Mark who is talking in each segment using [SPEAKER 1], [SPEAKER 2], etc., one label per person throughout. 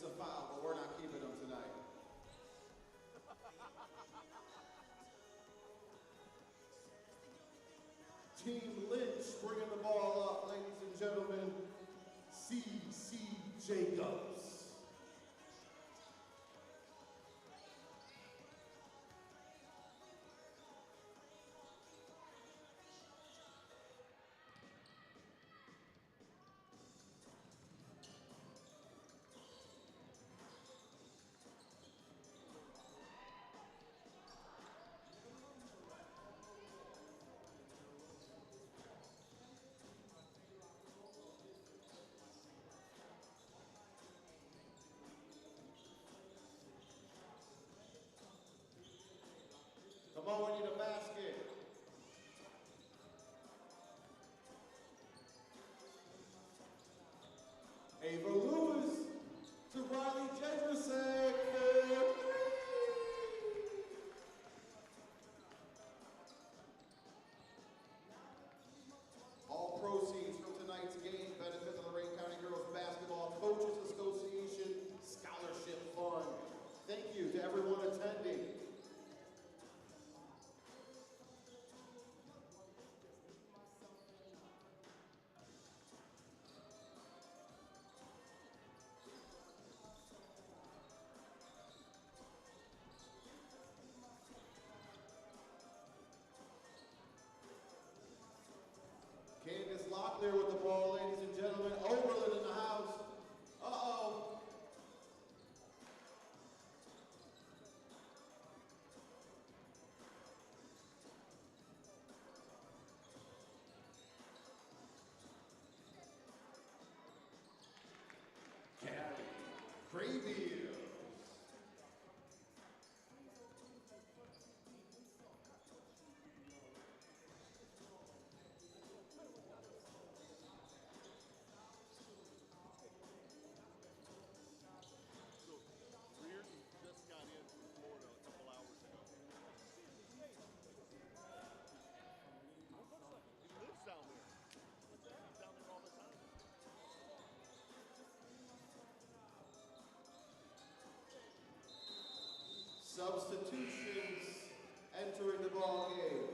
[SPEAKER 1] It's a foul, but we're not keeping them tonight. Team Lynch bringing the ball up, ladies and gentlemen, C.C. Jacobs. Come on, we need a basket. Ava Lewis to Riley Jedrzejczyk for 3. All proceeds from tonight's game benefit the Lorain County Girls Basketball Coaches Association Scholarship Fund. Thank you to everyone attending. Candace Locklear with the ball, ladies and gentlemen. Oberlin in the house. Uh-oh. Callie Craybill.
[SPEAKER 2] Just got in from Florida a couple hours ago. He lives down there. He's down there all the time.
[SPEAKER 1] Substitutions entering the ball game.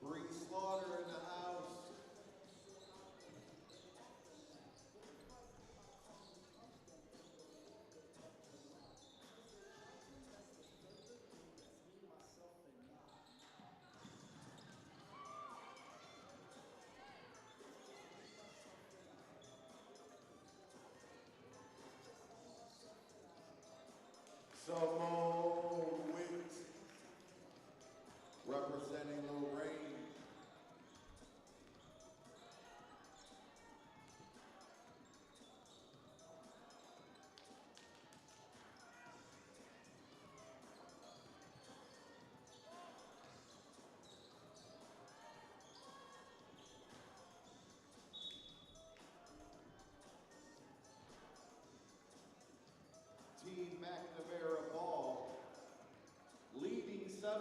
[SPEAKER 1] Bree Slaughter in the house. Simone Witt representing Lorain. Team McNamara ball, leading 7-4.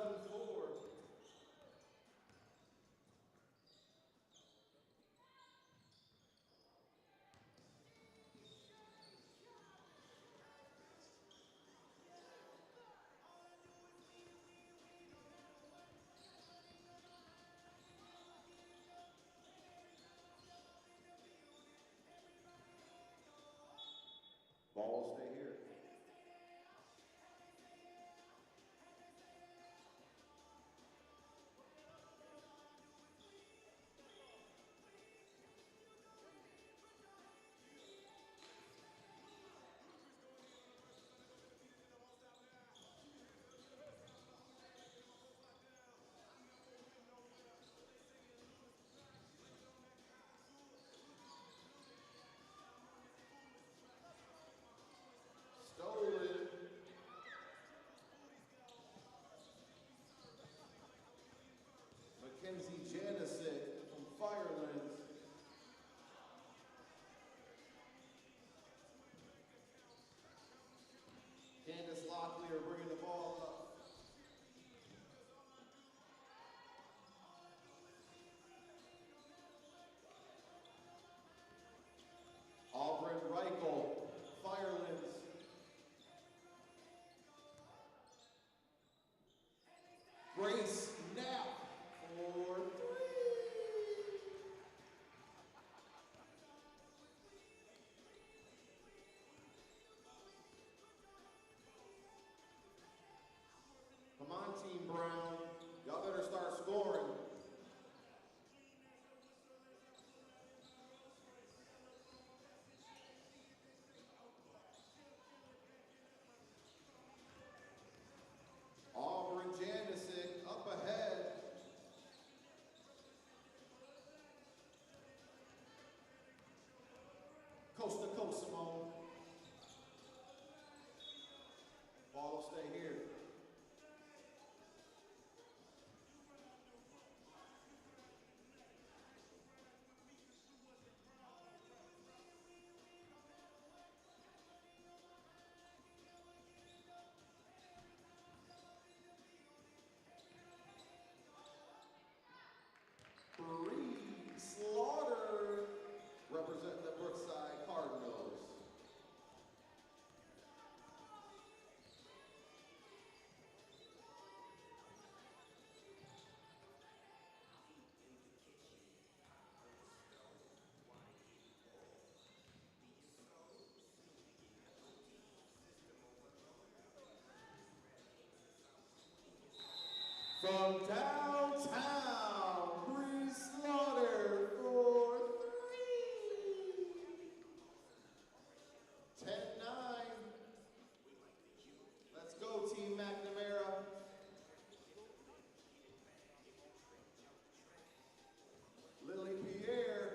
[SPEAKER 1] Grace Knapp for 3. Come on, Team Brown. Y'all better start scoring. Auburn Janisic up ahead. Coast to coast, Simone. Ball will stay here. Bree Slaughter representing the Brookside Cardinals. From downtown, Bree Slaughter for 3. 10-9. Let's go, Team McNamara. Lily Pierre.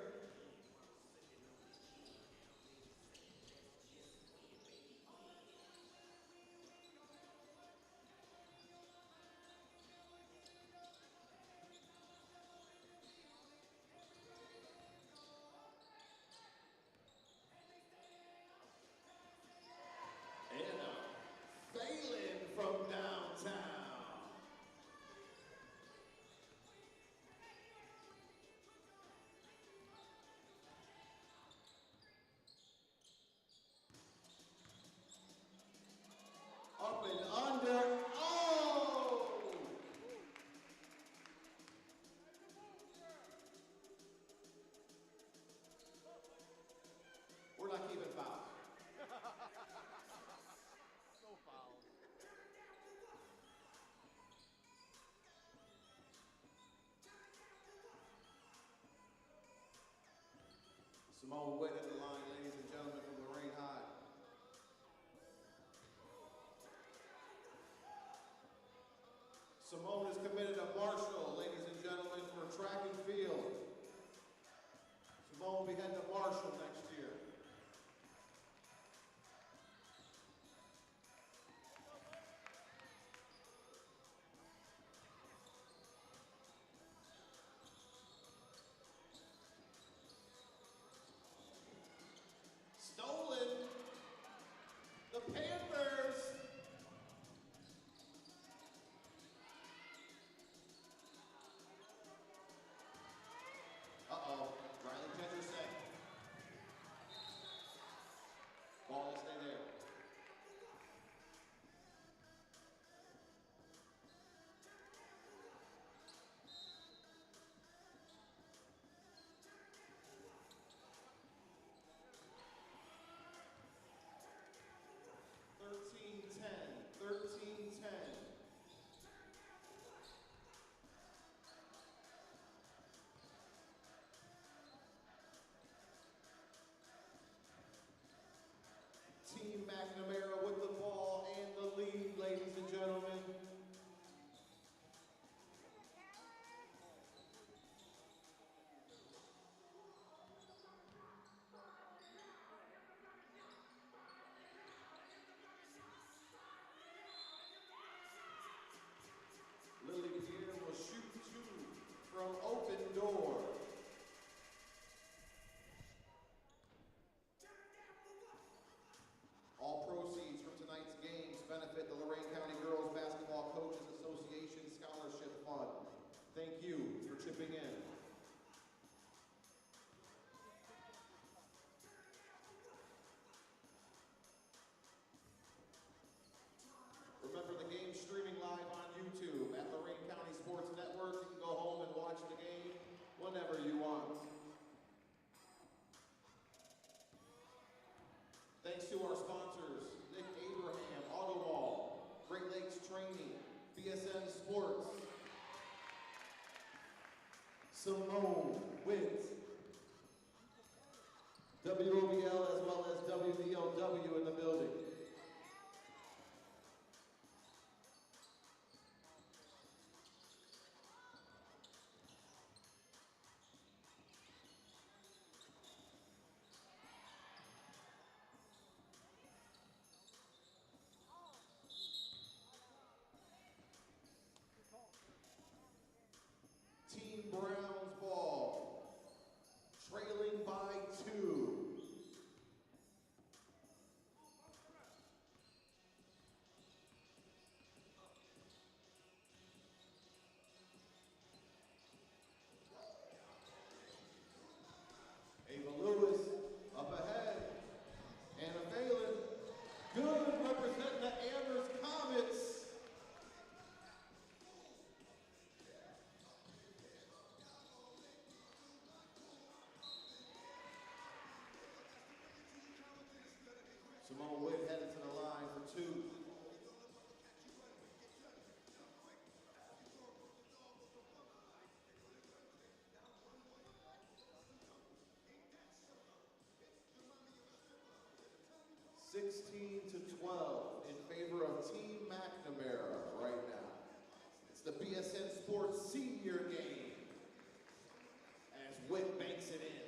[SPEAKER 1] Anna Phelan from downtown. Up and under. Oh! We're not keeping fouls.
[SPEAKER 2] So foul.
[SPEAKER 1] Simone Witt at the line, ladies and gentlemen, from Lorain High. Simone is committed to Marshall, ladies and gentlemen, for track and field. Simone will be heading to Marshall next year. Stolen. The Panthers. Uh-oh. Riley Jenderson. Simone wins WOBL as well as WBLW in the building. Team Brown's ball, trailing by 2. Ava Lewis up ahead. Anna Phelan, good, representing the Amherst Comets. Simone Witt headed to the line for 2. (16-12) in favor of Team McNamara right now. It's the BSN Sports Senior Game as Witt banks it in.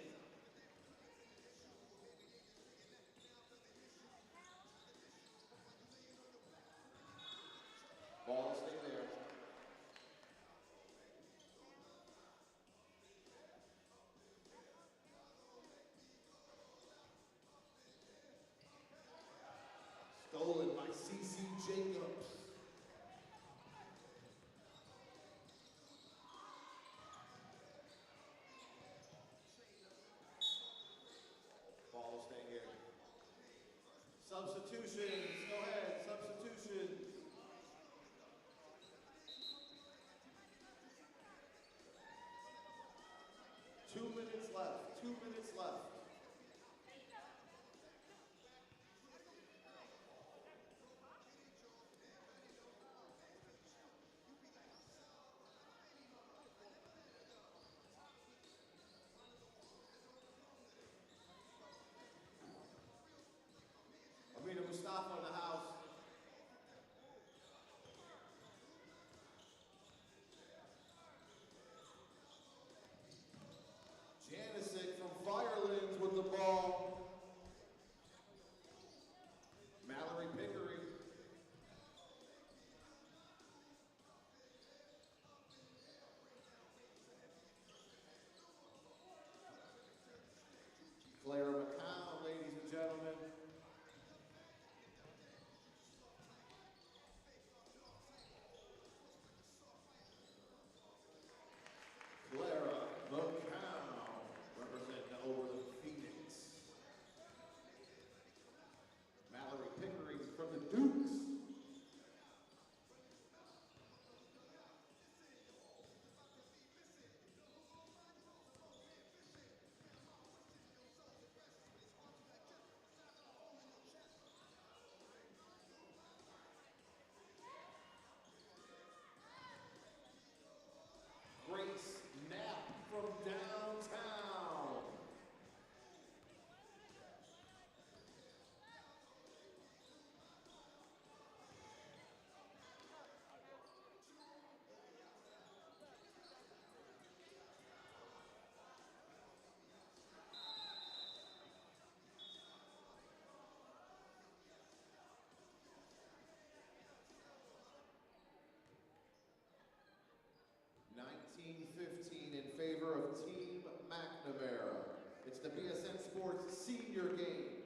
[SPEAKER 1] Ball stay there. Stolen by CC Jacobs. Ball will stay here. Substitutions, go ahead, substitutions. Two minutes left, 2 minutes left. Amina Mustafa in the house. Janisic from Firelands with the ball. Mallory Pickering. Clara McCown, ladies and gentlemen. Clara McCown, representing Overland Phoenix. Mallory Pickering from the Dukes. Grace Knapp from downtown. (19-15) in favor of Team McNamara. It's the BSN Sports Senior Game.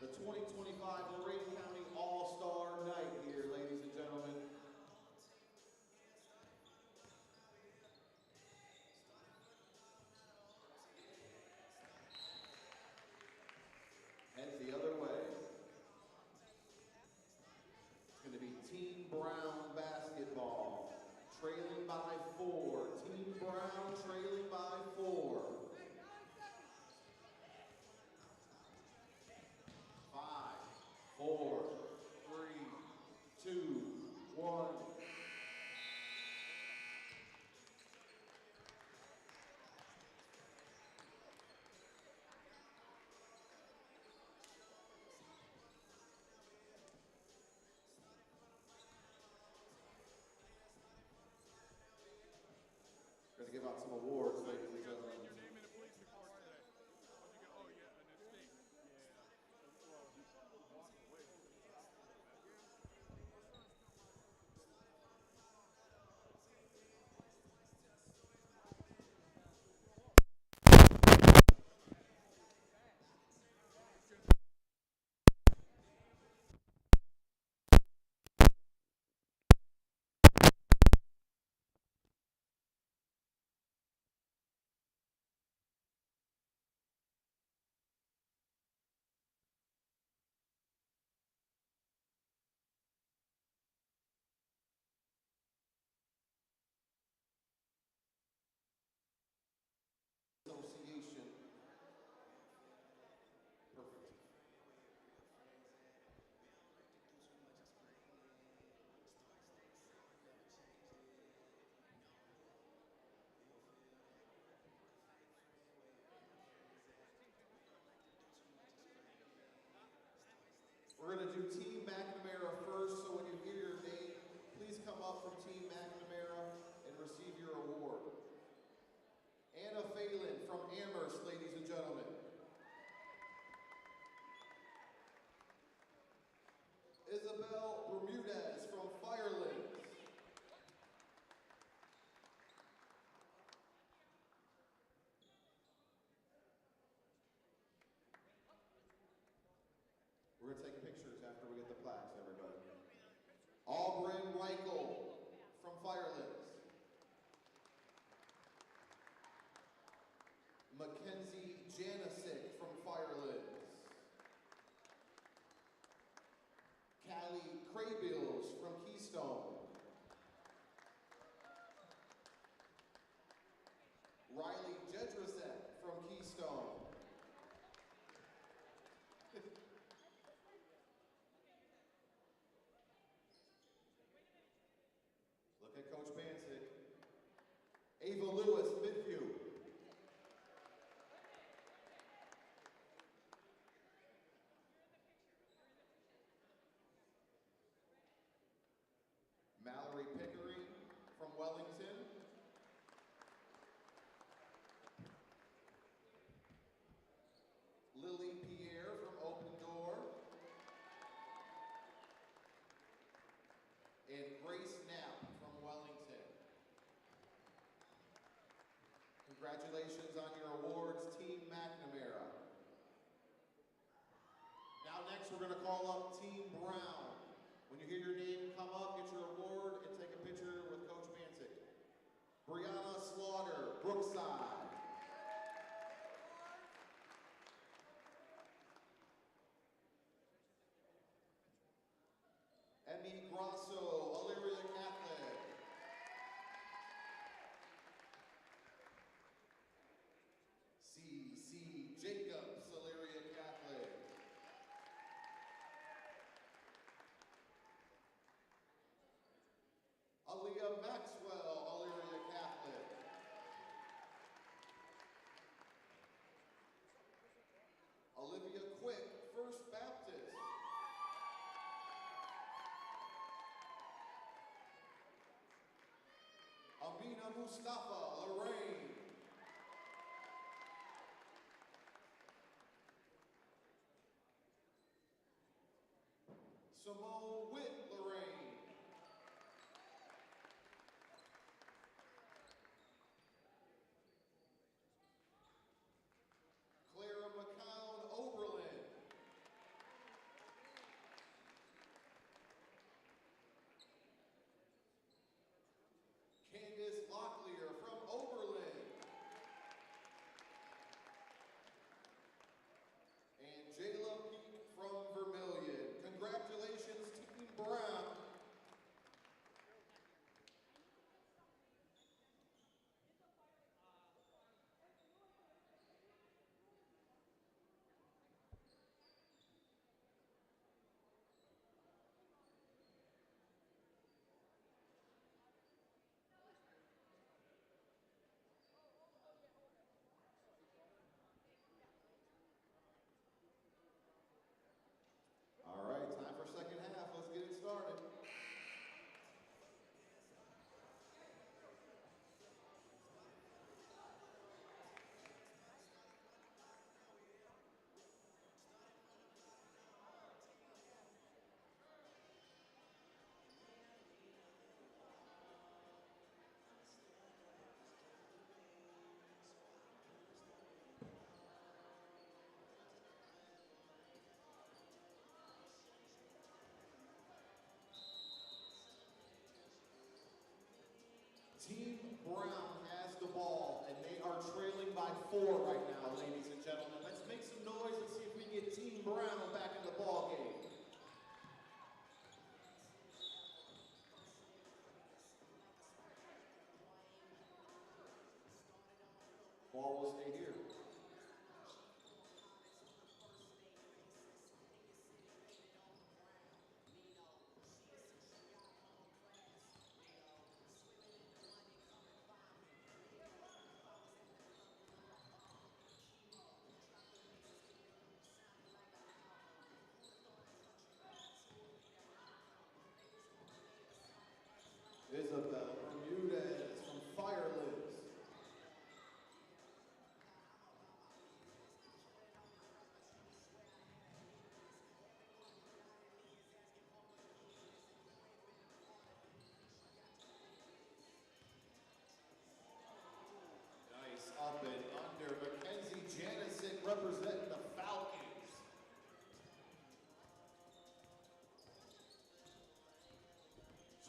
[SPEAKER 1] The 2025 Lorain County All-Star Night here, ladies and gentlemen. Heads the other way. It's going to be Team Brown basketball. Trailing by 4. Team Brown trailing by 4. 5, 4, 3, to give out some awards, ladies and gentlemen.
[SPEAKER 2] Your name in the police report today. How'd you get? Oh yeah, an estate.
[SPEAKER 1] Association. Perfect. We're going to do Team McNamara first, so when you hear your name, please come up from Team McNamara and receive your award. Anna Phelan from Amherst, ladies and gentlemen. Isabel Bermudez from Firelands. We're going to take pictures after we get the plaques, everybody. Aubryn Reichel from Firelands. Mackenzie Janisic from Firelands. Callie Craybills from Keystone. Riley Jedricek from Keystone. Look at Coach Bancic. Ava Lewis, Midview. Mallory Pickering from Wellington. Lily Pierre from Open Door. And Grace Knapp from Wellington. Congratulations on your awards, Team McNamara. Now next we're going to call up Team Brown. When you hear your name come up, get your award, and take a picture with Coach Bancic. Brianna Slaughter, Brookside. Emmy Grasso, Elyria Catholic. C.C. Jacobs, Elyria Catholic. Aaliyah Maxwell, Elyria Catholic. Olivia Quick, First Baptist. Amina Mustafa, Lorain. Simone Witt, Lorain. Clara McCown, Oberlin. Candace Locklear from Oberlin. And Jayla Peak from Vermilion. Congratulations, Team Brown. Team Brown has the ball, and they are trailing by 4 right now, ladies and gentlemen. Let's make some noise and see if we can get Team Brown back in the ball game. Ball will stay here. Isabel Bermudez from Firelids. Nice up and under. Mackenzie Janisic representing the Falcons.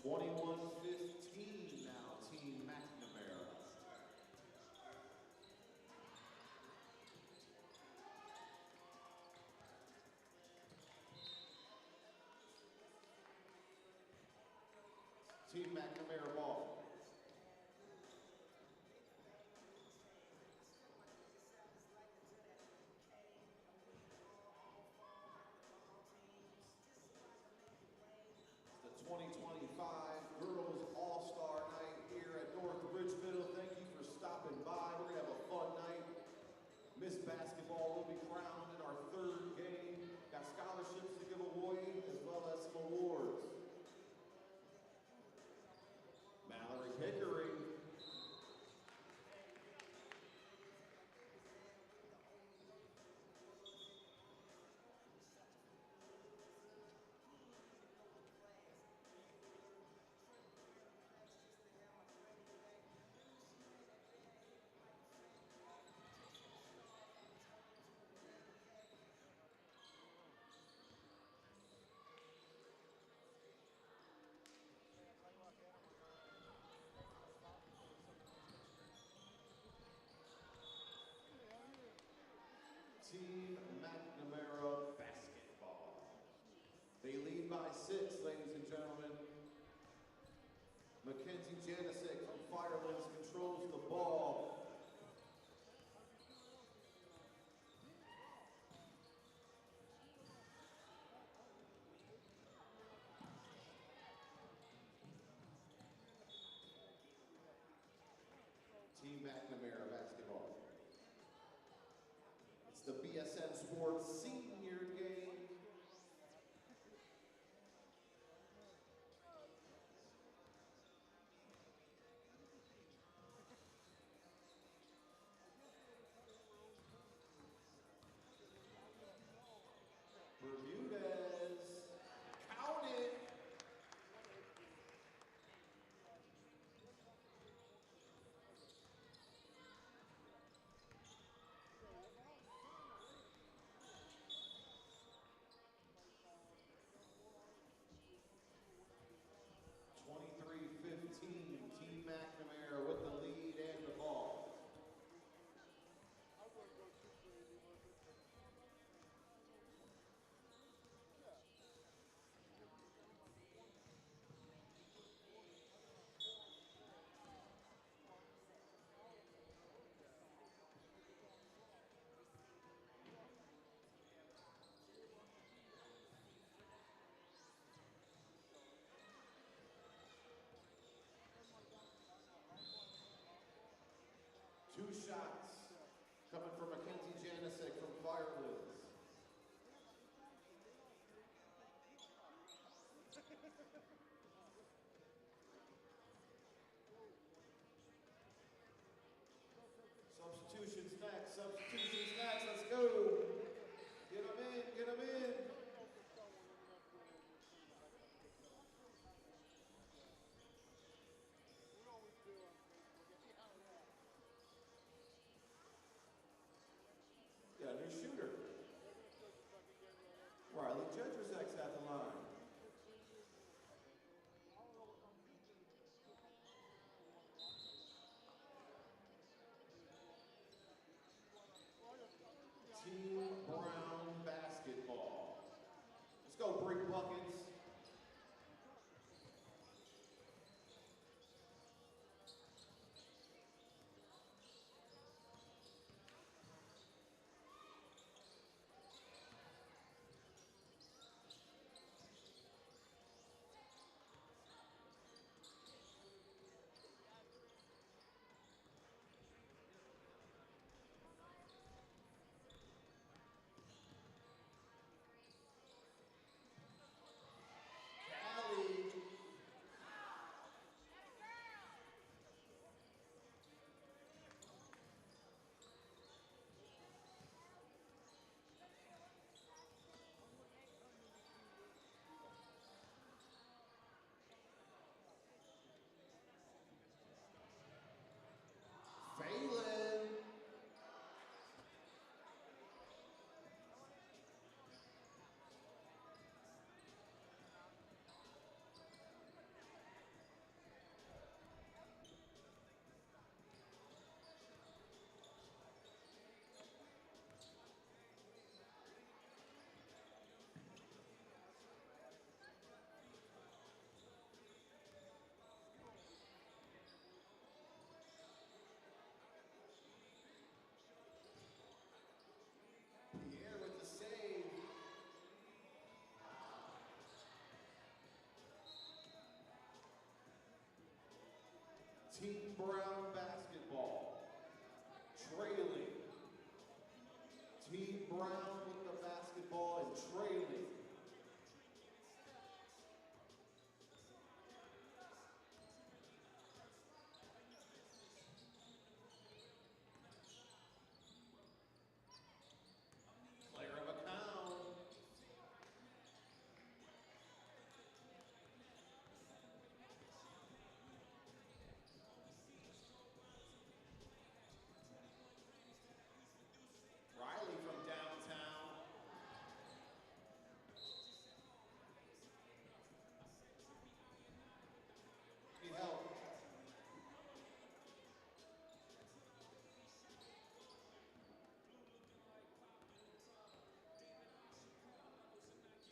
[SPEAKER 1] (21-15) now, Team McNamara. Team McNamara ball. The 2025 Girls All-Star Night here at North Ridgeville. Thank you for stopping by. We're gonna have a fun night. Miss Basketball will be crowned in our 3rd game. Got scholarships to give away as well as some awards. Mallory Pickering. Team McNamara basketball. They lead by 6, ladies and gentlemen. Mackenzie Janisic from Firelands controls the ball. Team McNamara basketball. It's the BSN Sports Senior Game. Bermudez, count it.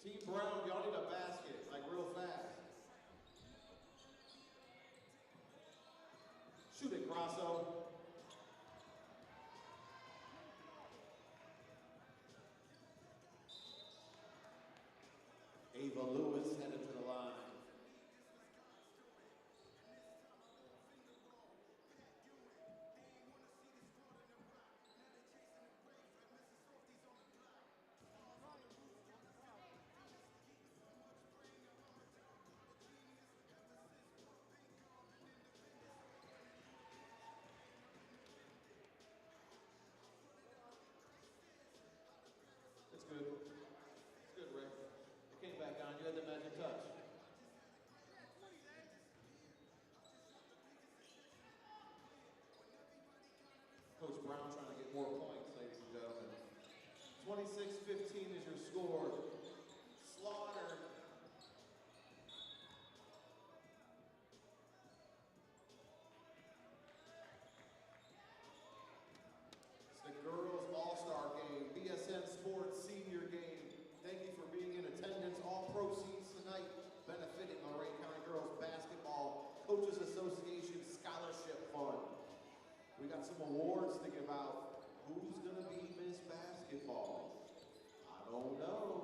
[SPEAKER 1] Team Brown, y'all need a basket, like real fast. Shoot it, Grasso. Ava Lewis headed to the line. It's good. It's good, Rick. It came back on. You had the magic touch. Coach Brown trying to get more points, ladies and gentlemen. 26-15 is your score. Slaughter. It's the girls' all-star game, BSN Sports senior game. Thank you for being in attendance. All proceeds tonight benefiting Lorain County Girls Basketball Coaches Association Scholarship Fund. We got some awards to give out. Who's gonna be Miss Basketball? I don't know.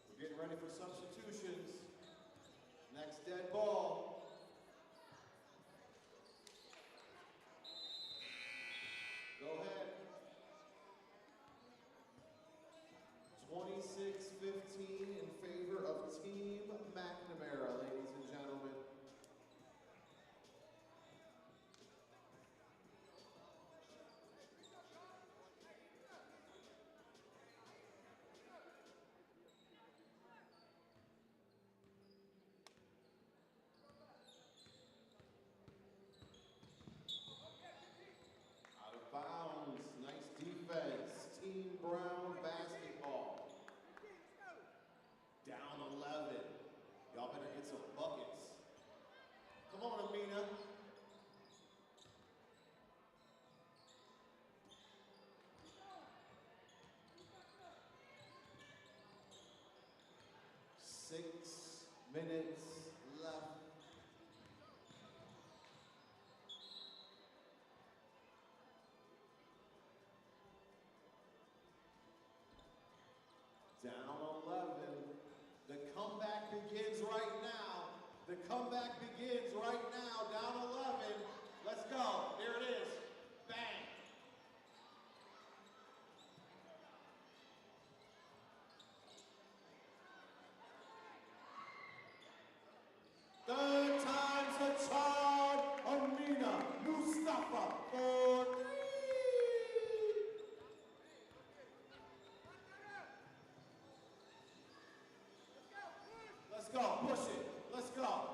[SPEAKER 1] We're getting ready for substitutions. Next dead ball. Go ahead. 26-15 in favor of Team McNamara, ladies and gentlemen. Out of bounds, nice defense. Team Brown basketball. Down 11. Y'all better hit some buckets. Come on, Amina. Six minutes left. Down 11. The comeback begins right now. The comeback begins right now. Down 11. Let's go. There it is. Bang. Third time's the charm. Amina Mustafa for three. Let's go, push it, let's go.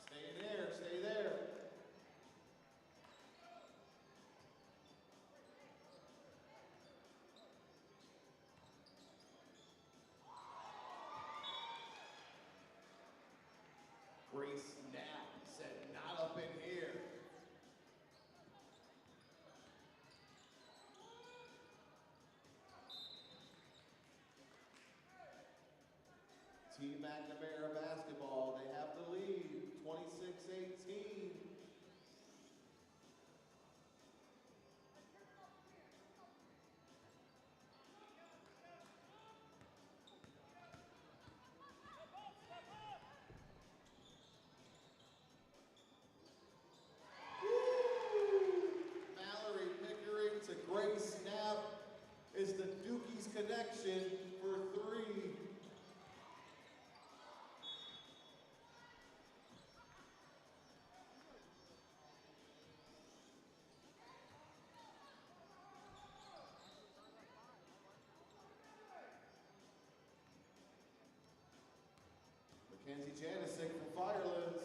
[SPEAKER 1] Stay there, stay there. Grace Knapp said, not up in here. Team McNamara basketball, they have the lead, 26-18. Mallory Pickering to Grace Knapp is the Dookies connection for three. Janisic from Firelands.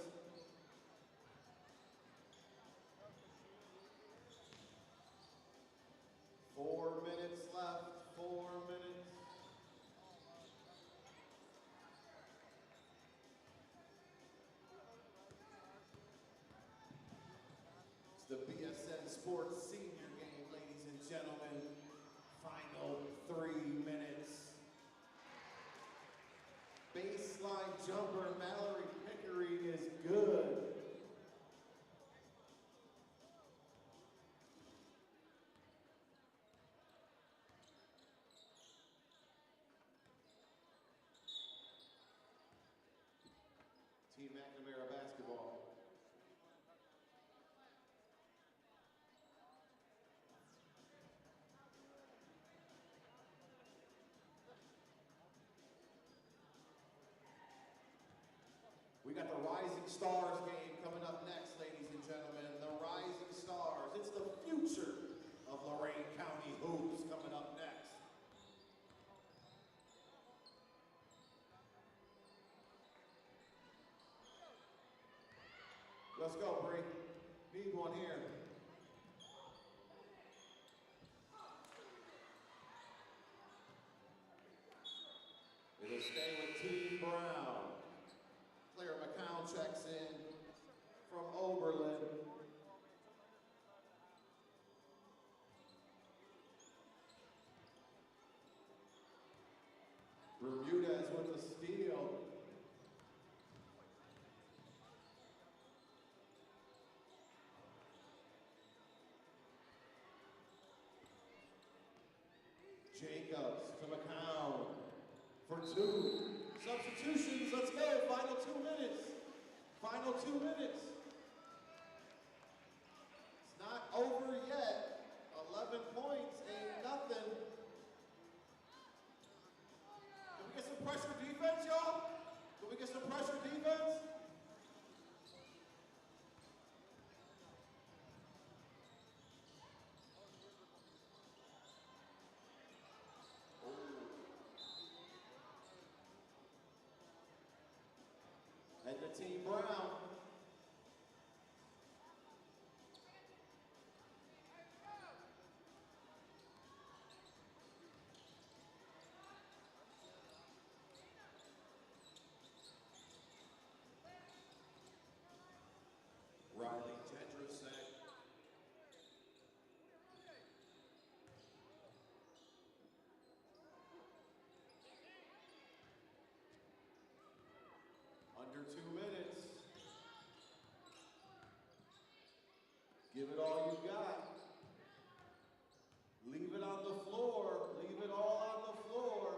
[SPEAKER 1] Four minutes left, 4 minutes. It's the BSN Sports Senior Game, ladies and gentlemen. Final 3 minutes. Baseline jumper Mallory Pickering is good. Team McNamara basketball. We got the Rising Stars game coming up next, ladies and gentlemen. The Rising Stars. It's the future of Lorain County hoops coming up next. Let's go, Bree. Need one here. It'll stay with Team Brown. Claire McCown checks in from Oberlin. Bermudez with the steal. Jacobs to McCown for 2. Substitutions, let's go. Final 2 minutes. Final 2 minutes. It's not over yet. 11 points ain't nothing. Can we get some pressure defense, y'all? Can we get some pressure defense? And the Team Brown. Riley Jedrzejczyk. Under 2 minutes. Give it all you got. Leave it on the floor. Leave it all on the floor.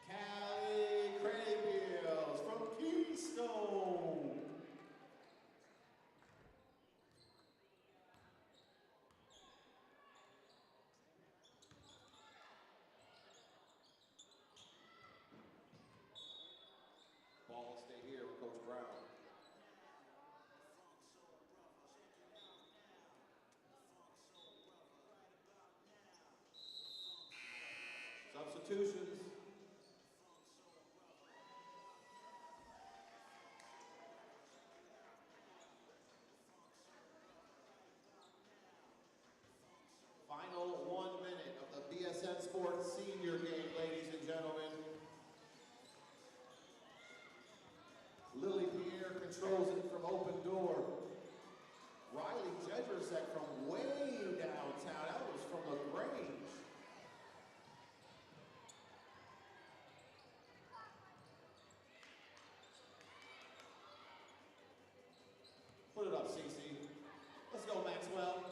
[SPEAKER 1] Callie Craybills from Keystone. Ball will stay here with Coach Brown. Substitutions. Final 1 minute of the BSN Sports Senior Game, ladies and gentlemen. Lily Pierre controls it from open door. Riley Jedrzejczyk from way downtown. That was from the range. Put it up, CC. Let's go, Maxwell.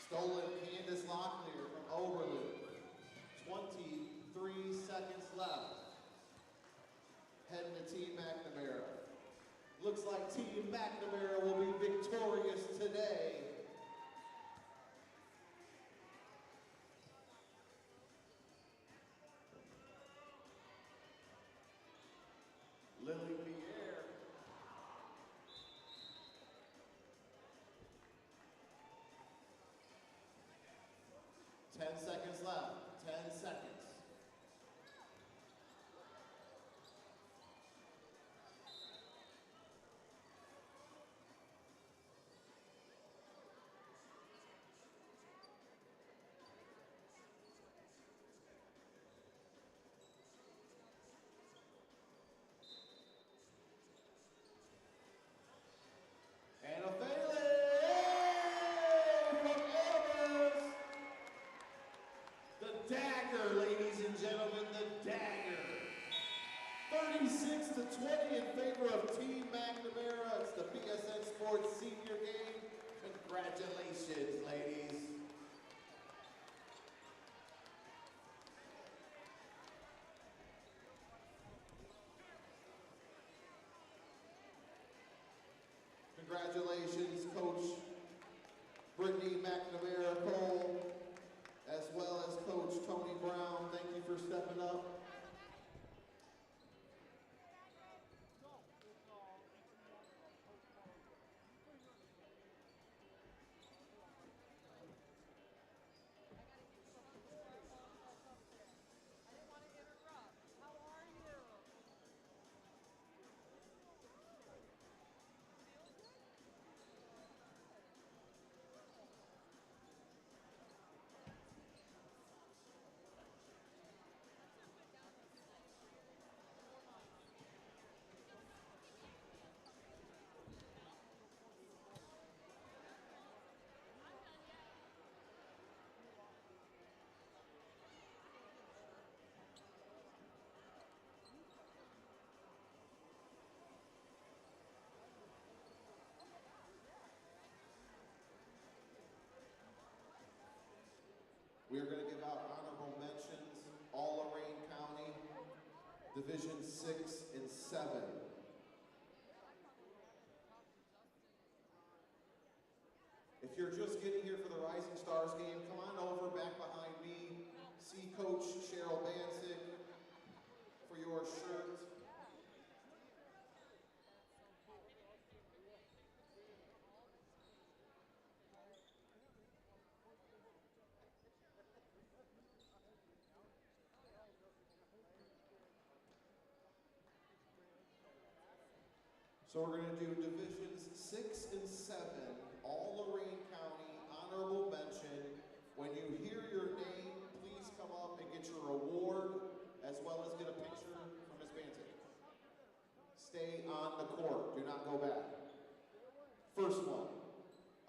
[SPEAKER 1] Stolen Candace Locklear from Oberlin. 23 seconds left. Heading to Team McNamara. Looks like Team McNamara will be victorious today. 10 seconds left. 10 seconds. And a from Elvis. The dagger, ladies and gentlemen, the dagger. 36 to 20 in favor of Team McNamara. It's the BSN Sports Senior Game. Congratulations, ladies. Congratulations, Coach Brittany McNamara Cole, as well as Coach Tony Brown. Thank you for stepping up. We are going to give out honorable mentions, all Lorain County, Division 6 and 7. If you're just getting here for the Rising Stars game, come on over back behind me. See Coach Cheryl Bancic for your shirt. So we're going to do Divisions 6 and 7, all Lorain County, honorable mention. When you hear your name, please come up and get your award, as well as get a picture from Ms. Bancic. Stay on the court, do not go back. First one,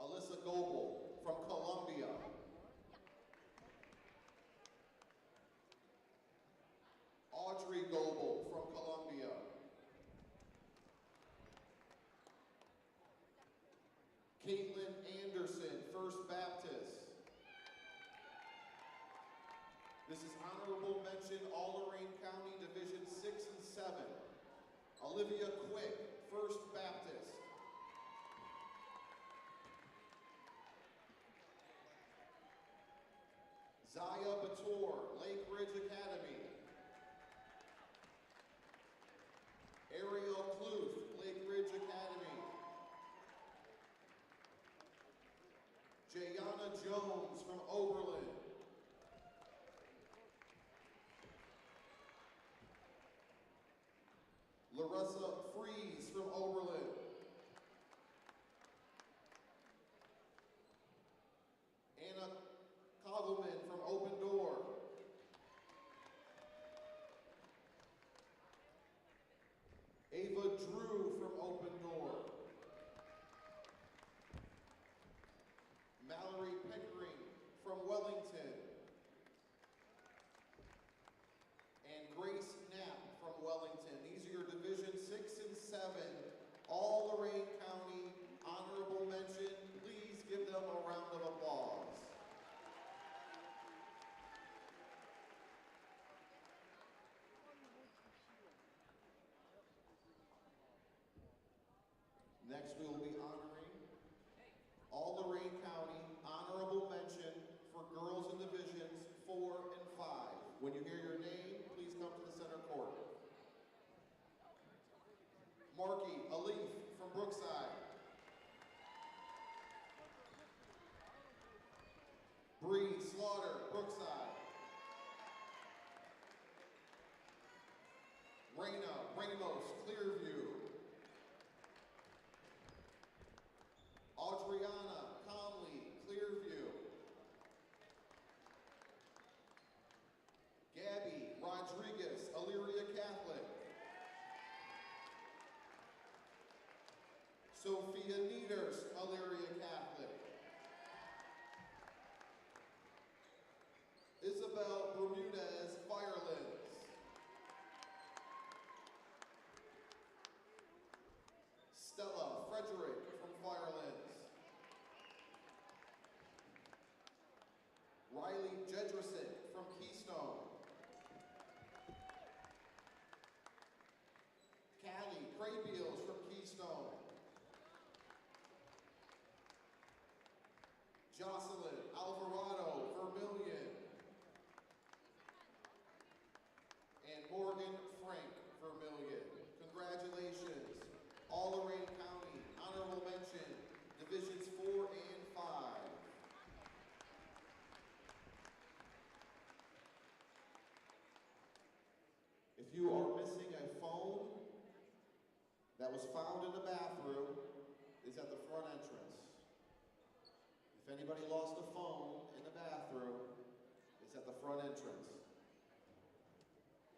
[SPEAKER 1] Alyssa Goebel from Columbia. Audrey Goebel from Columbia. Caitlin Anderson, First Baptist. This is honorable mention, all Lorain County, Division 6 and 7. Olivia Quick, First Baptist. Zaya Bator, Lake Ridge Academy. Ariel Kluth, Lake Ridge Academy. Jayana Jones from Oberlin. Larissa Fries from Oberlin. Anna Kogelman from Open Door. Ava Drew from Open Door. Mallory Pickering from Wellington. And Grace Knapp from Wellington. These are your Division 6 and 7, all Lorain County, honorable mention. Please give them a round of applause. Next, we will be honoring all Lorain County, honorable mention for girls in Divisions 4 and 5. When you hear your name, please come to the center court. Marky Alif from Brookside. Bree Slaughter, Brookside. Ramos, Clearview. Adriana Conley, Clearview. Gabby Rodriguez, Elyria Catholic. Sophia Nieders, Elyria Catholic. Isabel Bermudez, Firelands. Stella Frederick from Firelands. Riley Jedrison from Keystone. Callie Craybeals from Keystone. Jocelyn Alvarado, Vermilion. And Morgan Frank, Vermilion. Congratulations, all Lorain County, honorable mention, Divisions 4 and 5. If you are missing a phone that was found in the bathroom, it's at the front entrance. If anybody lost a phone in the bathroom, it's at the front entrance.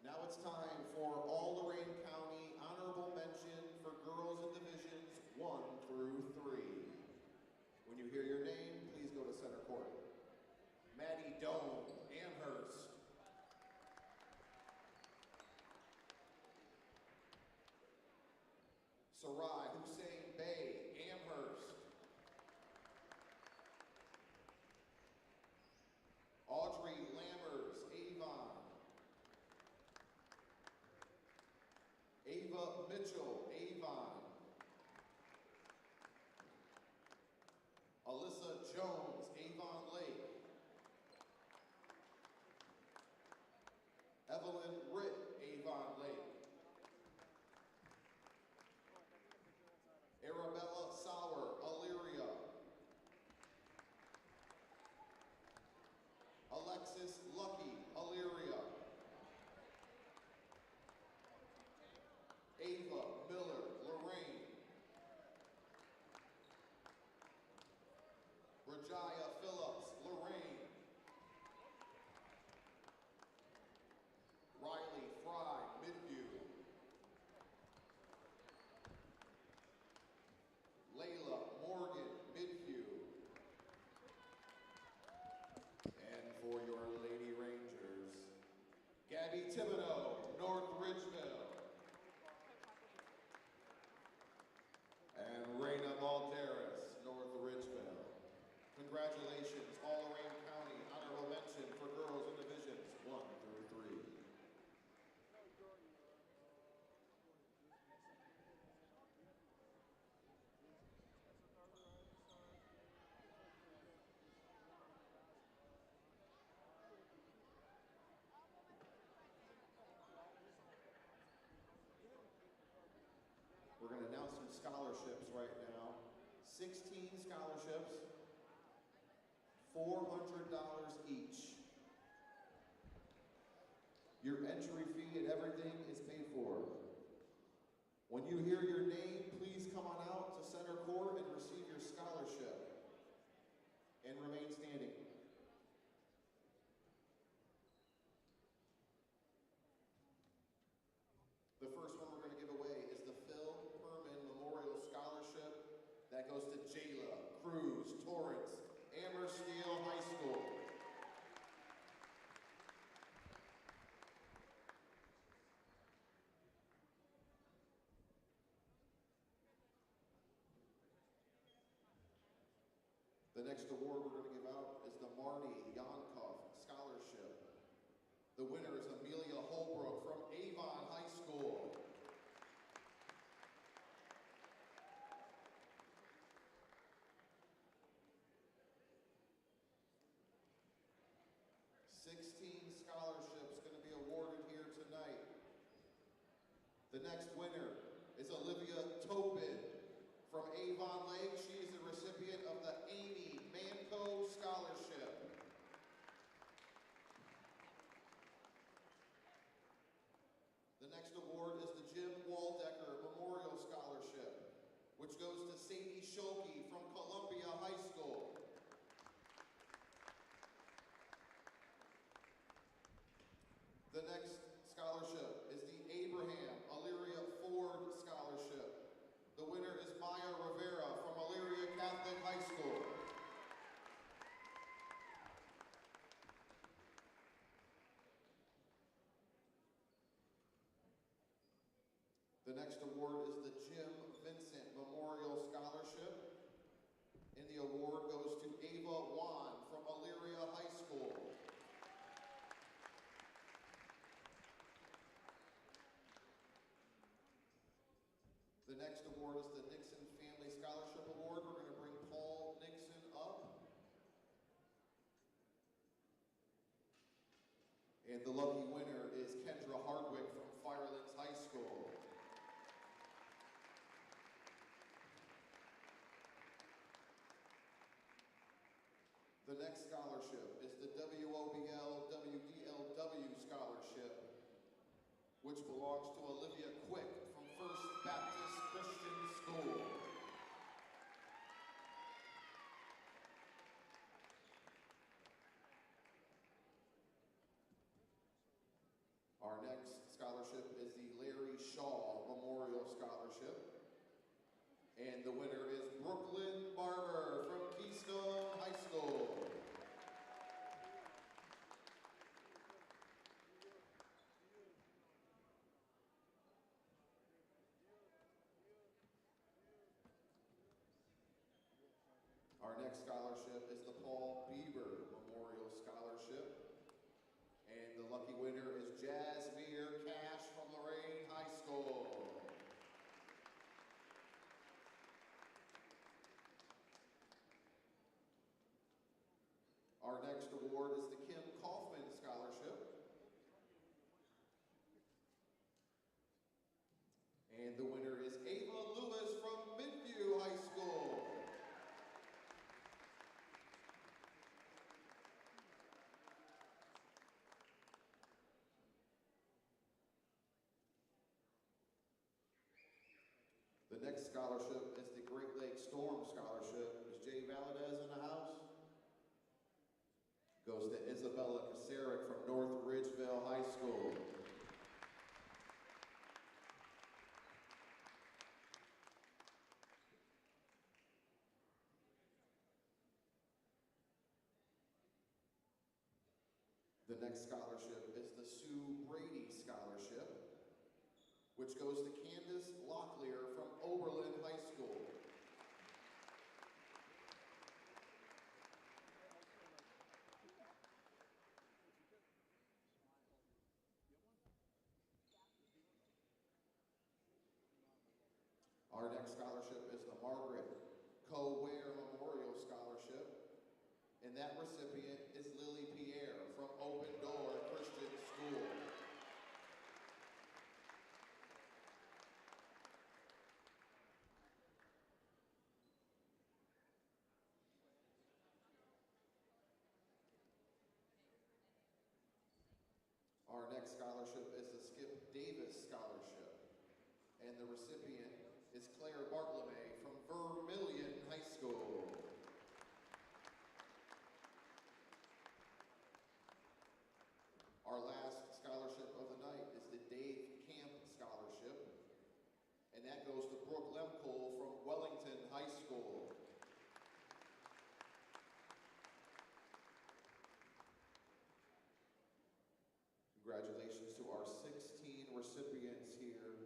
[SPEAKER 1] Now it's time for all Lorain County honorable mention for girls in divisions 1 through 3. When you hear your name, please go to center court. Maddie Doan, Amherst. Sarai Hussein Bey, Amherst. Audrey Lammers, Avon. Ava Mitchell, Avon. Alyssa Jones, Avon Lake. Evelyn Ritt, Avon Lake. Arabella Sauer, Elyria. Alexis Lucky, Elyria. Ava Miller, Lorain. Rajaya Phillips, Lorain. Riley Fry, Midview. Layla Morgan, Midview. And for your Lady Rangers, Gabby Thibodeau, North Ridgeville. And Raina Balderas, North Ridgeville. Congratulations, all Lorain County honorable mention for girls in divisions 1 through 3. We're going to announce some scholarships right now. 16 scholarships, $400 each. Your entry fee and everything is paid for. When you hear your name, please come on out to center court and receive your scholarship. And remain standing. The first one we're going to give away is the Phil Herman Memorial Scholarship. That goes to Jayla Cruz Torrance, Amhersteel High School. The next award we're going to give out is the Marty Yonkov Scholarship. The winner is Amelia Holbrook from Avon High School. Scholarships going to be awarded here tonight. The next winner is Olivia Tobin from Avon Lake. She is the recipient of the Amy Manco Scholarship. The next award Shoki from Columbia High School. The next scholarship is the Abraham Elyria Ford Scholarship. The winner is Maya Rivera from Elyria Catholic High School. The next award is the Jim Vincent Memorial Scholarship. And the award goes to Ava Wan from Elyria High School. The next award is the Nixon Family Scholarship Award. We're going to bring Paul Nixon up. And the lucky winner is Kendra Hardwick from Firelands High School. The next scholarship is the WOBL WDLW Scholarship, which belongs to Olivia Quick from First Baptist Christian School. Our next scholarship is the Larry Shaw Memorial Scholarship. And the winner is Brooklyn Barber from Keystone High School. Our next scholarship is the Paul Bieber Memorial Scholarship. And the lucky winner is Jasmine Cash from Lorain High School. Our next award is the Kim Kaufman Scholarship. And the winner is Ava Lewis from Midview High School. The next scholarship is the Great Lakes Storm Scholarship. Is Jay Valadez in the house? Goes to Isabella Kasaric from North Ridgeville High School. The next scholarship is the Sue Brady Scholarship, which goes to Candace Locklear from Oberlin High School. Our next scholarship is the Margaret Co-Ware Memorial Scholarship, and that recipient is Lily Pierre from Open Door Christian School. Our next scholarship is the Skip Davis Scholarship, and the recipient is Claire Bartlemay from Vermillion High School. Our last scholarship of the night is the Dave Camp Scholarship, and that goes to Brooke Lemcole from Wellington High School. Congratulations to our 16 recipients here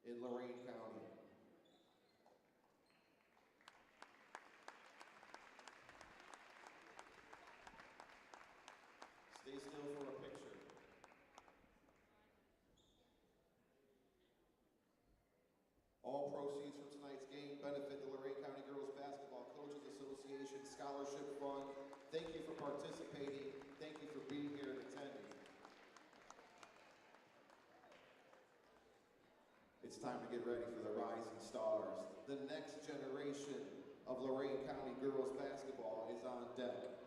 [SPEAKER 1] in Lorain County. Stay still for a picture. All proceeds from tonight's game benefit the Lorain County Girls Basketball Coaches Association Scholarship Fund. Thank you for participating. Thank you for being here and attending. It's time to get ready for the rising stars. The next generation of Lorain County girls basketball is on deck.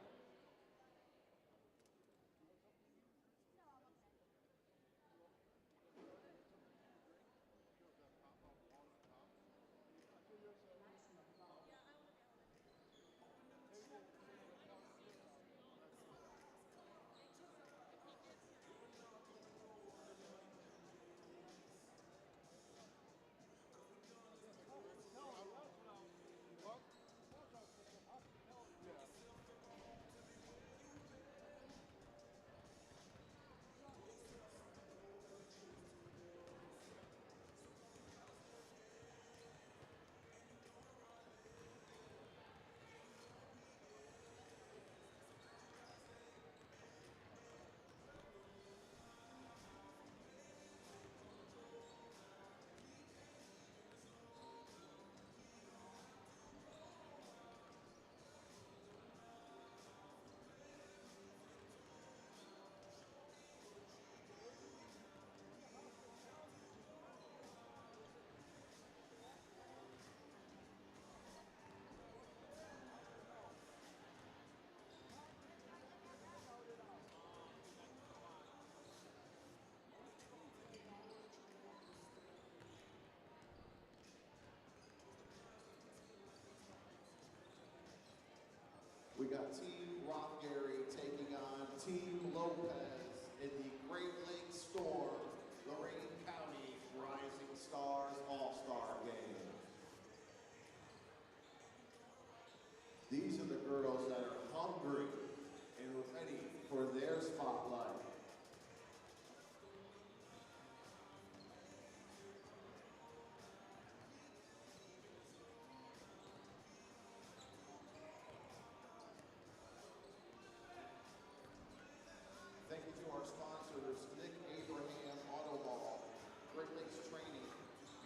[SPEAKER 1] training,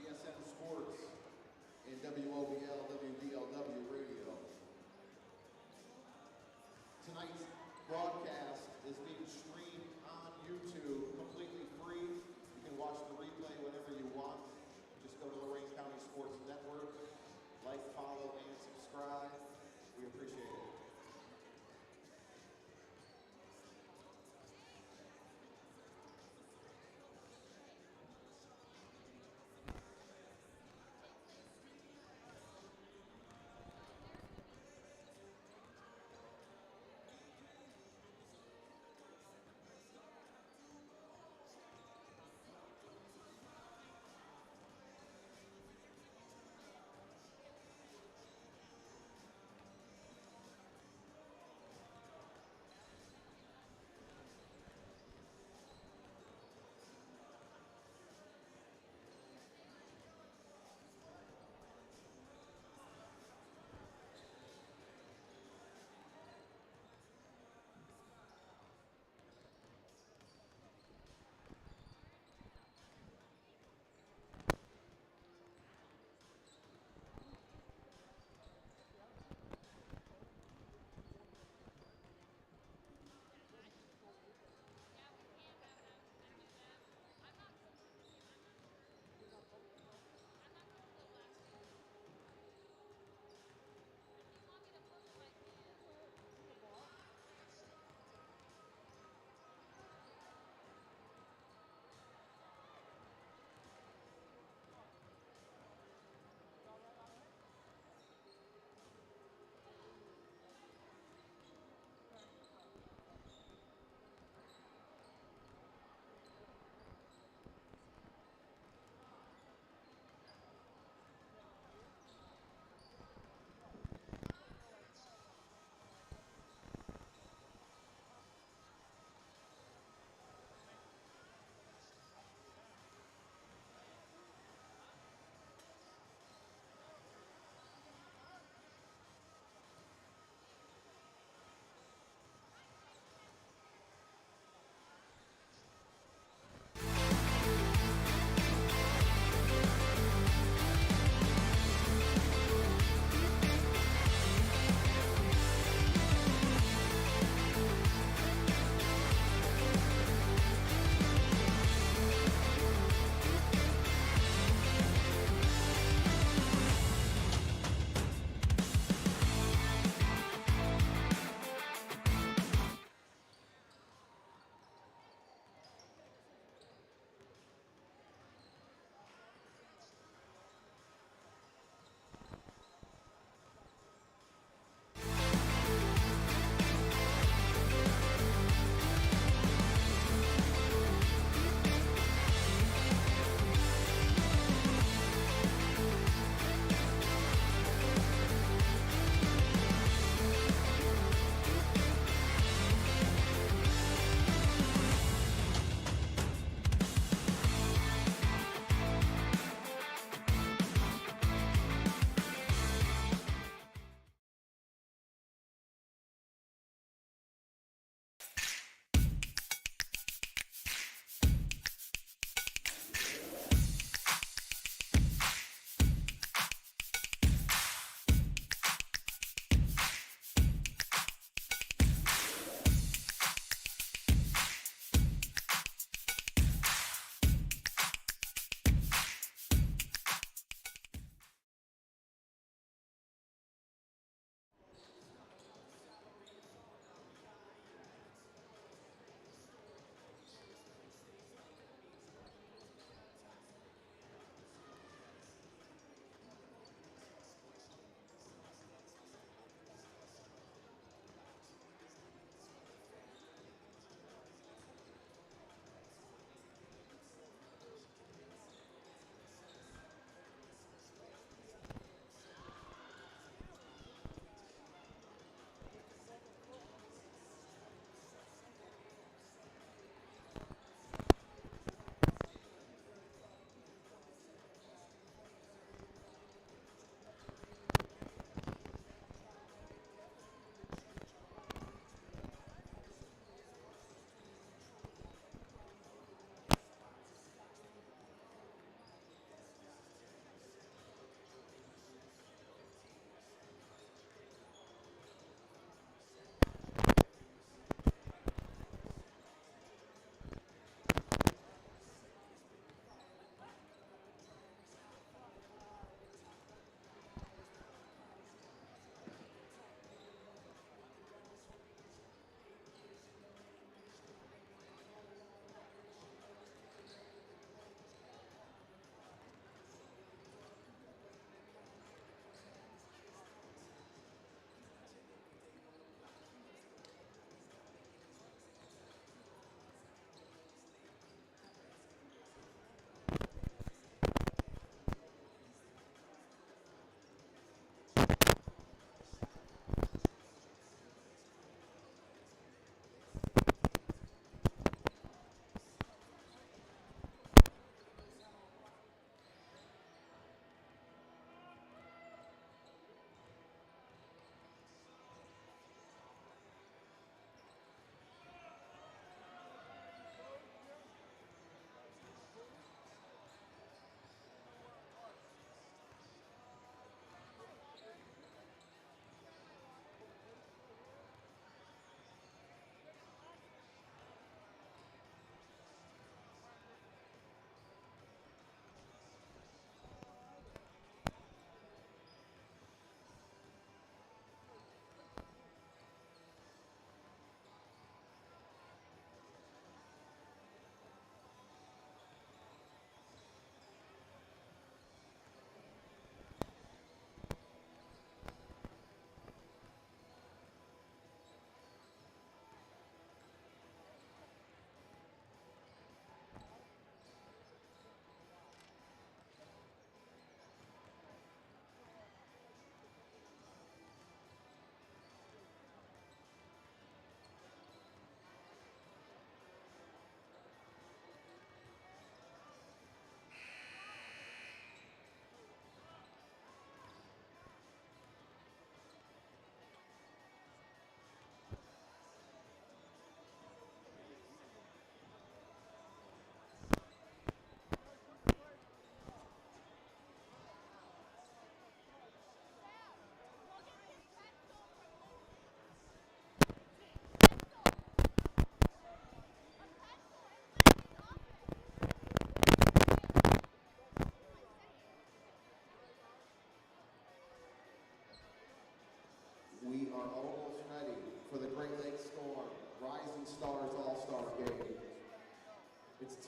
[SPEAKER 1] BSN Sports, and WOBL, WBLW Radio. Tonight's broadcast is being streamed on YouTube completely free. You can watch the replay whenever you want. Just go to Lorain County Sports Network, like, follow, and subscribe. We appreciate it.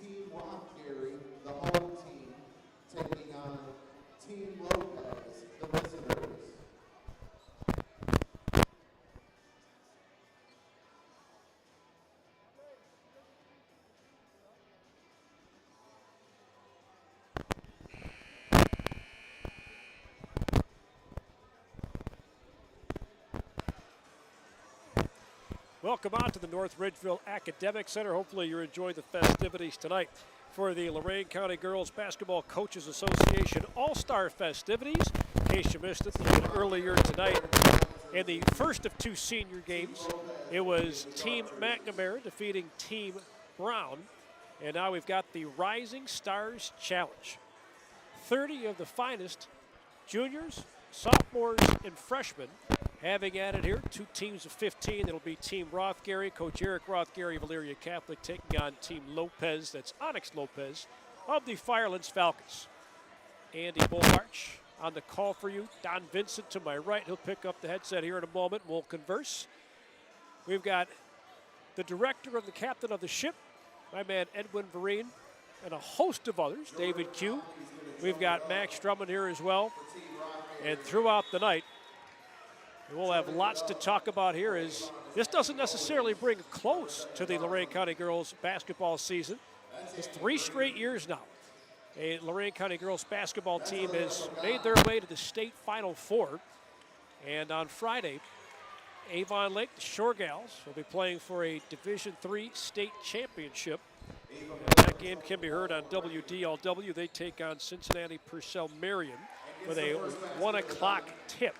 [SPEAKER 1] Team Rothbury, the home team, taking on Team Lopez, the visitors.
[SPEAKER 3] Welcome on to the North Ridgeville Academic Center. Hopefully you're enjoying the festivities tonight for the Lorain County Girls Basketball Coaches Association All-Star festivities. In case you missed it, a little earlier tonight in the first of two senior games, it was Team McNamara defeating Team Brown. And now we've got the Rising Stars Challenge. 30 of the finest juniors, sophomores, and freshmen having at it here. Two teams of 15. It'll be Team Rothbury, Coach Eric Rothbury, Valeria Catholic, taking on Team Lopez, that's Onyx Lopez, of the Firelands Falcons. Andy Bullmarch on the call for you. Don Vincent to my right. He'll pick up the headset here in a moment. We'll converse. We've got the director and the captain of the ship, my man Edwin Vereen, and a host of others, David Q. We've got Max Drummond here as well. And throughout the night, we'll have lots to talk about here. As this doesn't necessarily bring a close to the Lorain County girls basketball season. It's 3 straight years now. A Lorain County girls basketball team has made their way to the state Final Four. And on Friday, Avon Lake, the Shore Gals, will be playing for a Division III state championship. And that game can be heard on WDLW. They take on Cincinnati Purcell Marion with a 1 o'clock tip.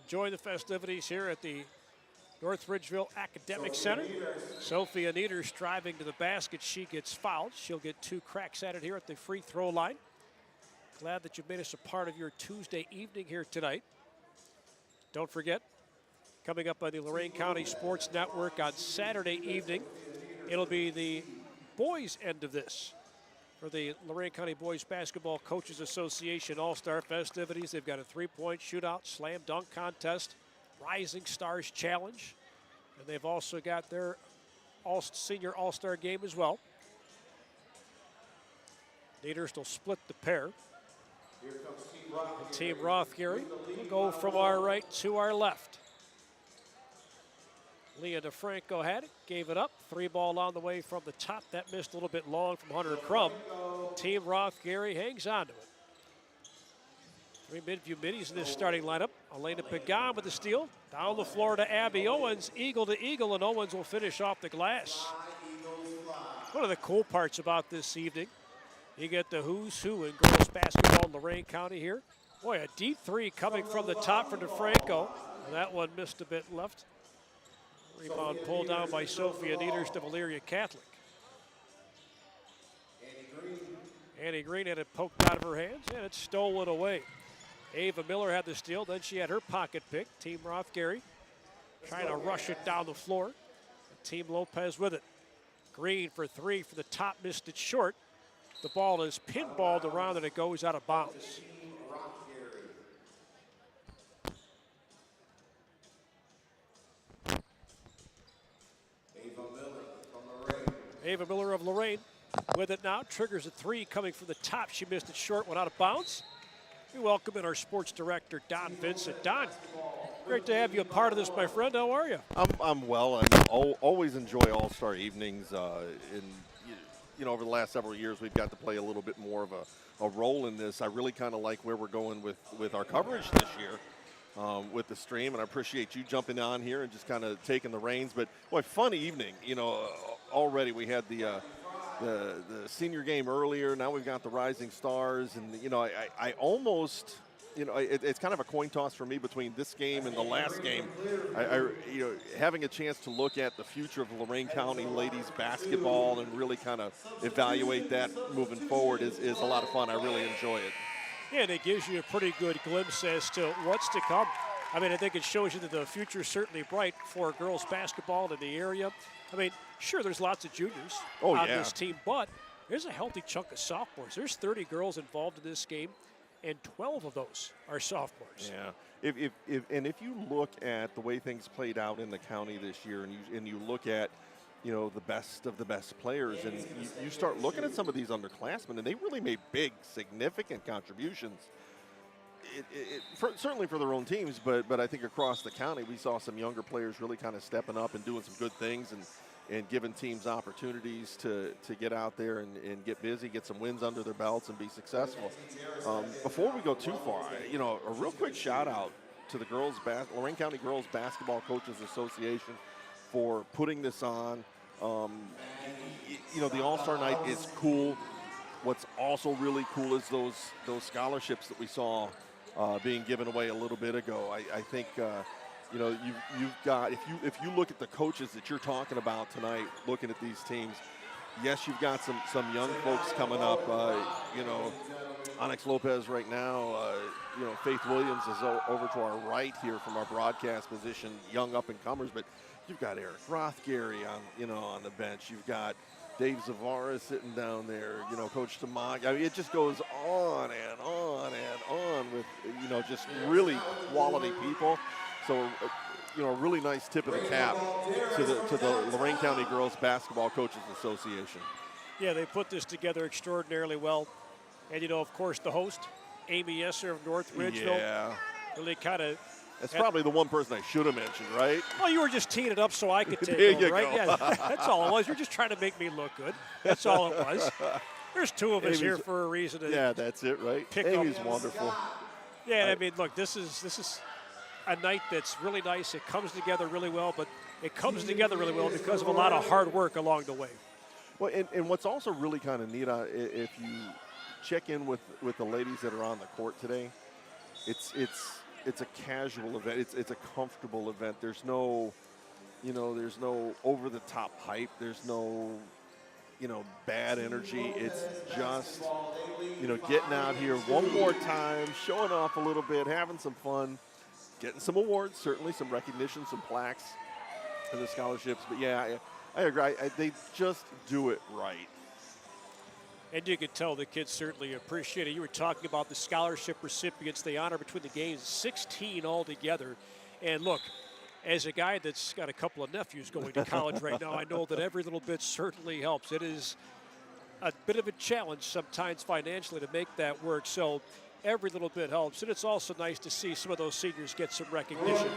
[SPEAKER 3] Enjoy the festivities here at the North Ridgeville Academic Center. Sophia Nieder's driving to the basket. She gets fouled. She'll get 2 cracks at it here at the free throw line. Glad that you've made us a part of your Tuesday evening here tonight. Don't forget, coming up on the Lorain County Sports Network on Saturday evening, it'll be the boys' end of this for the Lorain County Boys Basketball Coaches Association All-Star festivities. They've got a 3-point shootout, slam dunk contest, Rising Stars Challenge, and they've also got their senior All-Star game as well. Leaders will split the pair. And Team Rothbury will go from our right to our left. Leah DeFranco had it, gave it up. 3-ball on the way from the top. That missed a little bit long from Hunter Crum. Team Rothbury hangs on to it. 3 Midview middies in this starting lineup. Elena Pagan with the steal. Down the floor to Abby Owens. Eagle to eagle, and Owens will finish off the glass. One of the cool parts about this evening, you get the who's who in girls basketball in Lorain County here. Boy, a deep 3 coming from the top for DeFranco. And that one missed a bit left. Rebound pulled down by Sophia Nieders to Valeria Catholic. Annie Green had it poked out of her hands, and it's stolen away. Ava Miller had the steal, then she had her pocket pick. Team Rothbury trying to rush it down the floor. Team Lopez with it. Green for 3 for the top, missed it short. The ball is pinballed around and it goes out of bounds. Ava Miller of Lorain with it now. Triggers a 3 coming from the top. She missed it short, went out of bounds. We welcome in our sports director, Don Vincent. Don, great to have you a part of this, my friend. How are you?
[SPEAKER 4] I'm well. I always enjoy All-Star evenings. Over the last several years, we've got to play a little bit more of a role in this. I really kind of like where we're going with our coverage this year with the stream, and I appreciate you jumping on here and just kind of taking the reins. But, boy, fun evening. Already we had the senior game earlier. Now we've got the Rising Stars, and I almost, it's kind of a coin toss for me between this game and the last game. Having a chance to look at the future of Lorain County ladies basketball and really kind of evaluate that moving forward is a lot of fun. I really enjoy it.
[SPEAKER 3] Yeah, and it gives you a pretty good glimpse as to what's to come. I mean, I think it shows you that the future is certainly bright for girls basketball in the area. I mean, sure, there's lots of juniors on this team, but there's a healthy chunk of sophomores. There's 30 girls involved in this game, and 12 of those are sophomores.
[SPEAKER 4] Yeah. If you look at the way things played out in the county this year, and you look at you know, the best of the best players. And you start looking at some of these underclassmen, and they really made big, significant contributions. Certainly for their own teams, but I think across the county we saw some younger players really kind of stepping up and doing some good things and giving teams opportunities to get out there and get busy, get some wins under their belts and be successful. Before we go too far, you know, a real quick shout out to the Lorain County Girls Basketball Coaches Association for putting this on. You know, the All-Star Night is cool. What's also really cool is those scholarships that we saw being given away a little bit ago. I think you know, you've got, if you look at the coaches that you're talking about tonight, looking at these teams, yes, you've got some young folks coming up. You know, Onyx Lopez right now. You know, Faith Williams is over to our right here from our broadcast position, young up and comers. But you've got Eric Rothgary on the bench. You've got Dave Zavara sitting down there, you know, Coach Tamag. I mean, it just goes on and on and on with, you know, just really quality people. So, you know, a really nice tip of the cap to the Lorain County Girls Basketball Coaches Association.
[SPEAKER 3] Yeah, they put this together extraordinarily well. And, you know, of course, the host, Amy Esser of North Ridgeville.
[SPEAKER 4] Yeah.
[SPEAKER 3] Really kind of.
[SPEAKER 4] That's probably the one person I should have mentioned, right?
[SPEAKER 3] Well, you were just teeing it up so I could take
[SPEAKER 4] There
[SPEAKER 3] over,
[SPEAKER 4] you
[SPEAKER 3] right?
[SPEAKER 4] go.
[SPEAKER 3] Yeah, that's all it was. You're just trying to make me look good. That's all it was. There's two of us
[SPEAKER 4] Amy's,
[SPEAKER 3] here for a reason.
[SPEAKER 4] Yeah, that's it, right? Amy's wonderful.
[SPEAKER 3] Yeah, I mean, look, this is a night that's really nice. It comes together really well, but it comes together really well because of a lot of hard work along the way.
[SPEAKER 4] Well, and what's also really kind of neat, if you check in with the ladies that are on the court today, it's a casual event. It's a comfortable event. There's no, you know, there's no over the top hype. There's no, you know, bad energy. It's just, you know, getting out here one more time, showing off a little bit, having some fun, getting some awards, certainly some recognition, some plaques, and the scholarships. But yeah, I agree. They just do it right.
[SPEAKER 3] And you could tell the kids certainly appreciate it. You were talking about the scholarship recipients they honor between the games, 16 altogether. And look, as a guy that's got a couple of nephews going to college right now, I know that every little bit certainly helps. It is a bit of a challenge sometimes financially to make that work. So every little bit helps. And it's also nice to see some of those seniors get some recognition.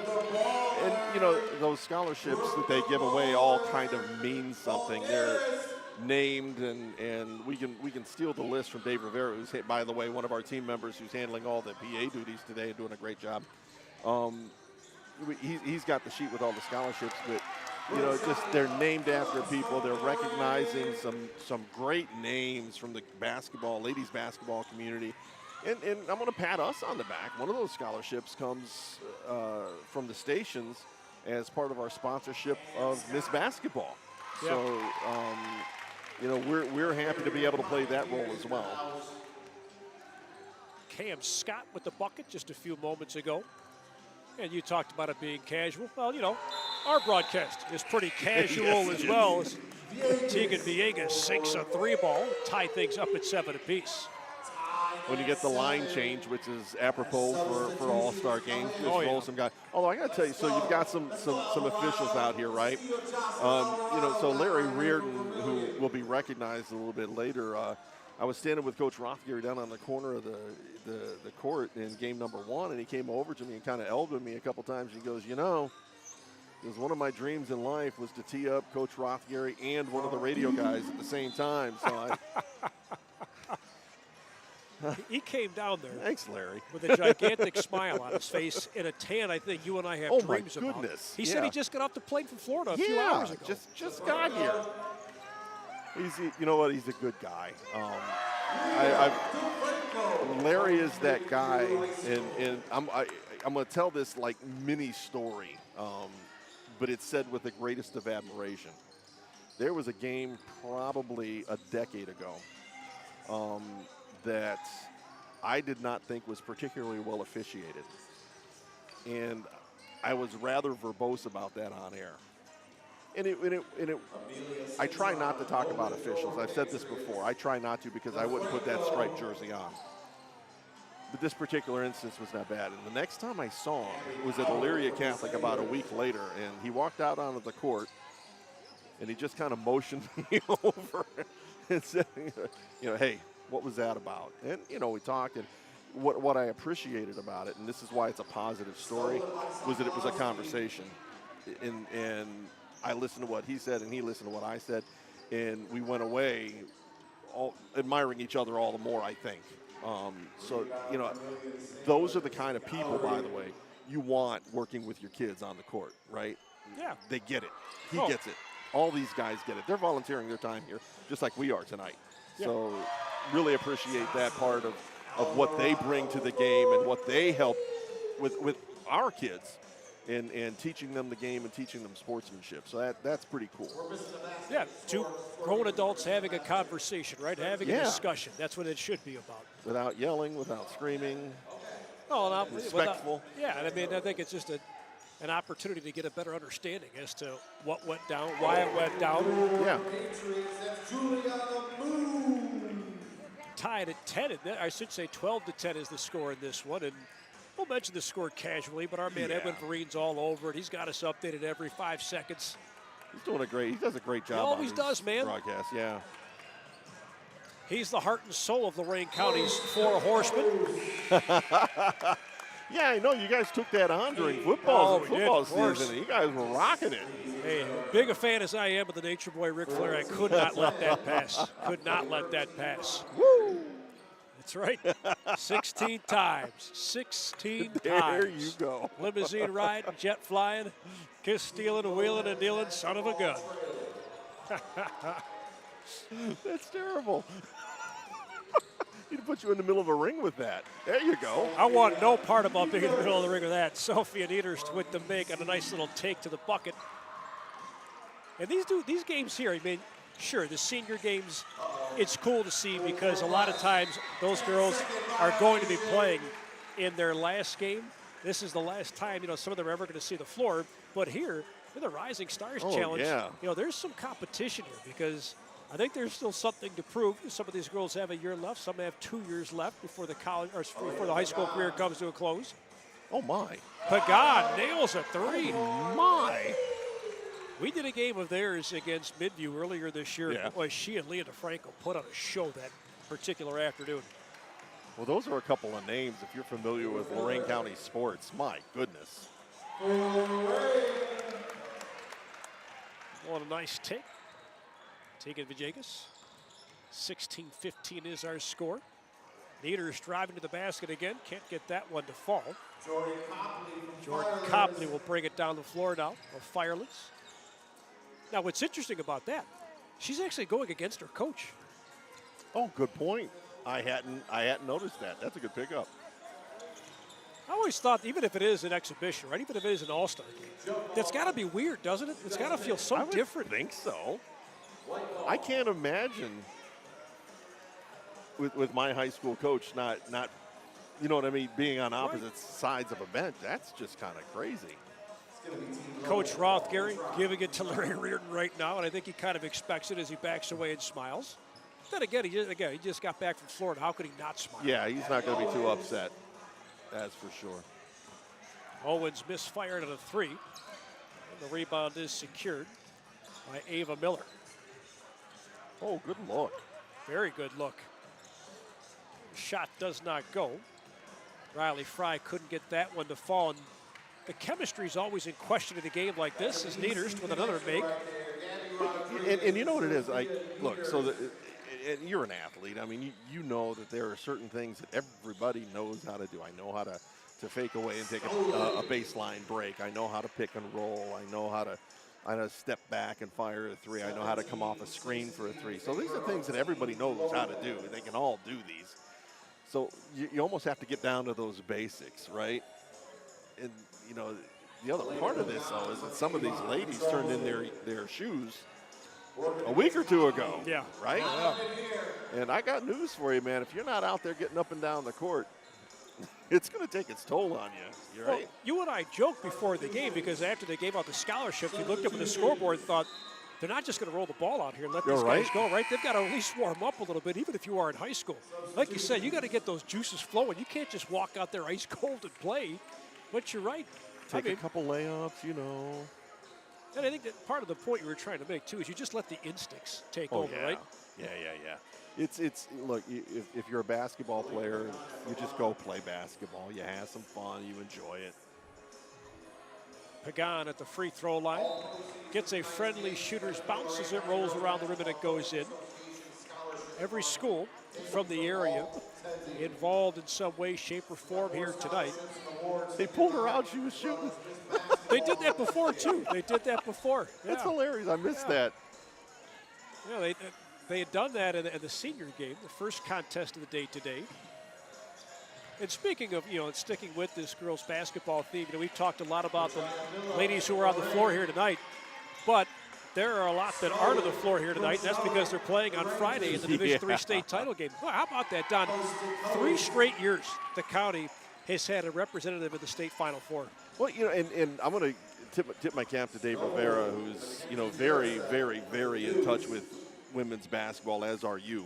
[SPEAKER 4] And, you know, those scholarships that they give away all kind of mean something. They're named, and we can steal the list from Dave Rivera, who's, by the way, one of our team members who's handling all the PA duties today and doing a great job. He's got the sheet with all the scholarships, but, you know, just they're named after people. They're recognizing some great names from the ladies basketball community. And I'm going to pat us on the back. One of those scholarships comes from the stations as part of our sponsorship of Miss Basketball. Yep. So, you know, we're happy to be able to play that role as well.
[SPEAKER 3] Cam Scott with the bucket just a few moments ago. And you talked about it being casual. Well, you know, our broadcast is pretty casual
[SPEAKER 4] yes,
[SPEAKER 3] as well. Tegan Villegas sinks a 3-ball, tie things up at 7 apiece.
[SPEAKER 4] When you get the line change, which is apropos for All-Star games, just some guy. Although I got to tell you, so you've got some officials out here, right? You know, so Larry Reardon, who will be recognized a little bit later. I was standing with Coach Rothgary down on the corner of the court in game number 1, and he came over to me and kind of elbowed me a couple times. And he goes, you know, because one of my dreams in life was to tee up Coach Rothgary and one of the radio guys at the same time. So
[SPEAKER 3] he came down there.
[SPEAKER 4] Thanks, Larry.
[SPEAKER 3] With a gigantic smile on his face in a tan I think you and I have dreams about.
[SPEAKER 4] Oh, my goodness.
[SPEAKER 3] He said he just got off the plane from Florida a few hours ago.
[SPEAKER 4] Just got here. You know what? He's a good guy. Larry is that guy, and I'm going to tell this like mini story, but it's said with the greatest of admiration. There was a game probably a decade ago that I did not think was particularly well officiated, and I was rather verbose about that on air. And I try not to talk about officials. I've said this before. I try not to because I wouldn't put that striped jersey on. But this particular instance was not bad. And the next time I saw him was at Elyria Catholic about a week later, and he walked out onto the court, and he just kind of motioned me over and said, hey, what was that about? And, we talked, and what I appreciated about it, and this is why it's a positive story, was that it was a conversation. And I listened to what he said, and he listened to what I said, and we went away all admiring each other all the more, I think. So, those are the kind of people, by the way, you want working with your kids on the court, right?
[SPEAKER 3] Yeah.
[SPEAKER 4] They get it. He gets it. All these guys get it. They're volunteering their time here, just like we are tonight.
[SPEAKER 3] Yeah.
[SPEAKER 4] So really appreciate that part of what they bring to the game and what they help with our kids and teaching them the game and teaching them sportsmanship. So that's pretty cool.
[SPEAKER 3] Yeah, two grown adults having a conversation, right? Having a discussion. That's what it should be about.
[SPEAKER 4] Without yelling, without screaming,
[SPEAKER 3] Respectful.
[SPEAKER 4] respectful.
[SPEAKER 3] I think it's just an opportunity to get a better understanding as to what went down, why it went down.
[SPEAKER 4] Yeah.
[SPEAKER 3] Tied at 10, I should say 12-10 is the score in this one, and we'll mention the score casually, but our man Edwin Vereen's all over it. He's got us updated every 5 seconds.
[SPEAKER 4] He does a great job.
[SPEAKER 3] He always does, man.
[SPEAKER 4] Broadcast, yeah.
[SPEAKER 3] He's the heart and soul of Lorain County's Four Horsemen.
[SPEAKER 4] Yeah, I know you guys took that on during football season. You guys were rocking it.
[SPEAKER 3] Hey, big a fan as I am of the Nature Boy Ric Flair, I could not let that pass. Could not let that pass.
[SPEAKER 4] Woo!
[SPEAKER 3] That's right. 16 times. 16 times.
[SPEAKER 4] There you go.
[SPEAKER 3] Limousine riding, jet flying, kiss stealing, wheeling and dealing, son of a gun.
[SPEAKER 4] That's terrible. He'd put you in the middle of a ring with that. There you go.
[SPEAKER 3] I want no part about being in the middle of the ring with that. Sophie and Eaters with the make and a nice little take to the bucket. And these games here, I mean, sure, the senior games, it's cool to see because a lot of times those girls are going to be playing in their last game. This is the last time, some of them are ever going to see the floor. But here, with the Rising Stars Challenge, there's some competition here because I think there's still something to prove. Some of these girls have a year left. Some have 2 years left before the before the high school career comes to a close.
[SPEAKER 4] Oh, my.
[SPEAKER 3] Pagan nails a three.
[SPEAKER 4] My.
[SPEAKER 3] We did a game of theirs against Midview earlier this year.
[SPEAKER 4] Yeah.
[SPEAKER 3] Boy, she and Leah DeFranco put on a show that particular afternoon.
[SPEAKER 4] Well, those are a couple of names if you're familiar with Lorain County sports. My goodness.
[SPEAKER 3] What a nice take. Tegan Vijagas. 16-15 is our score. Neaters driving to the basket again. Can't get that one to fall. Jordan Copley will bring it down the floor now of Firelets. Now, what's interesting about that, she's actually going against her coach.
[SPEAKER 4] Oh, good point. I hadn't noticed that. That's a good pickup.
[SPEAKER 3] I always thought, even if it is an exhibition, right, even if it is an all-star game, that's got to be weird, doesn't it? It's got to feel so different.
[SPEAKER 4] I think so. I can't imagine with my high school coach not you know what I mean, being on opposite sides of a bench. That's just kind of crazy.
[SPEAKER 3] Coach Rothgary giving it to Larry Reardon right now, and I think he kind of expects it as he backs away and smiles. Then again, he just got back from Florida. How could he not smile?
[SPEAKER 4] Yeah, he's not going to be too upset. That's for sure.
[SPEAKER 3] Owens misfired on a three. And the rebound is secured by Ava Miller.
[SPEAKER 4] Oh, good look.
[SPEAKER 3] Very good look. Shot does not go. Riley Fry couldn't get that one to fall. And the chemistry is always in question in a game like this as Niederst with another make.
[SPEAKER 4] And you know what it is? Look, so and you're an athlete. I mean, you know that there are certain things that everybody knows how to do. I know how to fake away and take a baseline break. I know how to pick and roll. I know how to step back and fire a three. I know how to come off a screen for a three. So these are things that everybody knows how to do. They can all do these. So you almost have to get down to those basics, right? And, the other part of this, though, is that some of these ladies turned in their shoes a week or two ago.
[SPEAKER 3] Yeah.
[SPEAKER 4] Right? Yeah. And I got news for you, man. If you're not out there getting up and down the court, it's going to take its toll on you. You're right.
[SPEAKER 3] You and I joked before the game because after they gave out the scholarships, we looked up at the scoreboard and thought, they're not just going to roll the ball out here and let these guys go, right? They've got to at least warm up a little bit, even if you are in high school. Like you said, you got to get those juices flowing. You can't just walk out there ice cold and play. But you're right.
[SPEAKER 4] Take a couple layups,
[SPEAKER 3] And I think that part of the point you were trying to make, too, is you just let the instincts take over,
[SPEAKER 4] yeah.
[SPEAKER 3] right?
[SPEAKER 4] Yeah. It's look, if you're a basketball player, you just go play basketball. You have some fun. You enjoy it.
[SPEAKER 3] Pagan at the free throw line gets a friendly shooter's bounce as it rolls around the rim and it goes in. Every school from the area involved in some way, shape, or form here tonight.
[SPEAKER 4] They pulled her out. She was shooting.
[SPEAKER 3] They did that before, too. They did that before. Yeah.
[SPEAKER 4] That's hilarious. I missed that.
[SPEAKER 3] Yeah, they had done that in the senior game, the first contest of the day today. And speaking of, sticking with this girls basketball theme, we've talked a lot about the ladies who are on the floor here tonight, but there are a lot that aren't on the floor here tonight, and that's because they're playing on Friday in the Division III state title game. Well, how about that, Don? 3 straight years the county has had a representative in the state Final Four.
[SPEAKER 4] Well, and I'm going to tip my cap to Dave Rivera, who's, very, very, very in touch with women's basketball, as are you.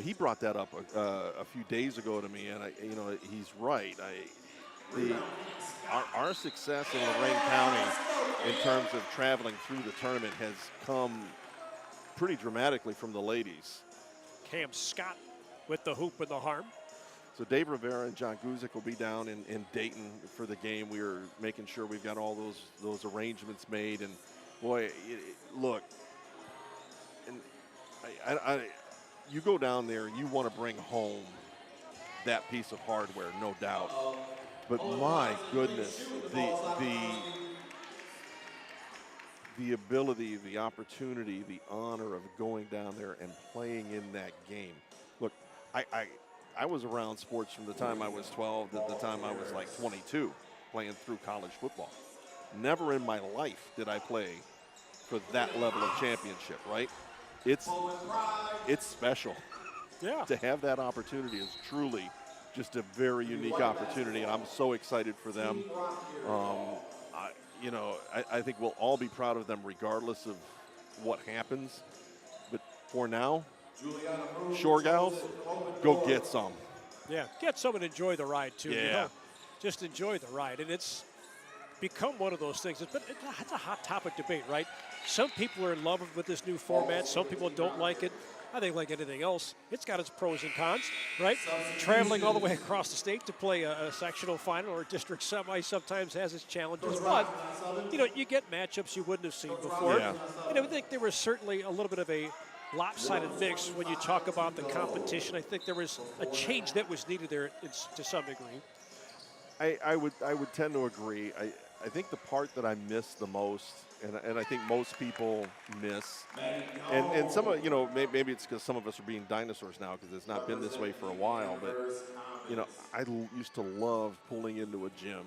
[SPEAKER 4] He brought that up a few days ago to me, and he's right. Our success in Lorain County in terms of traveling through the tournament has come pretty dramatically from the ladies.
[SPEAKER 3] Cam Scott with the hoop and the harm.
[SPEAKER 4] So Dave Rivera and John Guzik will be down in Dayton for the game. We are making sure we've got all those arrangements made. And boy, look, and you go down there, you want to bring home that piece of hardware, no doubt. But my goodness, the ability, the opportunity, the honor of going down there and playing in that game. Look, I was around sports from the time I was 12 to the time I was like 22, playing through college football. Never in my life did I play for that level of championship, right? It's special.
[SPEAKER 3] Yeah.
[SPEAKER 4] To have that opportunity is truly just a very unique opportunity, and I'm so excited for them. I think we'll all be proud of them regardless of what happens. But for now, Shore Gals, go get some.
[SPEAKER 3] Yeah, get some and enjoy the ride, too.
[SPEAKER 4] Yeah.
[SPEAKER 3] Just enjoy the ride. And it's become one of those things. It's a hot topic debate, right? Some people are in love with this new format. Some people don't like it. I think like anything else, it's got its pros and cons, right? Traveling all the way across the state to play a sectional final or a district semi sometimes has its challenges. But, you get matchups you wouldn't have seen before.
[SPEAKER 4] Yeah.
[SPEAKER 3] And I think there was certainly a little bit of a lopsided mix when you talk about the competition. I think there was a change that was needed there to some degree.
[SPEAKER 4] I would tend to agree. I think the part that I miss the most, and I think most people miss, and some of, maybe it's because some of us are being dinosaurs now because it's not been this way for a while, but, I used to love pulling into a gym,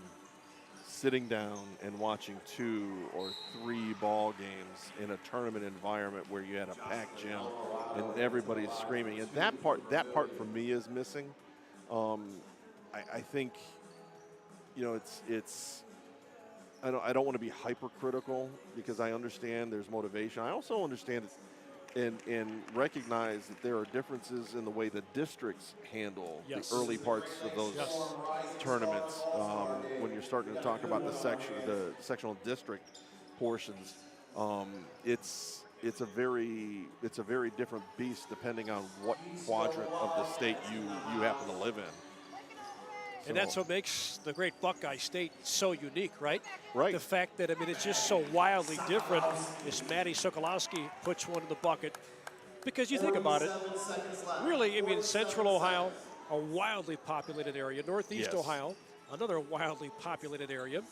[SPEAKER 4] sitting down and watching 2 or 3 ball games in a tournament environment where you had a packed gym and everybody's screaming. And that part for me is missing. I think, it's I don't want to be hypercritical because I understand there's motivation. I also understand and recognize that there are differences in the way the districts handle the early parts of those tournaments. When you're starting to talk about the sectional district portions, it's a very different beast depending on what quadrant of the state you happen to live in.
[SPEAKER 3] And that's what makes the great Buckeye State so unique, right?
[SPEAKER 4] Right.
[SPEAKER 3] The fact that, it's just so wildly different as Maddie Sokolowski puts one in the bucket. Because you think about it, really, Central Ohio, a wildly populated area. Northeast Ohio, another wildly populated area.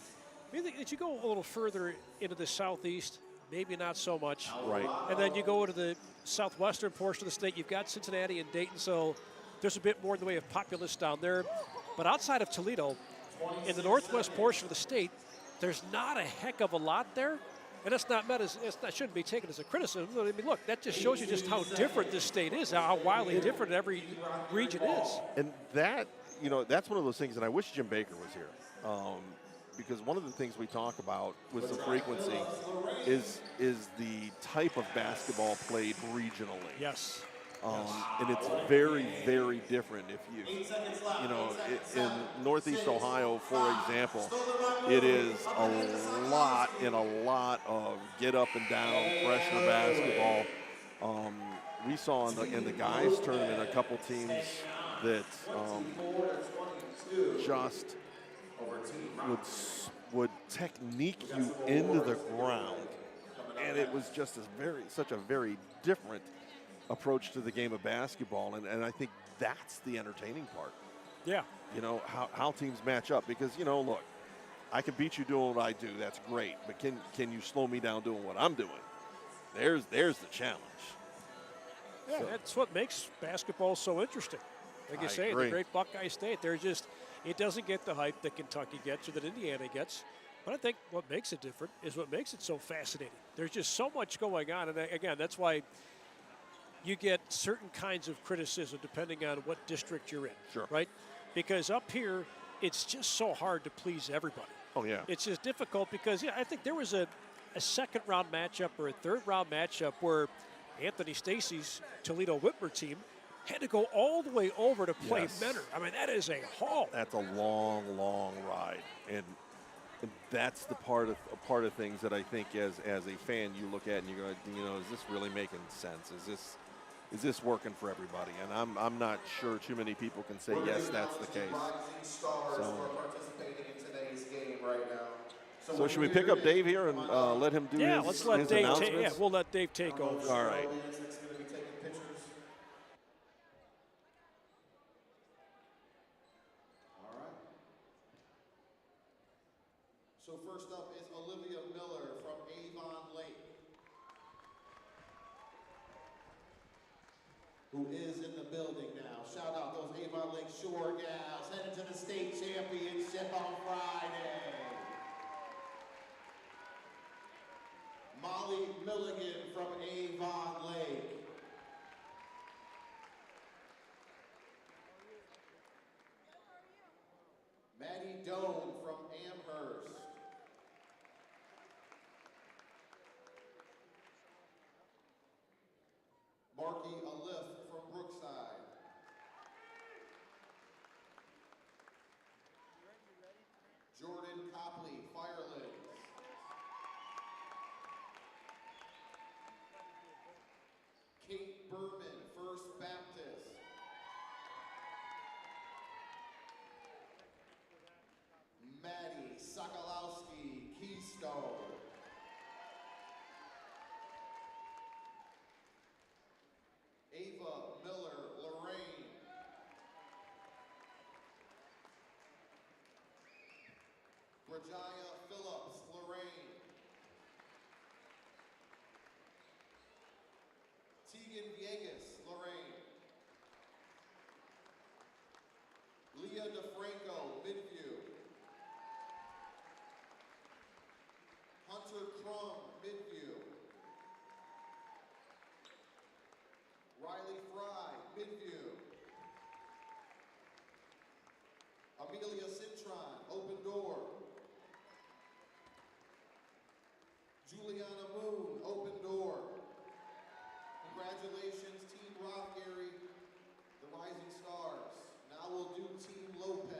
[SPEAKER 3] If you go a little further into the southeast, maybe not so much.
[SPEAKER 4] Right.
[SPEAKER 3] And then you go to the southwestern portion of the state, you've got Cincinnati and Dayton, so there's a bit more in the way of populace down there. But outside of Toledo, in the northwest portion of the state, there's not a heck of a lot there. And that's not that shouldn't be taken as a criticism. Look, that just shows you just how different this state is, how wildly different every region is.
[SPEAKER 4] And that, that's one of those things, and I wish Jim Baker was here. Because one of the things we talk about with some frequency is the type of basketball played regionally.
[SPEAKER 3] Yes.
[SPEAKER 4] And it's very, very different. If you know, in Northeast Ohio, for example, it is a lot of get up and down pressure basketball. We saw in the guys tournament a couple teams that just would technique you into the ground, and it was just such a very different approach to the game of basketball, and I think that's the entertaining part.
[SPEAKER 3] Yeah.
[SPEAKER 4] You know, how teams match up, because, you know, look, I can beat you doing what I do, that's great, but can you slow me down doing what I'm doing? There's the challenge.
[SPEAKER 3] Yeah,
[SPEAKER 4] So,
[SPEAKER 3] that's what makes basketball so interesting. Like you
[SPEAKER 4] I
[SPEAKER 3] say,
[SPEAKER 4] agree.
[SPEAKER 3] the great Buckeye State, it doesn't get the hype that Kentucky gets or that Indiana gets. But I think what makes it different is what makes it so fascinating. There's just so much going on. And again, that's why you get certain kinds of criticism depending on what district you're in.
[SPEAKER 4] Sure.
[SPEAKER 3] Right? Because up here, it's just so hard to please everybody.
[SPEAKER 4] Oh, yeah.
[SPEAKER 3] It's just difficult because, yeah, I think there was a second-round matchup or a third-round matchup where Anthony Stacy's Toledo Whitmer team had to go all the way over to play
[SPEAKER 4] Yes.
[SPEAKER 3] Mentor. I mean, that is a haul.
[SPEAKER 4] That's a long, long ride, and that's the part of things that I think as a fan you look at and you go, you know, is this really making sense? Is this working for everybody? And I'm not sure too many people can say yes, that's the case. So should we pick up Dave here and let him do his
[SPEAKER 3] let's let Dave
[SPEAKER 4] announcements?
[SPEAKER 3] we'll let Dave take over.
[SPEAKER 4] All right.
[SPEAKER 1] So first up is Olivia Miller from Avon Lake, who is in the building now. Shout out those Avon Lake Shore gals headed to the state championship on Friday. Molly Milligan from Avon Lake. Maddie Doan from Amherst. Marky Alif from Brookside. Jordan Copley, Firelands. Kate Berman, First Baptist. Maddie Sokolowski, Keystone. Ava Miller, Lorain. Brajaya Phillips, Lorain. Tegan Viegas, Lorain. Leah DeFranco, Midview. Hunter Crum, Midview. Riley Fry, Midview. Amelia Cintron, Open Door. Juliana Moon, Open Door. Congratulations, Team Rothgary, the Rising Stars. Now we'll do Team Lopez.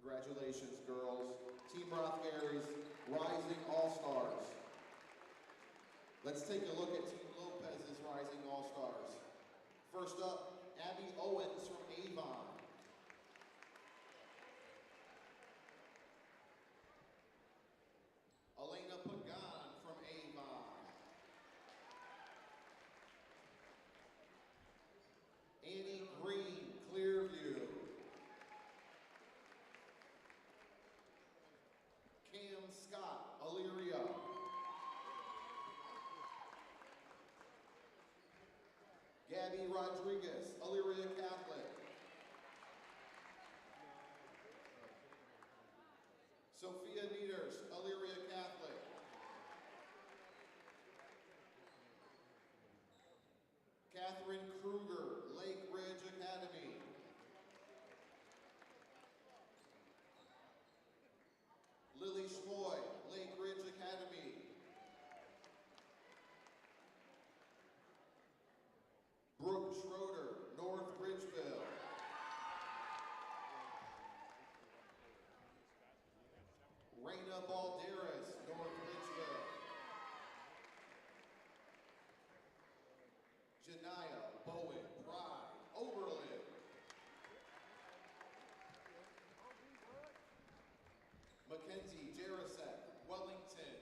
[SPEAKER 1] Congratulations, girls. Team Rothgary's Rising All-Stars. Let's take a look at Team Lopez's Rising All-Stars. First up, Abby Owens from Avon. Elena Pagan from Avon. Annie Green, Clearview. Cam Scott, Elyria. Gabby Rodriguez, Elyria Catholic. Sophia Nieders, Elyria Catholic. Raina Balderas, North Ridgeville. Janaya Bowen, Pride, Oberlin. Mackenzie Jarasek, Wellington.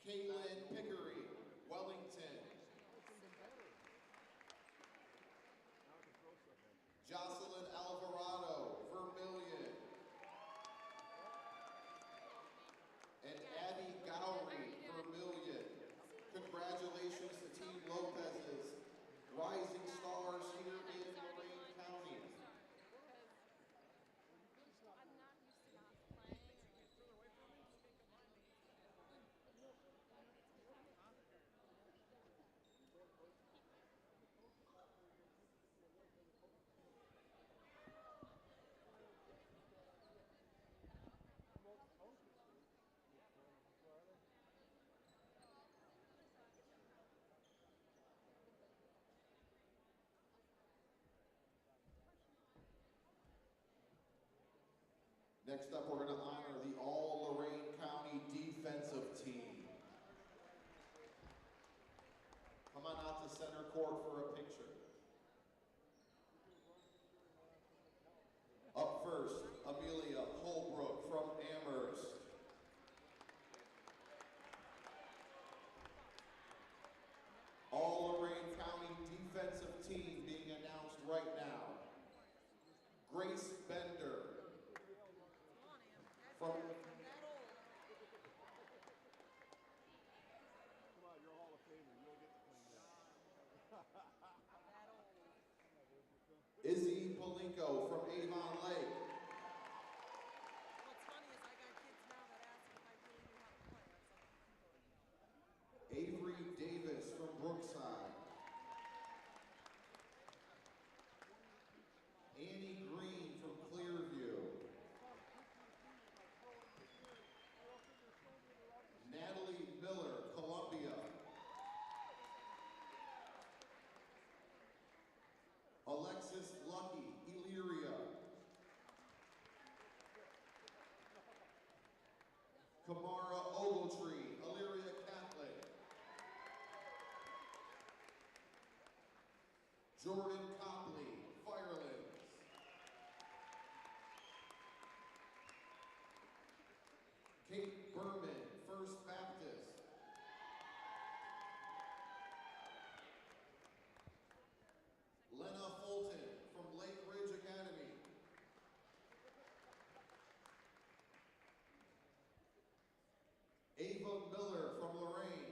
[SPEAKER 1] Caitlin Pickery, Wellington. Jocelyn Alvarado, Vermilion. And Abby Gowrie, Vermilion. Congratulations to Team Lopez's rising stars here in Lorain County. Next up, we're going to honor the All-Lorain County defensive team. Come on out to center court for a picture. Up first, Amelia Holbrook from Amherst. All-Lorain County defensive team being announced right now. Grace Bender. From Izzy Palinko from Avon Lake.
[SPEAKER 5] What's funny is I got kids now that ask if I really knew how to play.
[SPEAKER 1] Avery Davis from Brookside. Annie Green from Clearview. Natalie Miller, Columbia. Alexis Lucky, Elyria. Kamara Ogletree, Elyria Catholic. Jordan Copley, Firelands. Kate Berman, First Baptist. Lena Fulton from Lake Ridge Academy. Ava Miller from Lorain.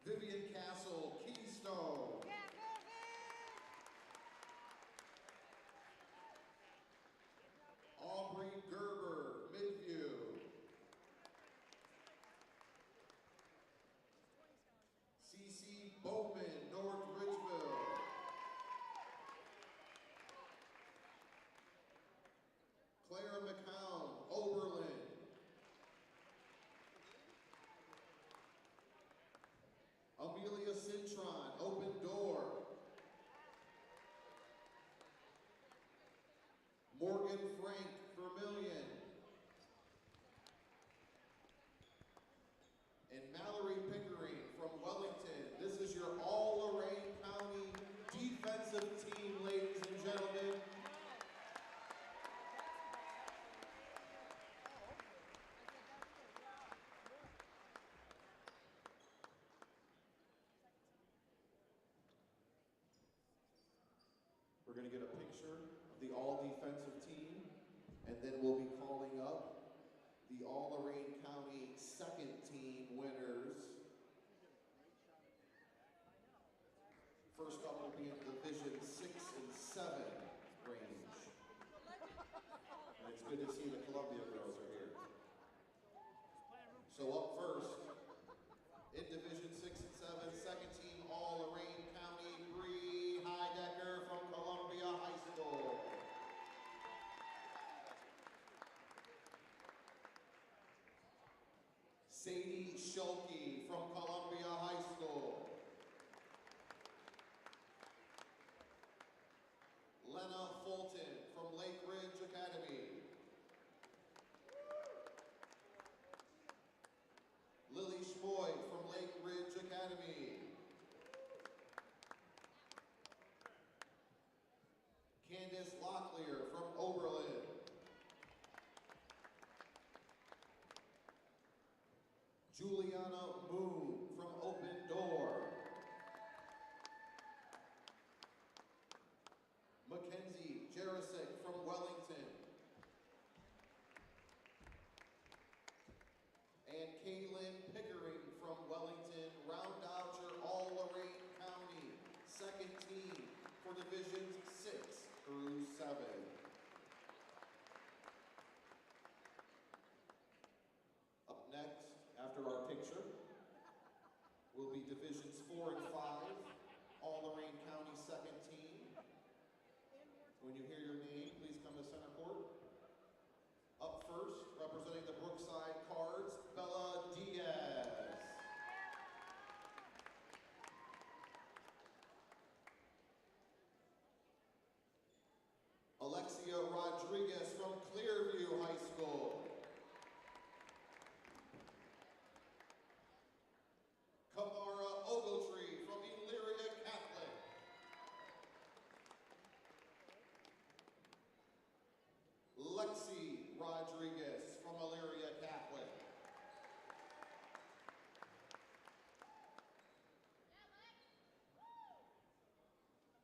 [SPEAKER 1] Vivian Castle, Keystone. Aubrey Gerber, Midview. CC Bowman, North Ridgeville. Clara McCown, Oberlin. Amelia Cintron, Open Door. Morgan Frank, Vermilion. And Mallory Pickering from Wellington. This is your All-Lorain County defensive team, ladies and gentlemen. We're going to get a picture of the all-defensive team, and then we'll be calling up the All-Lorain County second team winners. First up will be in Division 6 and 7 range. And it's good to see the Columbia girls are here. So up first, in Division 6 and 7, second team All-Lorain County, Bree Heidecker from Columbia High School. Sadie Schulke from Columbia High School. Divisions 6 through 7. Up next, after our picture, will be Divisions 4 and 5, all Lorain County second team. When you hear your name, please come to center court. Up first, representing the Brookside Cards, Bella Diaz. Alexia Rodriguez from Clearview High School. Kamara Ogletree from Elyria Catholic. Lexi Rodriguez from Elyria Catholic.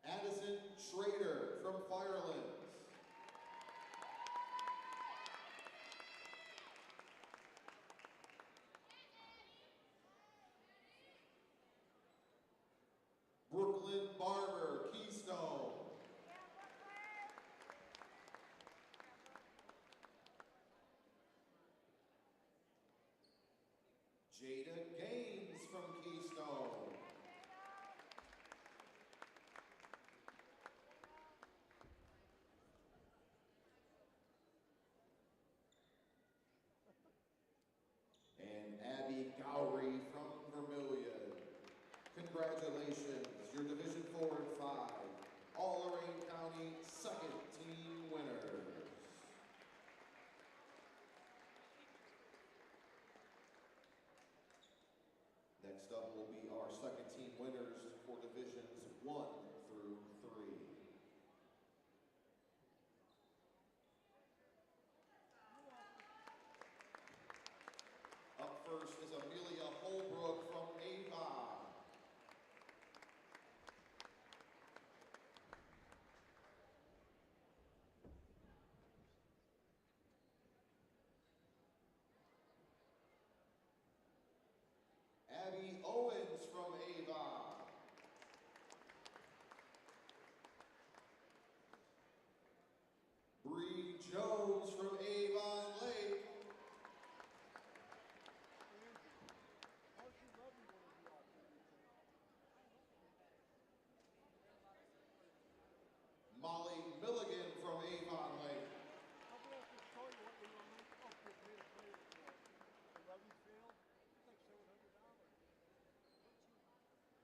[SPEAKER 1] Addison Schrader from Firelands. Brooklyn Barber, Keystone. Jada Gaines from Keystone. And Abby Gowrie from Vermilion. Congratulations, your Division 4 and 5, all Lorain County second team winners. Next up will be our second team winners for Divisions 1 through 3. Up first is Amelia Holbrook from Avon. Abby Owens from Avon. Bree Jones from Avon Lake. Molly Milligan from Avon Lake.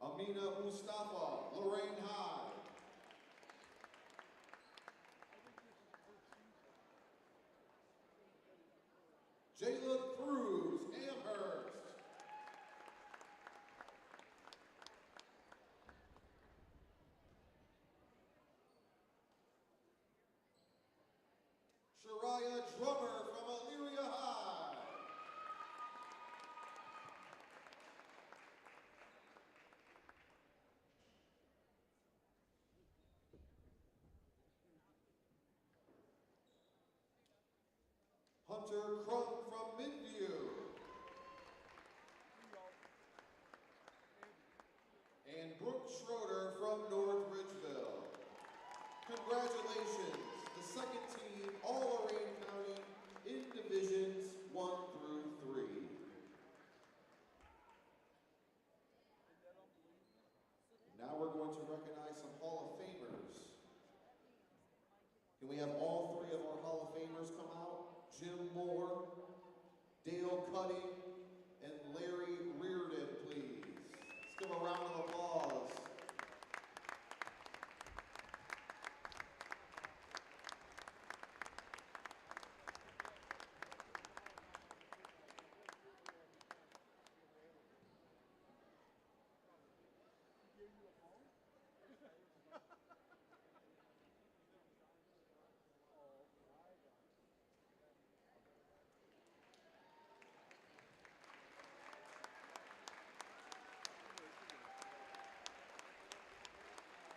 [SPEAKER 1] Amina Mustafa, Lorain High. Jayla Cruz, Amherst. Shariah Drummer from Elyria High. Hunter Crump from Midview. And Brooke Schroeder from North Ridgeville. Congratulations, the second team, all Lorain County in Divisions 1 through 3. Now we're going to recognize some Hall of Famers. Can we have all three of our Hall of Famers come out? Jim Moore, Dale Cutting, and Larry Reardon, please. Let's give a round of applause.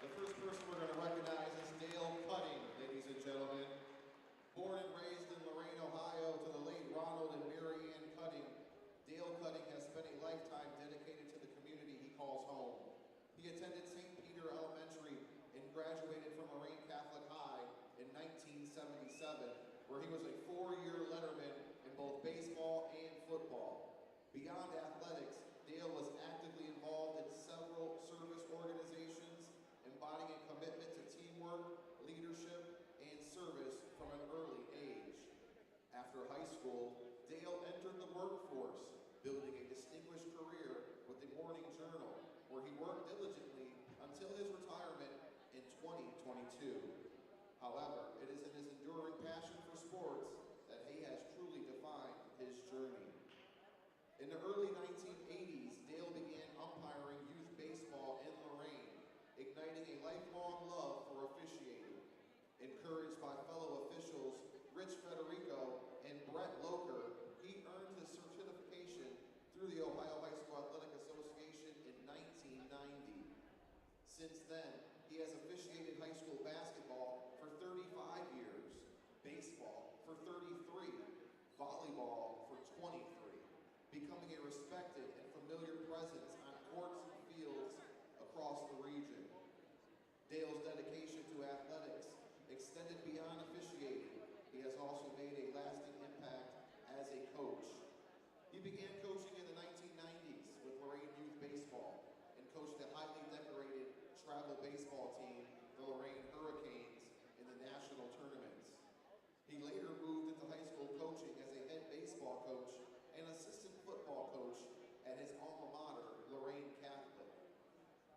[SPEAKER 1] The first person we're going to recognize is Dale Cutting, ladies and gentlemen. Born and raised in Lorain, Ohio, to the late Ronald and Mary Ann Cutting, Dale Cutting has spent a lifetime dedicated to the community he calls home. He attended St. Peter Elementary and graduated 1977, where he was a 4-year letterman in both baseball and football. Beyond athletics, Dale was actively involved in several service organizations, embodying a commitment to teamwork, leadership, and service from an early age. After high school, Dale entered the workforce, building a distinguished career with the Morning Journal, where he worked diligently until his retirement in 2022. However, it is in his enduring passion for sports that he has truly defined his journey. In the early 1980s, Dale began umpiring youth baseball in Lorain, igniting a lifelong love for officiating. Encouraged by fellow officials Rich Federico and Brett Loker, he earned his certification through the Ohio High School Athletic Association in 1990. Since then, he has officiated high school basketball for 35 years, baseball for 33, volleyball for 23, becoming a respected and familiar presence on courts and fields across the region. Dale's dedication to athletics extended beyond officiating. He has also made a lasting impact as a coach. He began coaching in the 1990s with Lorain Youth Baseball and coached the highly decorated travel baseball team, the Lorain Hurricanes, in the national tournaments. He later moved into high school coaching as a head baseball coach and assistant football coach at his alma mater, Lorain Catholic.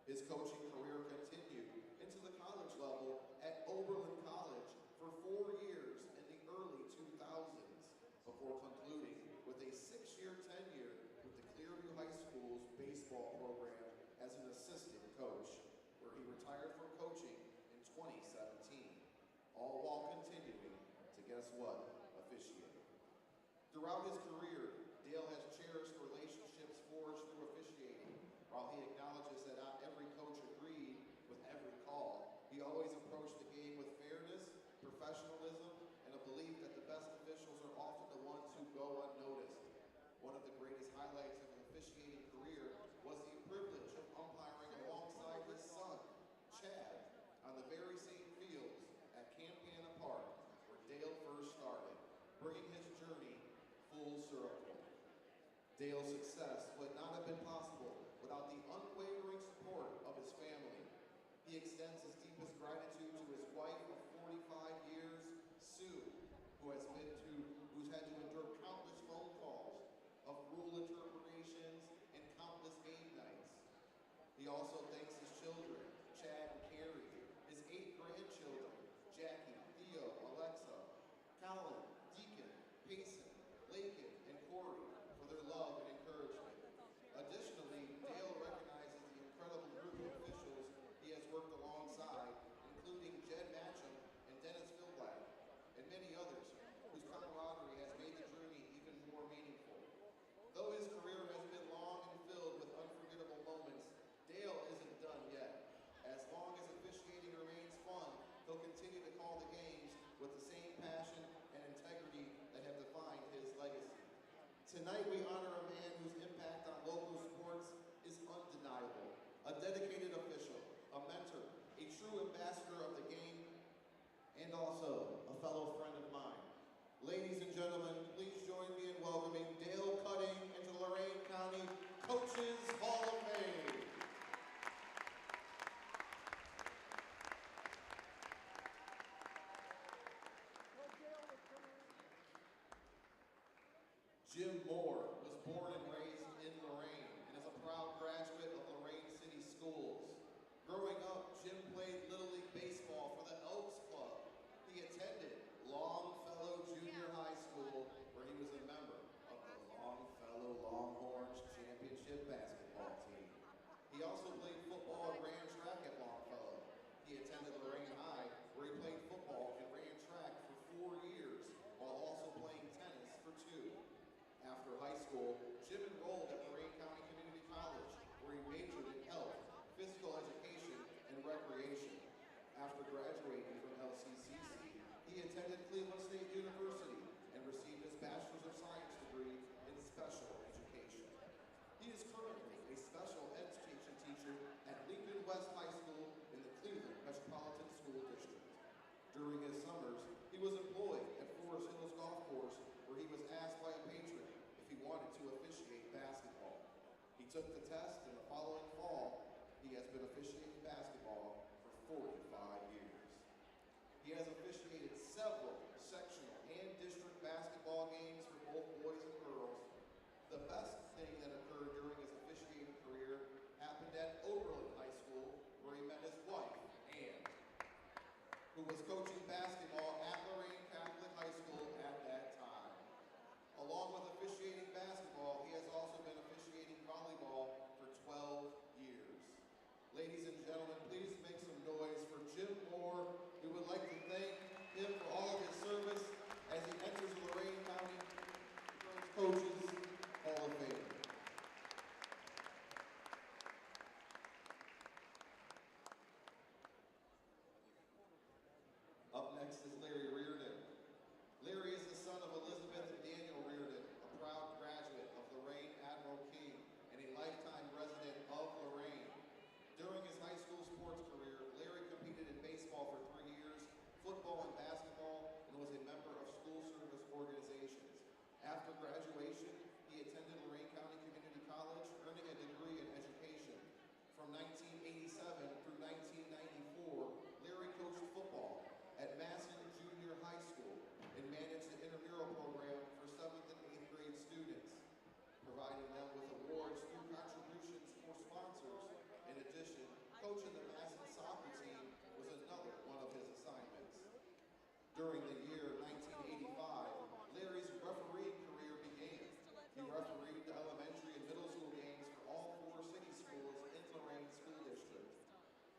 [SPEAKER 1] His coaching career continued into the college level at Oberlin College for 4 years in the early 2000s, before concluding with a 6-year tenure with the Clearview High School's baseball program as an assistant coach, where he retired from coaching in 2017, all while continuing to, guess what, officiate. Throughout his career, Dale has cherished relationships forged through officiating. While he acknowledges that not every coach agreed with every call, he always approached the game with fairness, professionalism, and a belief that the best officials are often the ones who go unnoticed. One of the greatest highlights of his officiating career was the privilege of umpiring alongside his son, Chad, on the very same fields at Campana Park, where Dale first started, bringing his journey full circle. Dale's success would not have been possible without the unwavering support of his family. He extends his deepest gratitude to his wife of 45 years, Sue, who's had to endure countless phone calls of rule interpretations and countless game nights. He also thanks his children, Chad and Carrie, his 8 grandchildren, Jackie, Theo, Alexa, Colin, Deacon, Payson, Lakin, and Corey, for their love and encouragement. Additionally, Dale recognizes the incredible group of officials he has worked alongside, including Jed Matcham and Dennis Philblack, and many others, whose camaraderie has made the journey even more meaningful. Though his career has been long and filled with unforgettable moments, Dale isn't done yet. As long as officiating remains fun, he'll continue to call the games with the same passion and integrity that have defined his legacy. Tonight we honor a man whose impact on local sports is undeniable. A dedicated official, a mentor, a true ambassador of the game, and also a fellow friend of mine. Ladies and gentlemen, please join me in welcoming Dale Cutting into Lorain County Coaches Hall of Fame. Jim Moore was born and raised in Lorain and is a proud graduate of Lorain City Schools. Growing up, Jim played Little League Baseball for the Elks Club. He attended Longfellow Junior High School, where he was a member of the Longfellow Longhorns Championship basketball team. He also played football and ran track at Longfellow. He attended Lorain High, where he played football and ran track for 4 years, while also playing tennis for 2. After high school, Jim enrolled at Lorain County Community College, where he majored in health, physical education, and recreation. After graduating from LCCC, he attended Cleveland State University and received his Bachelor's of Science degree in special education. He is currently a special education teacher at Lincoln West High School in the Cleveland Metropolitan School District. During his summers, he was took the test, and the following fall, he has been officiating basketball for 45 years. He has officiated several sectional and district basketball games for both boys and girls. The best thing that occurred during his officiating career happened at Oberlin High School, where he met his wife, Ann, who was coaching basketball at Lorain Catholic High School at that time. Along with officiating basketball, he has also been officiating volleyball for 12 years. Ladies and gentlemen, please make some noise for Jim Moore. We would like to thank him for all of his service as he enters the Lorain County Coaches Hall of Fame. Up next is Larry Reardon. Larry is the son of Elizabeth and Daniel Reardon, a proud graduate of Lorain Admiral King and a lifetime resident of Lorain. During his high school sports career, Larry competed in baseball for 3 years, football and basketball, and was a member of school service organizations. After graduation, he attended Lorain County Community College, earning a degree in education. From 1987 through 1994, Larry coached football at Masson Junior High School and managed the intramural program for 7th and 8th grade students, providing them with awards through contributions for sponsors. In addition, coaching the Masson soccer team was another one of his assignments. During the year 1985, Larry's refereeing career began. He refereed the elementary and middle school games for all 4 city schools in Lorain School District.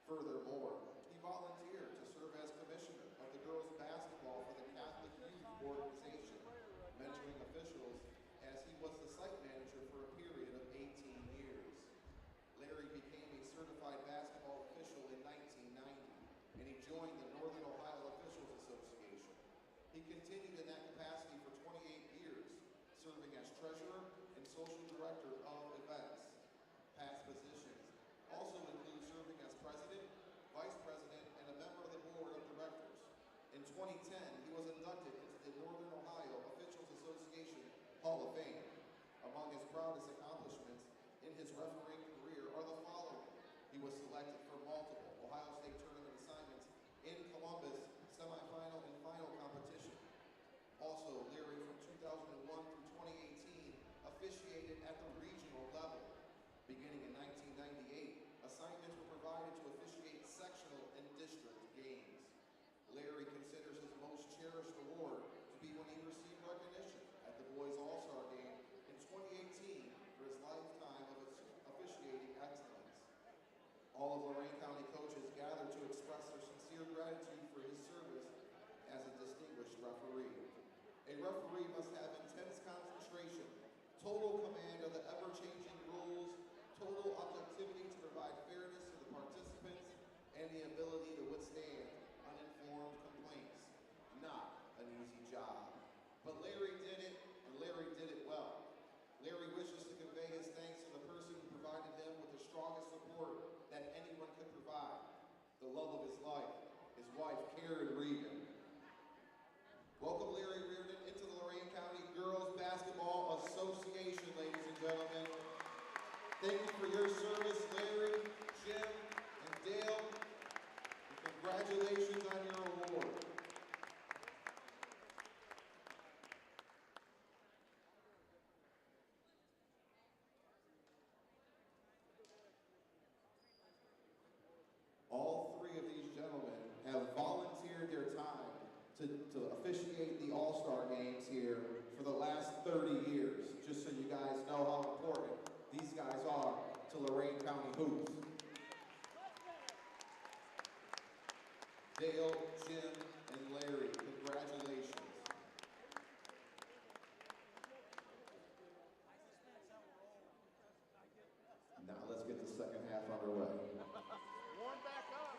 [SPEAKER 1] Furthermore, he volunteered to serve as commissioner of the girls basketball for the Catholic Youth Organization, mentoring officials as he was the site manager for a period of 18 years. Larry became a certified basketball official in 1990, and he joined the Northern Ohio Officials Association. He continued in that capacity for 28 years, serving as treasurer and social director of events. Past positions also include serving as president, vice president, and a member of the board of directors. In 2010, he was inducted into the Northern Ohio Officials Association Hall of Fame. Among his proudest accomplishments in his refereeing career are the following. He was selected for multiple Ohio State tournament assignments in Columbus, semifinal and final competition. Also, Larry from 2001 through 2018 officiated at the regional level. Beginning in 1998, assignments were provided to officiate sectional and district games. Larry considers his most cherished award to be when he received recognition at the Boys All-Star Game in 2018 for his lifetime of officiating excellence. All of Lorain County coaches gathered to express their sincere gratitude for his service as a distinguished referee. A referee must have intense concentration, total command of the ever-changing rules, total objectivity to provide fairness to the participants, and the ability to withstand uninformed complaints. Not an easy job. But Larry did it, and Larry did it well. Larry wishes to convey his thanks to the person who provided him with the strongest support that anyone could provide, the love of his life, his wife, Karen Regan. Welcome Larry Reardon into the Lorain County Girls Basketball Association, ladies and gentlemen. Thank you for your service, Larry, Jim, and Dale. And congratulations on your award. All 3 of these gentlemen have volunteered their time to officiate the All-Star Games here for the last 30 years, just so you guys know how important these guys are to Lorain County hoops. Dale, Jim, and Larry, congratulations. Now let's get the second half underway.
[SPEAKER 2] Warm back up.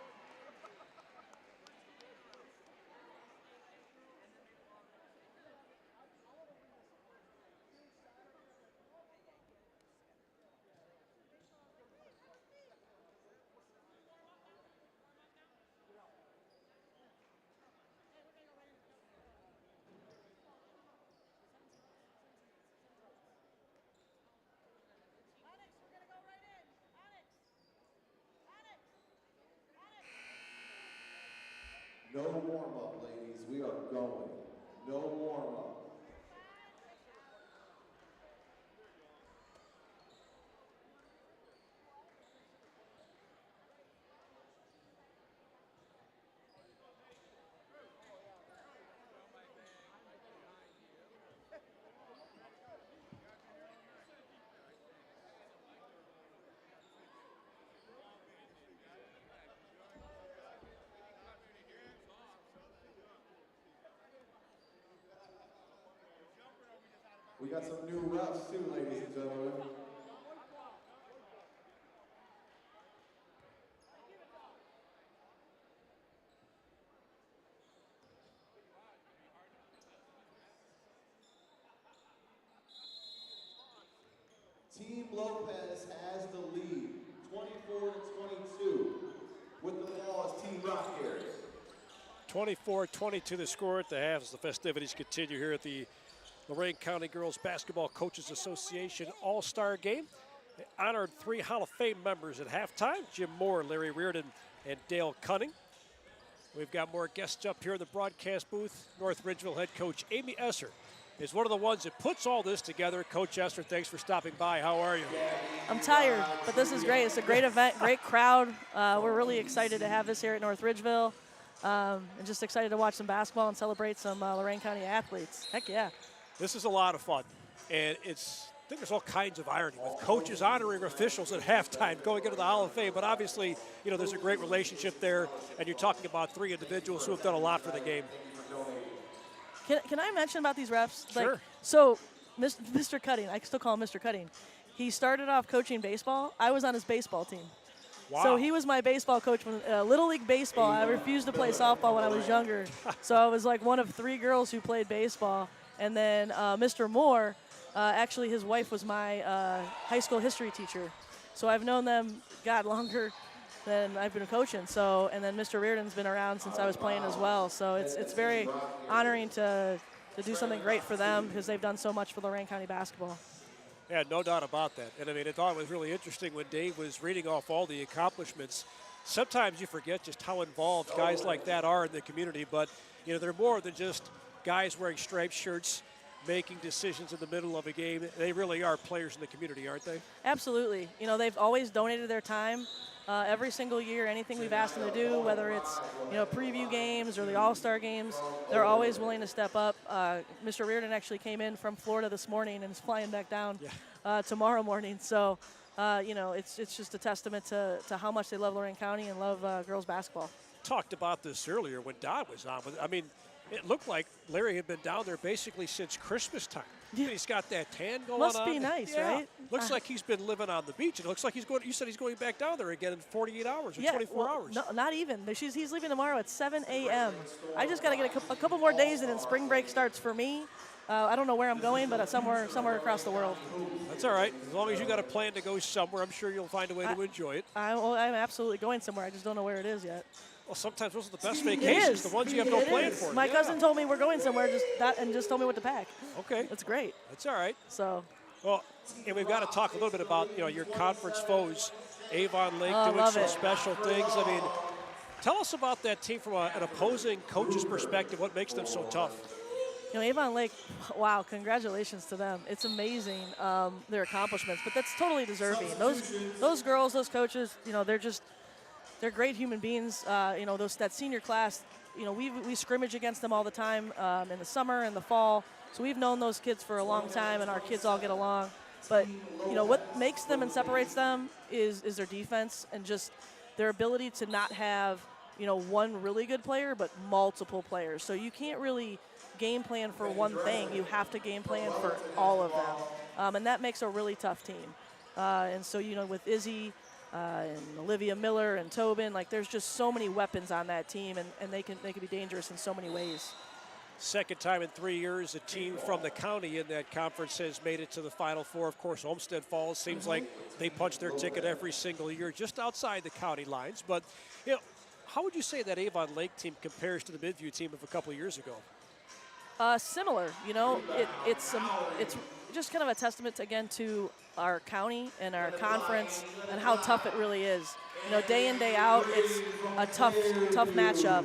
[SPEAKER 1] No warm-up, ladies. We are going. No warm-up. We got some new refs too, ladies and gentlemen. Team Lopez has the lead, 24-22. With the ball is Team Rock carries.
[SPEAKER 3] 24-22 the score at the half as the festivities continue here at the Lorain County Girls Basketball Coaches Association All-Star Game. They honored 3 Hall of Fame members at halftime, Jim Moore, Larry Reardon, and Dale Cunning. We've got more guests up here in the broadcast booth. North Ridgeville head coach Amy Esser is one of the ones that puts all this together. Coach Esser, thanks for stopping by. How are you?
[SPEAKER 6] I'm tired, but this is great. It's a great event, great crowd. We're really excited to have this here at North Ridgeville. And just excited to watch some basketball and celebrate some Lorain County athletes. Heck yeah.
[SPEAKER 3] This is a lot of fun, and I think there's all kinds of irony with coaches honoring officials at halftime going into the Hall of Fame, but obviously, you know, there's a great relationship there, and you're talking about 3 individuals who have done a lot for the game.
[SPEAKER 6] Can I mention about these refs?
[SPEAKER 3] Sure.
[SPEAKER 6] So, Mr. Cutting, I still call him Mr. Cutting. He started off coaching baseball. I was on his baseball team.
[SPEAKER 3] Wow.
[SPEAKER 6] So he was my baseball coach when Little League baseball. I refused to play softball when I was younger. So I was like one of 3 girls who played baseball. And then Mr. Moore, actually his wife was my high school history teacher. So I've known them, God, longer than I've been coaching. So, and then Mr. Reardon's been around since I was playing as well. So it's very honoring to do something great for them because they've done so much for Lorain County basketball.
[SPEAKER 3] Yeah, no doubt about that. And I mean, I thought it was really interesting when Dave was reading off all the accomplishments. Sometimes you forget just how involved guys like that are in the community, but you know, they're more than just guys wearing striped shirts, making decisions in the middle of a game. They really are players in the community, aren't they?
[SPEAKER 6] Absolutely. You know, they've always donated their time. Every single year, anything we've asked them to do, whether it's, you know, preview games or the All-Star games, they're always willing to step up. Mr. Reardon actually came in from Florida this morning and is flying back down tomorrow morning. So, you know, it's just a testament to how much they love Lorain County and love girls basketball.
[SPEAKER 3] Talked about this earlier when Don was on. But I mean, it looked like Larry had been down there basically since Christmas time. Yeah. He's got that tan going on.
[SPEAKER 6] Must be nice, right?
[SPEAKER 3] Looks like he's been living on the beach. It looks like he's going. You said he's going back down there again in 48 hours or 24 hours.
[SPEAKER 6] No, not even. He's leaving tomorrow at 7 a.m. I just got to get a couple more days, and then spring break starts for me. I don't know where I'm going, but somewhere across the world.
[SPEAKER 3] That's all right. As long as you got a plan to go somewhere, I'm sure you'll find a way to enjoy it.
[SPEAKER 6] I'm absolutely going somewhere. I just don't know where it is yet.
[SPEAKER 3] Well, sometimes those are the best vacations, the ones you have no plan for.
[SPEAKER 6] My cousin told me we're going somewhere and just told me what to pack.
[SPEAKER 3] Okay.
[SPEAKER 6] That's great.
[SPEAKER 3] That's all right.
[SPEAKER 6] So.
[SPEAKER 3] Well, and we've got to talk a little bit about, you know, your conference foes. Avon Lake doing some special things. I mean, tell us about that team from an opposing coach's perspective. What makes them so tough?
[SPEAKER 6] You know, Avon Lake, wow, congratulations to them. It's amazing, their accomplishments, but that's totally deserving. Those girls, those coaches, you know, they're great human beings. You know, that senior class, you know, we scrimmage against them all the time in the summer and the fall. So we've known those kids for a long time, and our kids all get along. But, you know, what makes them and separates them is their defense and just their ability to not have, you know, one really good player, but multiple players. So you can't really game plan for one thing. You have to game plan for all of them. And that makes a really tough team. And so, you know, with Izzy, and Olivia Miller and Tobin, like there's just so many weapons on that team, and they can be dangerous in so many ways.
[SPEAKER 3] Second time in 3 years, a team from the county in that conference has made it to the Final Four. Of course, Olmsted Falls seems like they punch their ticket every single year just outside the county lines. But, you know, how would you say that Avon Lake team compares to the Midview team of a couple of years ago?
[SPEAKER 6] Similar, you know, it's just kind of a testament again to our county and our conference and how tough it really is. You know, day in, day out, it's a tough matchup.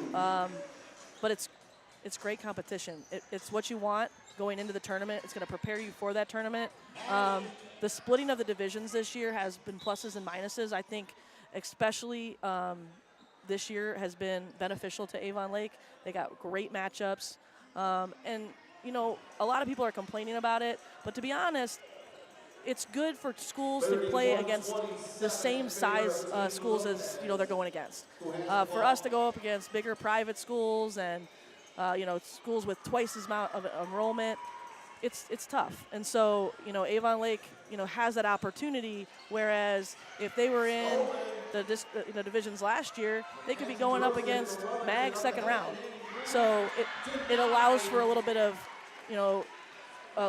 [SPEAKER 6] but it's great competition. It's what you want going into the tournament. It's going to prepare you for that tournament. The splitting of the divisions this year has been pluses and minuses. I think especially this year has been beneficial to Avon Lake. They got great matchups. And, you know, a lot of people are complaining about it, but to be honest, it's good for schools to play against the same size schools as, you know, they're going against. For us to go up against bigger private schools and, you know, schools with twice as amount of enrollment, it's tough. And so, you know, Avon Lake, you know, has that opportunity, whereas if they were in the divisions last year, they could be going up against MAG second round. So it allows for a little bit of, you know,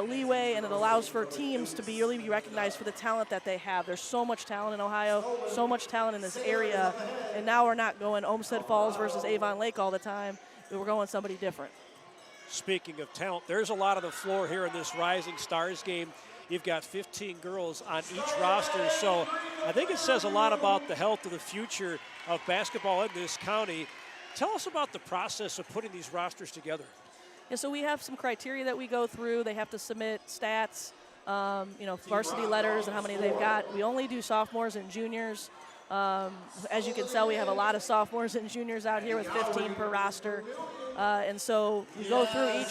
[SPEAKER 6] leeway, and it allows for teams to really be recognized for the talent that they have. There's so much talent in Ohio, so much talent in this area, and now we're not going Olmsted Falls versus Avon Lake all the time. We're going somebody different.
[SPEAKER 3] Speaking of talent, there's a lot on the floor here in this Rising Stars game. You've got 15 girls on each roster, so I think it says a lot about the health of the future of basketball in this county. Tell us about the process of putting these rosters together.
[SPEAKER 6] Yeah, so we have some criteria that we go through. They have to submit stats, you know, varsity letters and how many they've got. We only do sophomores and juniors. As you can tell, we have a lot of sophomores and juniors out here with 15 per roster. And so we go through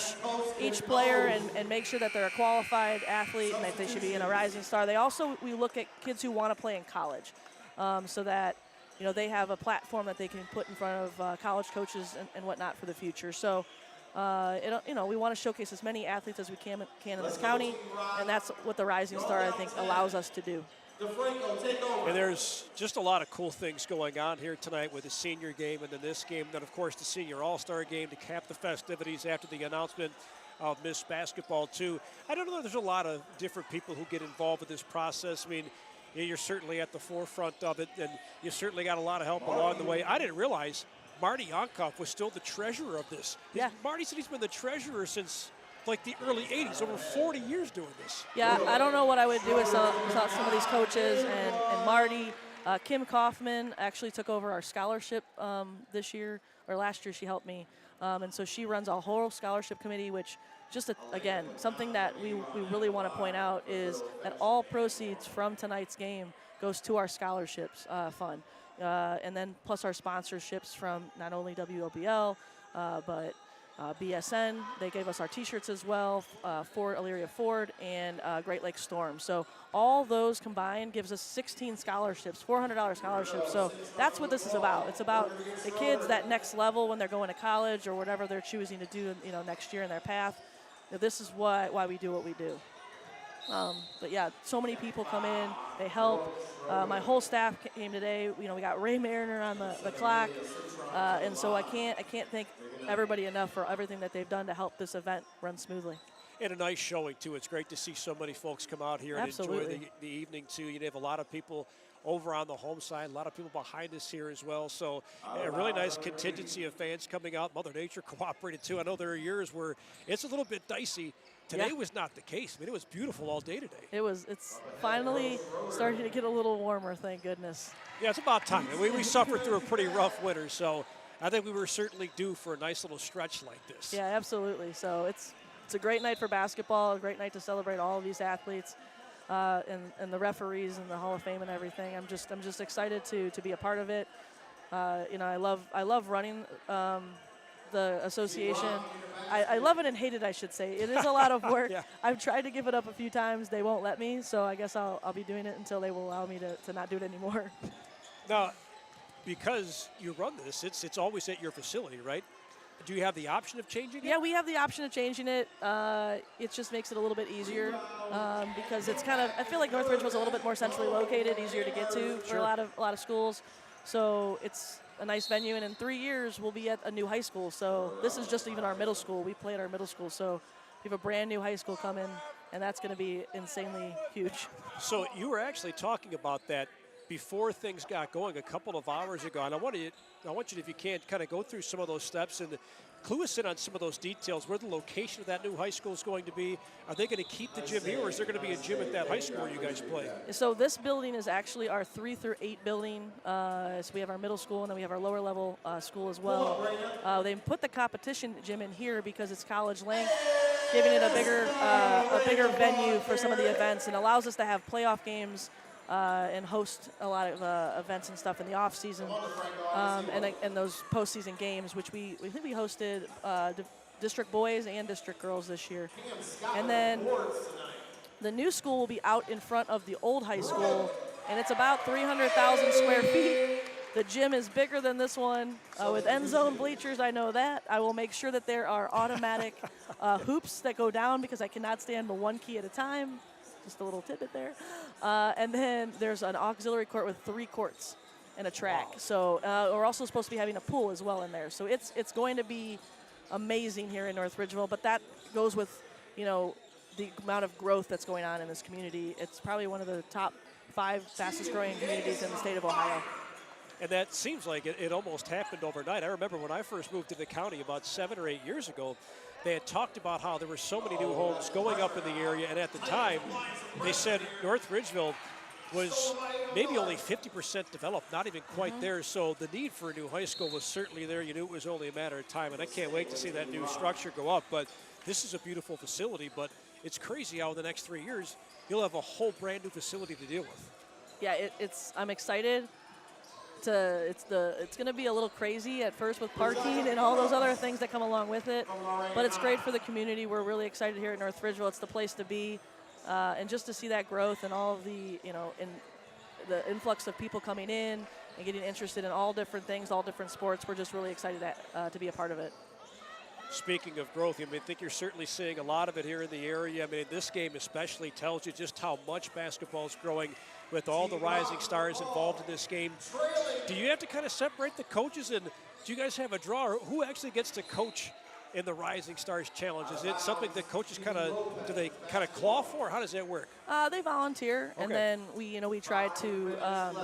[SPEAKER 6] each player and make sure that they're a qualified athlete and that they should be in a Rising Star. We look at kids who want to play in college, so that, you know, they have a platform that they can put in front of college coaches and whatnot for the future. So, you know, we want to showcase as many athletes as we can in this county, and that's what the Rising Star, I think, allows us to do.
[SPEAKER 3] And there's just a lot of cool things going on here tonight with the senior game and then this game. Then, of course, the senior all-star game to cap the festivities after the announcement of Miss Basketball, too. I don't know, there's a lot of different people who get involved with this process. I mean, you're certainly at the forefront of it, and you certainly got a lot of help along the way. I didn't realize Marty Yonkoff was still the treasurer of this.
[SPEAKER 6] Yeah.
[SPEAKER 3] Marty said he's been the treasurer since like the early 80s, over 40 years doing this.
[SPEAKER 6] Yeah, I don't know what I would do without some of these coaches and Marty. Kim Kaufman actually took over our scholarship this year, or last year she helped me. And so she runs a whole scholarship committee, which again, something that we really want to point out is that all proceeds from tonight's game goes to our scholarships fund. And then plus our sponsorships from not only WOBL, but BSN. They gave us our T-shirts as well, Elyria Ford, and Great Lakes Storm. So all those combined gives us 16 scholarships, $400 scholarships. So that's what this is about. It's about the kids that next level when they're going to college or whatever they're choosing to do, you know, next year in their path. This is why we do what we do. But yeah, so many people come in, they help. My whole staff came today. You know, we got Ray Mariner on the clock, and so I can't thank everybody enough for everything that they've done to help this event run smoothly.
[SPEAKER 3] And a nice showing too. It's great to see so many folks come out here and
[SPEAKER 6] Absolutely.
[SPEAKER 3] enjoy the evening too. You have a lot of people over on the home side, a lot of people behind us here as well. So a really nice contingency of fans coming out. Mother Nature cooperated too. I know there are years where it's a little bit dicey. Today was not the case. I mean, it was beautiful all day today.
[SPEAKER 6] It's finally starting to get a little warmer, thank goodness.
[SPEAKER 3] Yeah, it's about time. We suffered through a pretty rough winter, so I think we were certainly due for a nice little stretch like this.
[SPEAKER 6] Yeah, absolutely. So it's a great night for basketball, a great night to celebrate all of these athletes and the referees and the Hall of Fame and everything. I'm just excited to be a part of it. You know, I love running the association. I love it and hate it, I should say. It is a lot of work.
[SPEAKER 3] Yeah.
[SPEAKER 6] I've tried to give it up a few times. They won't let me, so I guess I'll be doing it until they will allow me to not do it anymore.
[SPEAKER 3] Now, because you run this, it's always at your facility, right? Do you have the option of changing it?
[SPEAKER 6] Yeah, we have the option of changing it. It just makes it a little bit easier because it's kind of, I feel like Northridge was a little bit more centrally located, easier to get to for a lot of schools. So it's a nice venue, and in 3 years we'll be at a new high school. So this is just even our middle school. We play at our middle school, so we have a brand new high school coming, and that's going to be insanely huge.
[SPEAKER 3] So you were actually talking about that before things got going a couple of hours ago, and I want you, if you can, kind of go through some of those steps and clue us in on some of those details, where the location of that new high school is going to be. Are they going to keep the gym here, or is there going to be a gym at that high school where you guys play?
[SPEAKER 6] So this building is actually our 3 through 8 building. So we have our middle school, and then we have our lower level school as well. They put the competition gym in here because it's college length, giving it a bigger venue for some of the events, and allows us to have playoff games and host a lot of events and stuff in the off season, and those postseason games, which we think we hosted district boys and district girls this year. And then the new school will be out in front of the old high school, and it's about 300,000 square feet. The gym is bigger than this one with end zone bleachers. I know that. I will make sure that there are automatic hoops that go down because I cannot stand the one key at a time. Just a little tidbit there. And then there's an auxiliary court with 3 courts and a track. So we're also supposed to be having a pool as well in there. So it's going to be amazing here in North Ridgeville. But that goes with, the amount of growth that's going on in this community. It's probably one of the top 5 fastest growing communities in the state of Ohio.
[SPEAKER 3] And that seems like it almost happened overnight. I remember when I first moved to the county about 7 or 8 years ago, they had talked about how there were so many new homes going up in the area, and at the time, they said North Ridgeville was maybe only 50% developed, not even quite there. So the need for a new high school was certainly there. You knew it was only a matter of time, and I can't wait to see that new structure go up. But this is a beautiful facility, but it's crazy how in the next 3 years, you'll have a whole brand new facility to deal with.
[SPEAKER 6] Yeah, I'm excited. It's going to be a little crazy at first with parking and all those other things that come along with it, but it's great for the community. We're really excited here at North Ridgeville. It's the place to be, and just to see that growth and all of the, in the influx of people coming in and getting interested in all different things, all different sports. We're just really excited to be a part of it.
[SPEAKER 3] Speaking of growth, I think you're certainly seeing a lot of it here in the area. I mean, this game especially tells you just how much basketball is growing with all the rising stars involved in this game. Do you have to kind of separate the coaches, and do you guys have a draw, or who actually gets to coach in the Rising Stars Challenge? Is it something that coaches do they claw for? How does that work?
[SPEAKER 6] They volunteer, and then we try to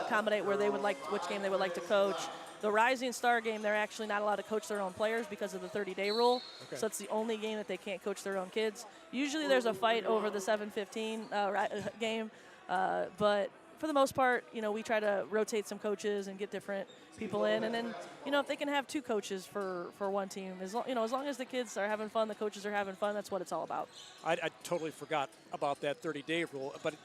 [SPEAKER 6] accommodate where they would which game they would like to coach. The Rising Star game, they're actually not allowed to coach their own players because of the 30-day rule. Okay. So it's the only game that they can't coach their own kids. Usually there's a fight over the 7-15 game, but for the most part, we try to rotate some coaches and get different people in. And then, if they can have 2 coaches for one team, as long as the kids are having fun, the coaches are having fun, that's what it's all about.
[SPEAKER 3] I totally forgot about that 30-day rule. But,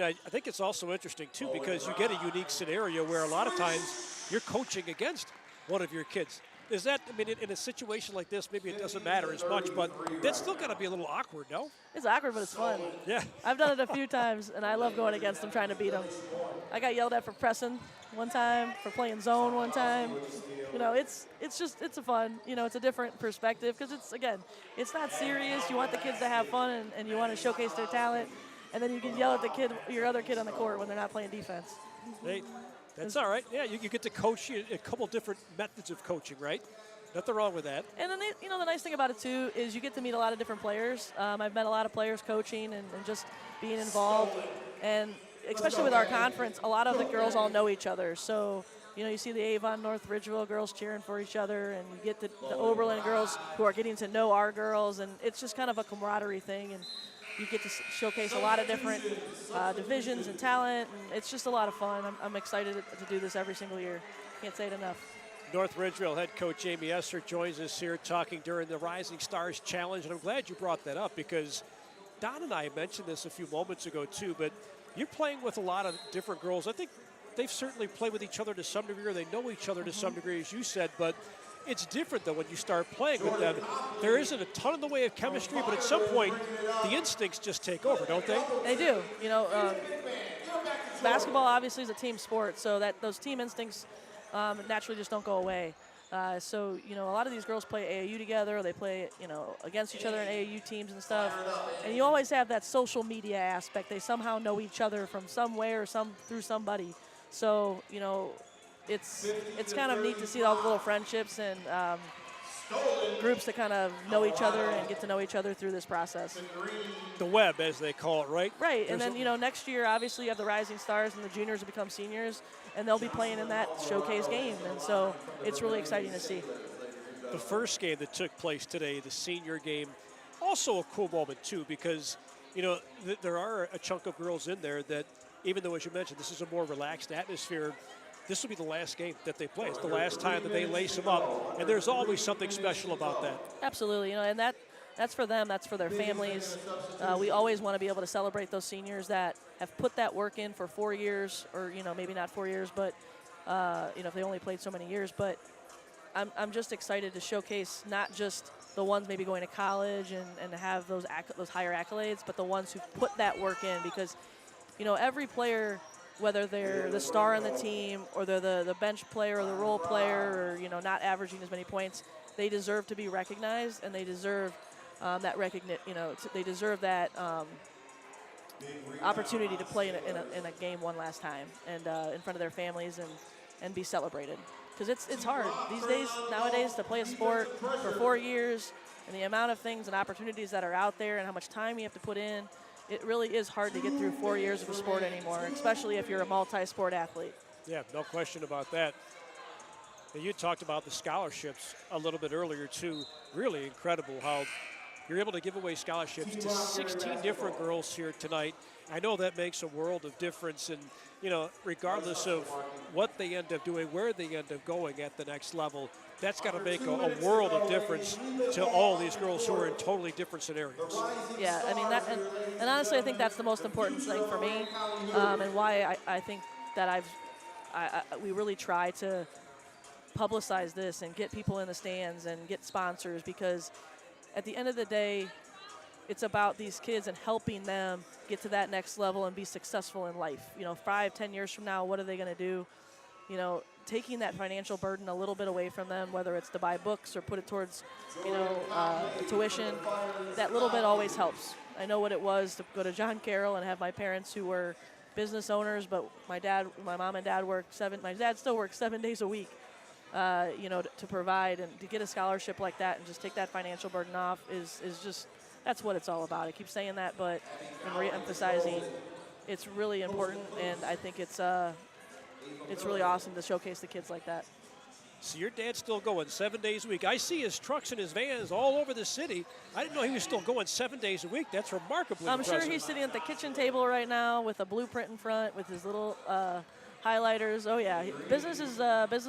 [SPEAKER 3] I think it's also interesting, too, because you get a unique scenario where a lot of times you're coaching against one of your kids. Is that, in a situation like this, maybe it doesn't matter as much, but that's still got to be a little awkward, no?
[SPEAKER 6] It's awkward, but it's fun.
[SPEAKER 3] Yeah.
[SPEAKER 6] I've done it a few times, and I love going against them, trying to beat them. I got yelled at for pressing one time, for playing zone one time. It's a fun, it's a different perspective because it's not serious. You want the kids to have fun, and you want to showcase their talent, and then you can yell at your other kid on the court when they're not playing defense.
[SPEAKER 3] Hey, that's all right. Yeah, you get to coach a couple different methods of coaching, right? Nothing wrong with that.
[SPEAKER 6] And then, the nice thing about it, too, is you get to meet a lot of different players. I've met a lot of players coaching and just being involved. And especially with our conference, a lot of the girls all know each other. So, you see the Avon North Ridgeville girls cheering for each other, and you get the Oberlin girls who are getting to know our girls. And it's just kind of a camaraderie thing. And you get to showcase a lot of different divisions and talent, and it's just a lot of fun. I'm excited to do this every single year. Can't say it enough.
[SPEAKER 3] North Ridgeville head coach Amy Esser joins us here talking during the Rising Stars Challenge, and I'm glad you brought that up because Don and I mentioned this a few moments ago too, but you're playing with a lot of different girls. I think they've certainly played with each other to some degree, or they know each other to some degree, as you said, but it's different though when you start playing with them. There isn't a ton in the way of chemistry, but at some point, the instincts just take over, don't they?
[SPEAKER 6] They do. Basketball obviously is a team sport, so that those team instincts naturally just don't go away. So, a lot of these girls play AAU together, or they play, against each other in AAU teams and stuff. And you always have that social media aspect. They somehow know each other from somewhere or through somebody. So, it's kind of neat to see all the little friendships and groups to kind of know each other and get to know each other through this process.
[SPEAKER 3] The web, as they call it, right?
[SPEAKER 6] Right, and then, next year, obviously, you have the rising stars and the juniors will become seniors, and they'll be playing in that showcase game. And so it's really exciting to see.
[SPEAKER 3] The first game that took place today, the senior game, also a cool moment, too, because, there are a chunk of girls in there that, even though, as you mentioned, this is a more relaxed atmosphere, this will be the last game that they play. It's the last time that they lace them up, and there's always something special about that.
[SPEAKER 6] Absolutely, and that's for them, that's for their families. We always want to be able to celebrate those seniors that have put that work in for 4 years, or maybe not 4 years, but if they only played so many years. But I'm just excited to showcase not just the ones maybe going to college and have those higher accolades, but the ones who put that work in, because every player, whether they're the star on the team or they're the bench player or the role player or not averaging as many points, they deserve to be recognized, and they deserve that recognition. They deserve that opportunity to play in a game one last time and in front of their families and be celebrated. Because it's hard these days, nowadays, to play a sport for 4 years, and the amount of things and opportunities that are out there and how much time you have to put in. It really is hard to get through 4 years of a sport anymore, especially if you're a multi-sport athlete.
[SPEAKER 3] Yeah, no question about that. And you talked about the scholarships a little bit earlier, too. Really incredible how you're able to give away scholarships to 16 different girls here tonight. I know that makes a world of difference, and regardless of what they end up doing, where they end up going at the next level, that's got to make a world of difference to all these girls who are in totally different scenarios.
[SPEAKER 6] Yeah, I mean, and honestly, I think that's the most important thing for me, and why I think that we really try to publicize this and get people in the stands and get sponsors, because at the end of the day, it's about these kids and helping them get to that next level and be successful in life. 5-10 years from now, what are they going to do? Taking that financial burden a little bit away from them, whether it's to buy books or put it towards, tuition, that little bit always helps. I know what it was to go to John Carroll and have my parents who were business owners, but my mom and dad my dad still works 7 days a week, to provide, and to get a scholarship like that and just take that financial burden off is just, that's what it's all about. I keep saying that, but I'm re-emphasizing it's really important, and I think it's really awesome to showcase the kids like that.
[SPEAKER 3] So your dad's still going 7 days a week. I see his trucks and his vans all over the city. I didn't know he was still going 7 days a week. That's remarkably impressive.
[SPEAKER 6] I'm sure he's sitting at the kitchen table right now with a blueprint in front with his little highlighters. Oh yeah, business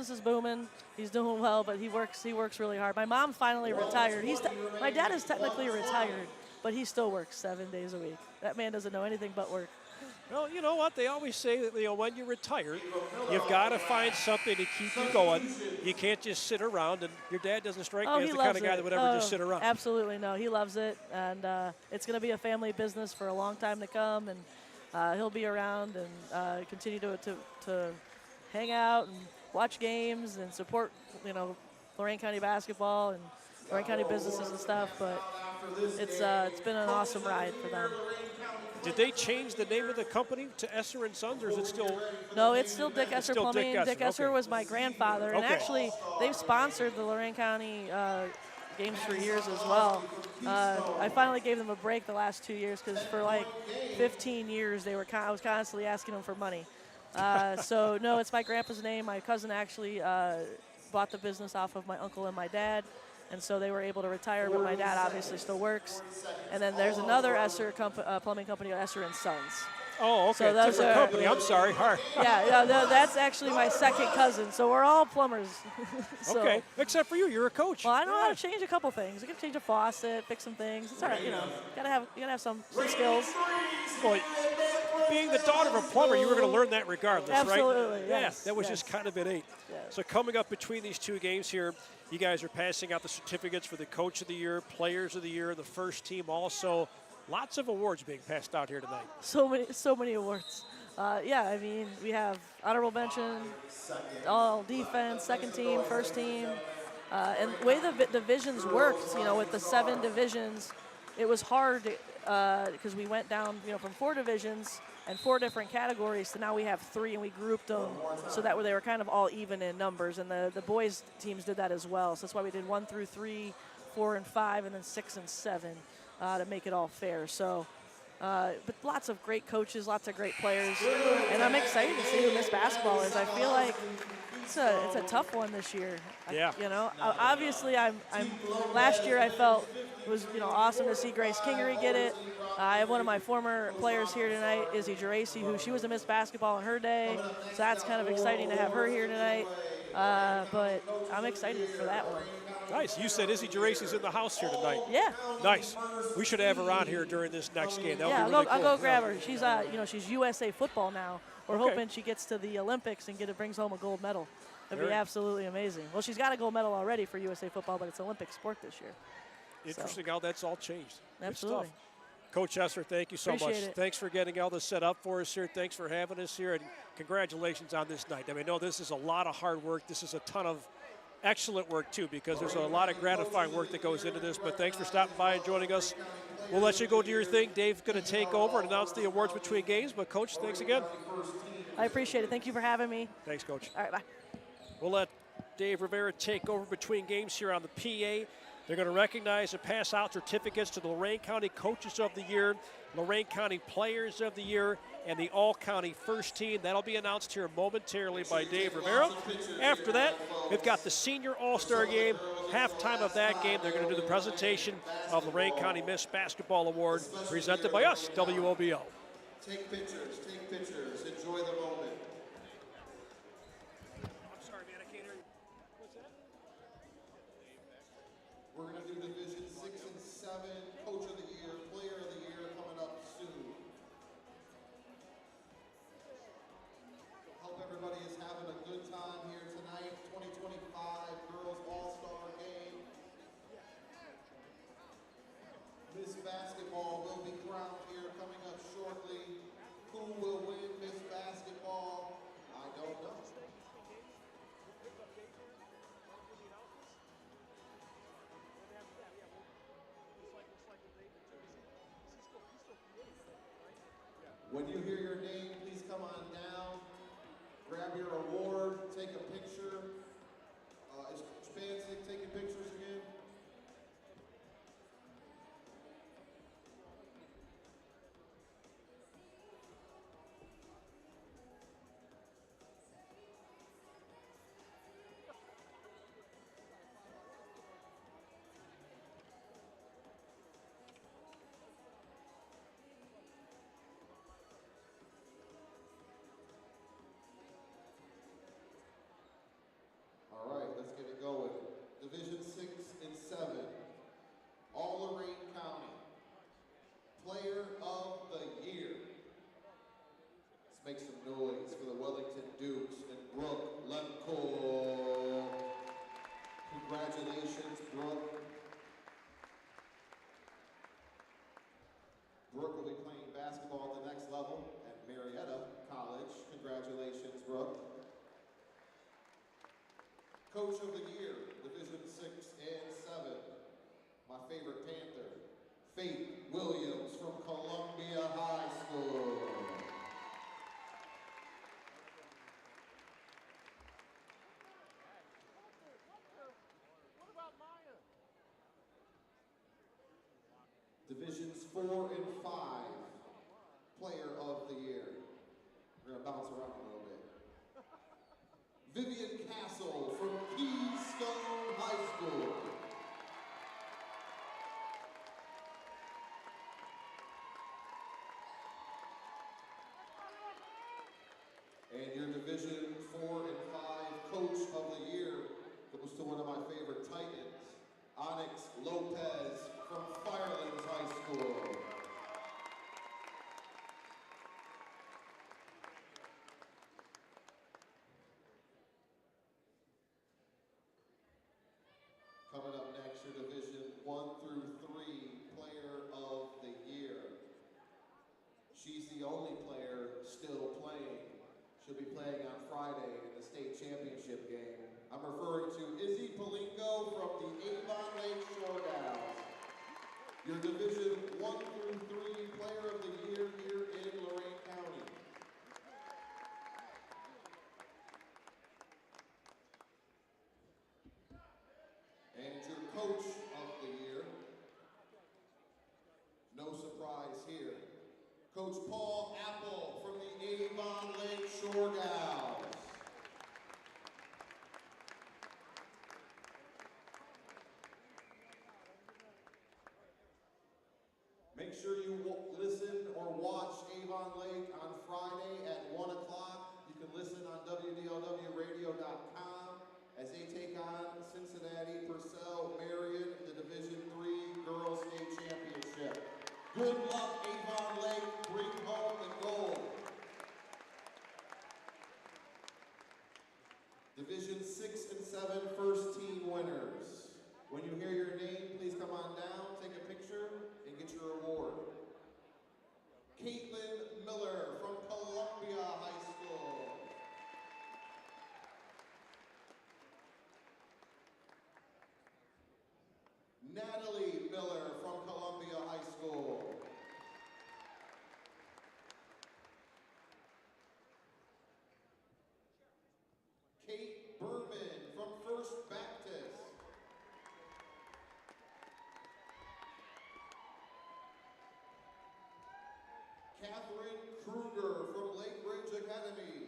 [SPEAKER 6] is booming. He's doing well, but he works really hard. My mom finally retired. My dad is technically retired, but he still works 7 days a week. That man doesn't know anything but work.
[SPEAKER 3] Well, you know what? They always say that when you retire, you've got to find something to keep you going. You can't just sit around, and your dad doesn't strike me as the kind of guy that would ever just sit around.
[SPEAKER 6] Absolutely, no. He loves it, and it's going to be a family business for a long time to come, and he'll be around and continue to hang out and watch games and support, Lorain County basketball and Lorain County businesses and stuff. But it's been an awesome ride for them.
[SPEAKER 3] Did they change the name of the company to Esser & Sons, or is it still?
[SPEAKER 6] No, it's still Dick Esser Plumbing. Dick Esser
[SPEAKER 3] okay.
[SPEAKER 6] was my grandfather, and actually they've sponsored the Lorain County games for years as well. I finally gave them a break the last 2 years because for like 15 years I was constantly asking them for money. So no, it's my grandpa's name. My cousin actually bought the business off of my uncle and my dad. And so they were able to retire, but my dad obviously still works. And then there's another Esser plumbing company, Esser & Sons.
[SPEAKER 3] Oh, okay.
[SPEAKER 6] So those
[SPEAKER 3] different company. I'm sorry.
[SPEAKER 6] Yeah, that's actually my second cousin. So we're all plumbers.
[SPEAKER 3] Okay, except for you. You're a coach.
[SPEAKER 6] Well, I know how to change a couple things. I can change a faucet, fix some things. It's all right, you gotta have some skills.
[SPEAKER 3] Well, being the daughter of a plumber, you were going to learn that regardless, right?
[SPEAKER 6] Absolutely, yes.
[SPEAKER 3] Yeah, that was just kind of innate.
[SPEAKER 6] Yes.
[SPEAKER 3] So coming up between these two games here, you guys are passing out the certificates for the Coach of the Year, Players of the Year, the first team also. Lots of awards being passed out here tonight.
[SPEAKER 6] So many awards. I mean, we have honorable mention, all defense, second team, first team. And the way the divisions worked, with the 7 divisions, it was hard because we went down, from 4 divisions and 4 different categories. So now we have 3, and we grouped them so that way they were kind of all even in numbers. And the boys teams did that as well. So that's why we did 1 through 3, 4 and 5, and then 6 and 7 to make it all fair. So, but lots of great coaches, lots of great players, and I'm excited to see who Miss Basketball is. I feel like it's a tough one this year.
[SPEAKER 3] Yeah.
[SPEAKER 6] Obviously, I'm. Last year I felt it was awesome to see Grace Kingery get it. I have one of my former players here tonight, Izzy Geraci, who she was a Miss Basketball in her day, so that's kind of exciting to have her here tonight. But I'm excited for that one.
[SPEAKER 3] Nice. You said Izzy Geraci's in the house here tonight.
[SPEAKER 6] Yeah.
[SPEAKER 3] Nice. We should have her on here during this next game. That would
[SPEAKER 6] Yeah,
[SPEAKER 3] be really
[SPEAKER 6] I'll
[SPEAKER 3] cool.
[SPEAKER 6] go grab her. She's she's USA football now. We're
[SPEAKER 3] Okay.
[SPEAKER 6] hoping she gets to the Olympics and brings home a gold medal. That'd be
[SPEAKER 3] Very-
[SPEAKER 6] absolutely amazing. Well, she's got a gold medal already for USA football, but it's Olympic sport this year.
[SPEAKER 3] Interesting how that's all changed. Good
[SPEAKER 6] Absolutely.
[SPEAKER 3] stuff. Coach Esser, thank you so
[SPEAKER 6] Appreciate
[SPEAKER 3] much.
[SPEAKER 6] it.
[SPEAKER 3] Thanks for getting all this set up for us here. Thanks for having us here, and congratulations on this night. I mean, I know this is a lot of hard work. This is a ton of excellent work, too, because there's a lot of gratifying work that goes into this. But thanks for stopping by and joining us. We'll let you go do your thing. Dave's going to take over and announce the awards between games. But, Coach, thanks again.
[SPEAKER 6] I appreciate it. Thank you for having me.
[SPEAKER 3] Thanks, Coach.
[SPEAKER 6] All right, bye.
[SPEAKER 3] We'll let Dave Rivera take over between games here on the PA. They're going to recognize and pass out certificates to the Lorain County Coaches of the Year, Lorain County Players of the Year, and the All-County First Team. That'll be announced here momentarily by Dave Rivera. After that, we've got the Senior All-Star Game. Halftime of that game, they're going to do the presentation of Lorain County Miss Basketball Award presented by us, WOBO.
[SPEAKER 1] Take pictures, enjoy the moment.
[SPEAKER 3] I'm sorry, man, I can't hear you. What's that?
[SPEAKER 1] We're going to do Division 6 and 7, Coach of the Year, Player of the Year coming up soon. Hope everybody is having a good time here tonight. 2025 Girls All-Star Game. Miss Basketball will be crowned here coming up shortly. Who will win Miss Basketball? I don't know. When you hear your name, please come on down, grab your award, take a picture. Is Coach Bancic taking pictures again? All right, let's get it going. Division 6 and 7, all Lorain County. Player of the Year. Let's make some noise for the Wellington Dukes and Brooke Lemko. Congratulations, Brooke. Brooke will be playing basketball at the next level at Marietta College. Congratulations, Brooke. Coach of the Year, Division 6 and 7. My favorite Panther, Faith Williams from Columbia High School. Divisions 4 and 5, Player of the Year. We're gonna bounce around a little bit. Vivian Castle from Keystone High School. And your Division 4 and 5 Coach of the Year goes to one of my favorite Titans, Onyx Lopez from Firelands High School. Coming up next, your Division 1 through 3 Player of the Year. She's the only player still playing. She'll be playing on Friday in the state championship game. I'm referring to Izzy Palinko from the Avon Lake Shore Gals. Your Division 1 through 3 Player of the Year here in Lorain County. And your coach of the year, no surprise here, Coach Paul Apple from the Avon Lake Shore Gals. Make sure you listen or watch Avon Lake on Friday at 1 o'clock. You can listen on WDLWradio.com as they take on Cincinnati, Purcell, Marion in the Division III Girls State Championship. Good luck, Avon Lake. Bring home the gold. Division 6 and 7 first team winners. When you hear your name, please come on down, take a picture, and get your award. Caitlin Miller from Columbia High School. Natalie Miller from Columbia High School. Kate Berman from First Baptist. Catherine Kruger from Lake Ridge Academy.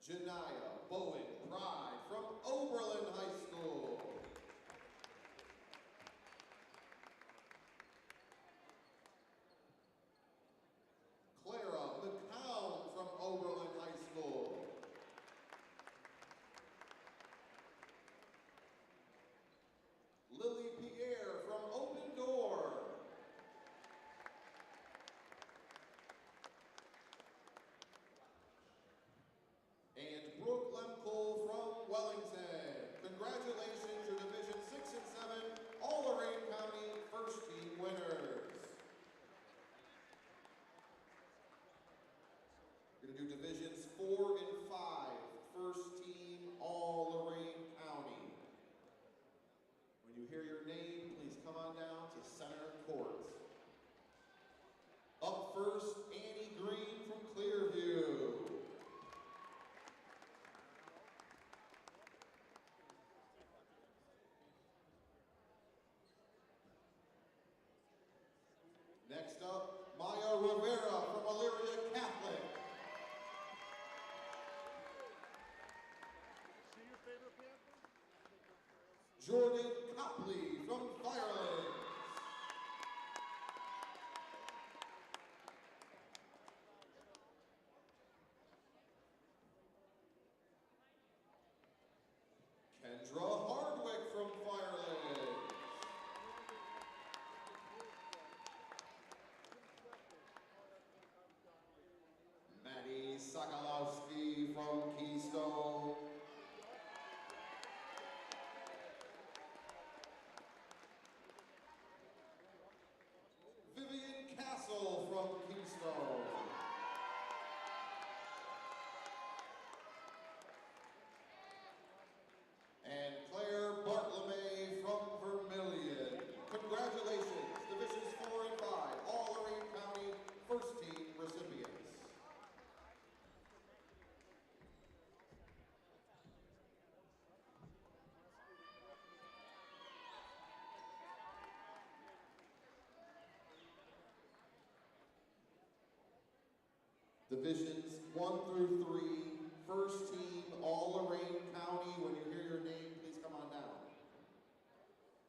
[SPEAKER 1] Janiyah Bowen Pride from Oberlin High School. Clara McCown from Oberlin High School. Lily Pierre from Open Door. And Brooke Lemkel from Wellington. Congratulations, your Division 6 and 7 all Lorain County first team winners. We're going to do Divisions 4 and 5 first team all Lorain County. When you hear your name, please come on down to center court. Up first, Annie Green from Clearview. Next up, Maya Rivera from Elyria Catholic.
[SPEAKER 2] See your favorite Panther?
[SPEAKER 1] Jordan Copley from Firelands. Kendra Hardwick from Firelands. Maddie Sokolowski from Keystone. Vivian Castle from Keystone. And Claire Bartlemay from Vermilion. Congratulations, Divisions 4 and 5, all Lorain County first team recipients. Divisions 1 through 3, first team, all Lorain County. When you hear your name, please come on down.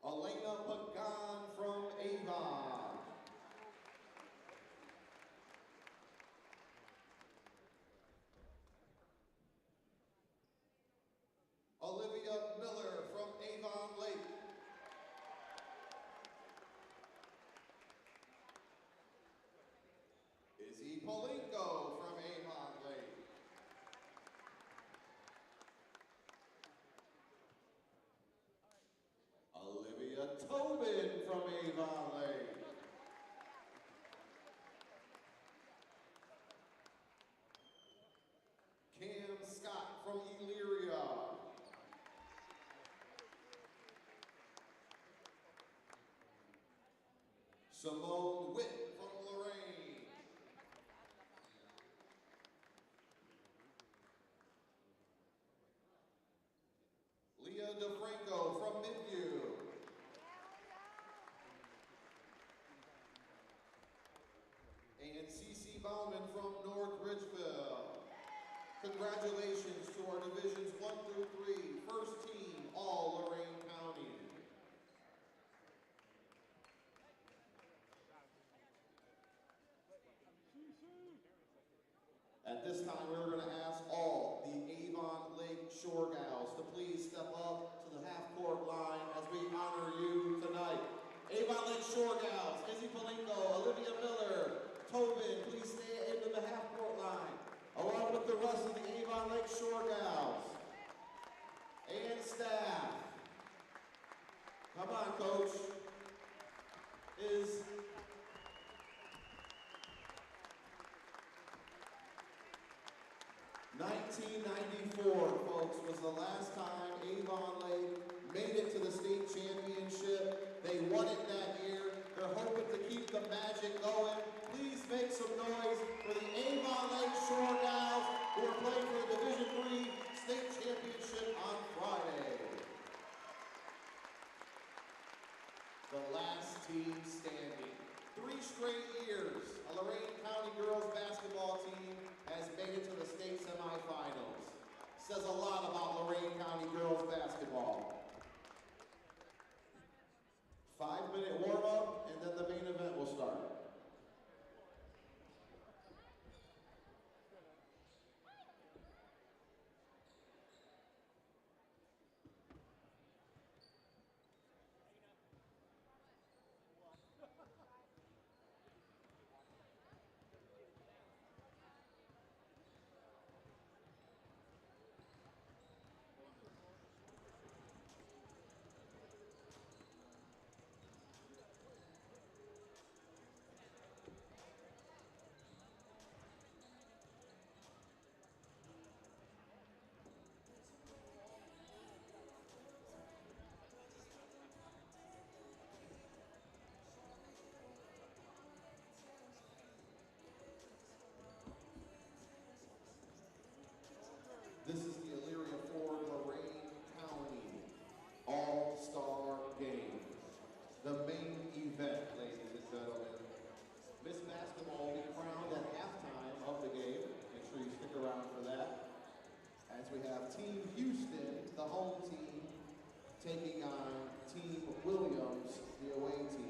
[SPEAKER 1] Elena Pagan from Avon. Olivia Miller from Avon Lake. Izzy Polinko from Avon Lake. Olivia Tobin from Avon Lake. Cam Scott from Elyria. Simone Witt from Lorain. and CC Bauman from North Ridgeville. Congratulations to our divisions 1 through 3, first team, all Lorain County. At this time, we're going to ask all the Avon Lake Shore Gals to please step up to the half-court line as we honor you tonight. Avon Lake Shore Gals, Izzy Palinko, Olivia Miller, Tobin, please stay into the half-court line, along with the rest of the Avon Lake Shore Gals and staff. Come on, Coach. Is 1994, folks, was the last time Avon Lake made it to the state championship. They won it that year. They're hoping to keep the magic going. Please make some noise for the Avon Lake Shore Gals who are playing for the Division III state championship on Friday. The last team standing. 3 straight years, a Lorain County girls basketball team has made it to the state semifinals. Says a lot about Lorain County girls basketball. 5-minute warm-up, and then the main event will start. This is the Elyria Ford Lorain County All-Star Game. The main event, ladies and gentlemen. Miss Basketball will be crowned at halftime of the game. Make sure you stick around for that. As we have Team Houston, the home team, taking on Team Williams, the away team.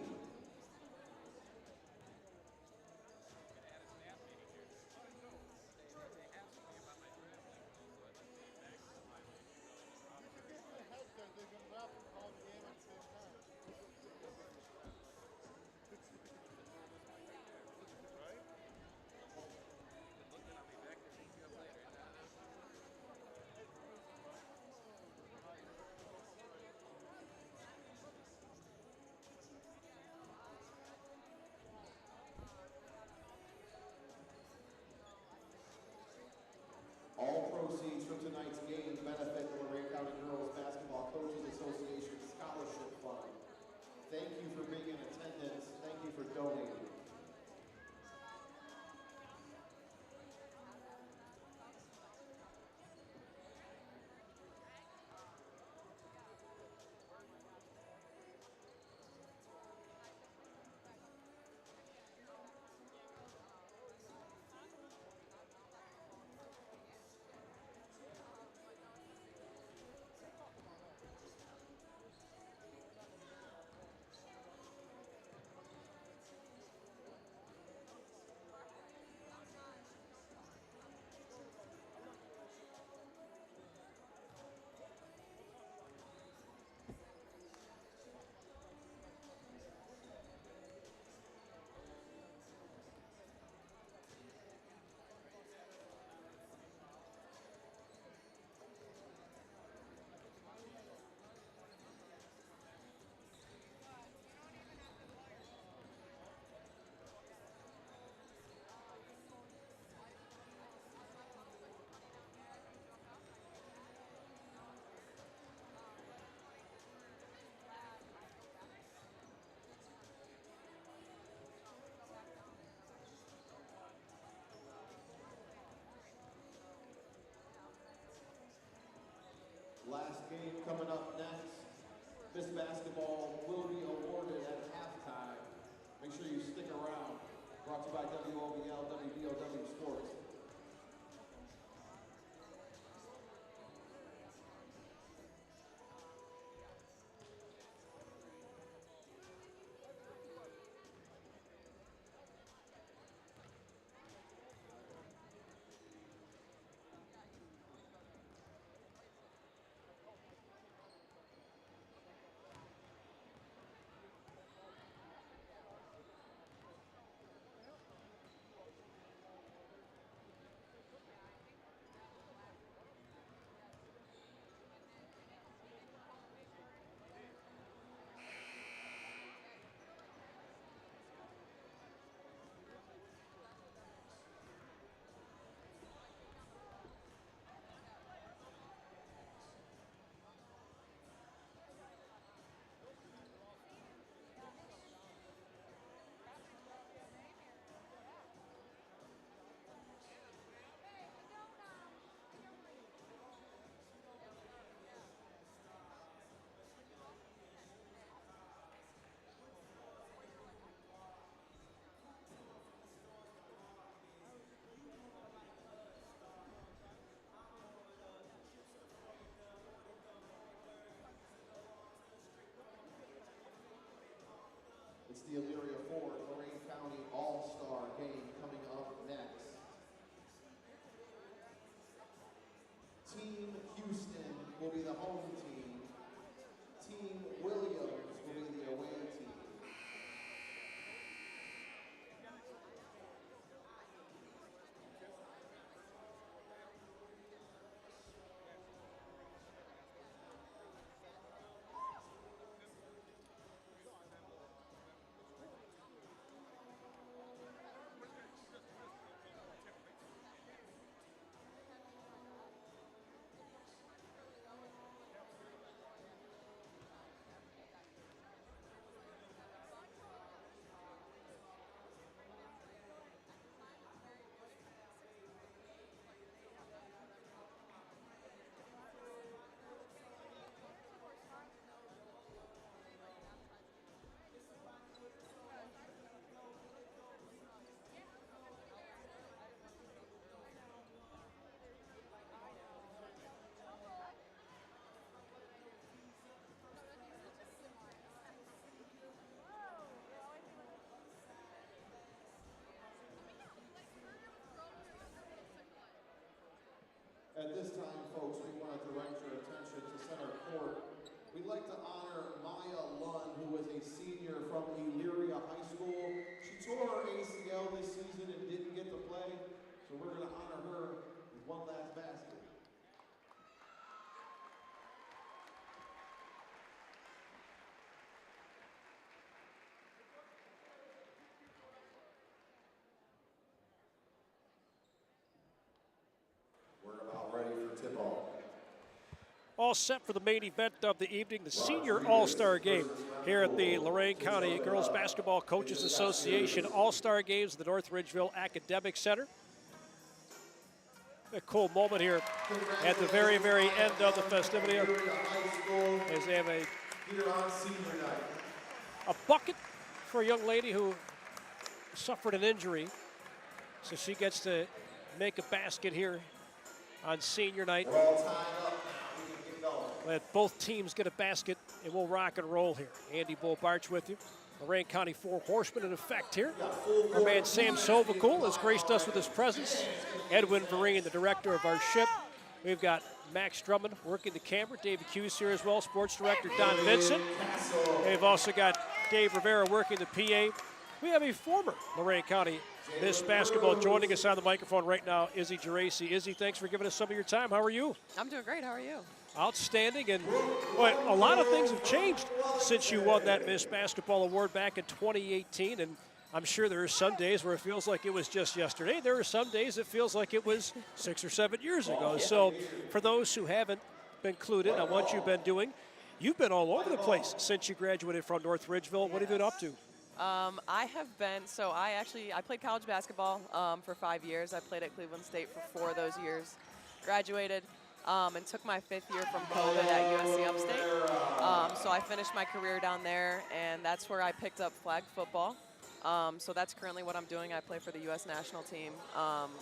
[SPEAKER 1] All proceeds from tonight's game benefit the Lorain County Girls Basketball Coaches Association Scholarship Fund. Thank you for being in attendance. Thank you for donating. Last game coming up next. Miss Basketball will be awarded at halftime. Make sure you stick around. Brought to you to you by WOBL, WBOW Sports. It's the Elyria Ford Lorain County All-Star Game coming up next. Team Houston will be the home team. Team Williams will be the away team. At this time, folks, we want to direct your attention to center court. We'd like to honor Maya Lund, who was a senior from Elyria High School. She tore her ACL this season and didn't get to play, so we're going to honor her with one last basket. We're about ready for tip-off.
[SPEAKER 3] All set for the main event of the evening, the Senior All-Star Game here at the Lorain County Girls Basketball Coaches Association All-Star Games at the North Ridgeville Academic Center. A cool moment here at the very, very end of the festivity as they have a bucket for a young lady who suffered an injury. So she gets to make a basket here on senior night. Let both teams get a basket, and we'll rock and roll here. Andy Bull-Barch with you. Lorain County Four Horsemen in effect here. Our man Sam Sovacool has graced us with his presence. Edwin Vereen, the director of our ship. We've got Max Drummond working the camera. David Hughes here as well. Sports director Don Vincent. We've also got Dave Rivera working the PA. We have a former Lorain County Miss Basketball joining us on the microphone right now, Izzy Geraci. Izzy, thanks for giving us some of your time. How are you?
[SPEAKER 5] I'm doing great. How are you?
[SPEAKER 3] Outstanding, and boy, a lot of things have changed since you won that Miss Basketball Award back in 2018, and I'm sure there are some days where it feels like it was just yesterday. There are some days it feels like it was 6 or 7 years ago. So for those who haven't been clued in on what you've been doing, you've been all over the place since you graduated from North Ridgeville. What have you been up to?
[SPEAKER 5] I have been, I played college basketball for 5 years. I played at Cleveland State for 4 of those years. Graduated and took my 5th year from COVID at USC Upstate. So I finished my career down there, and that's where I picked up flag football. So that's currently what I'm doing. I play for the U.S. national team,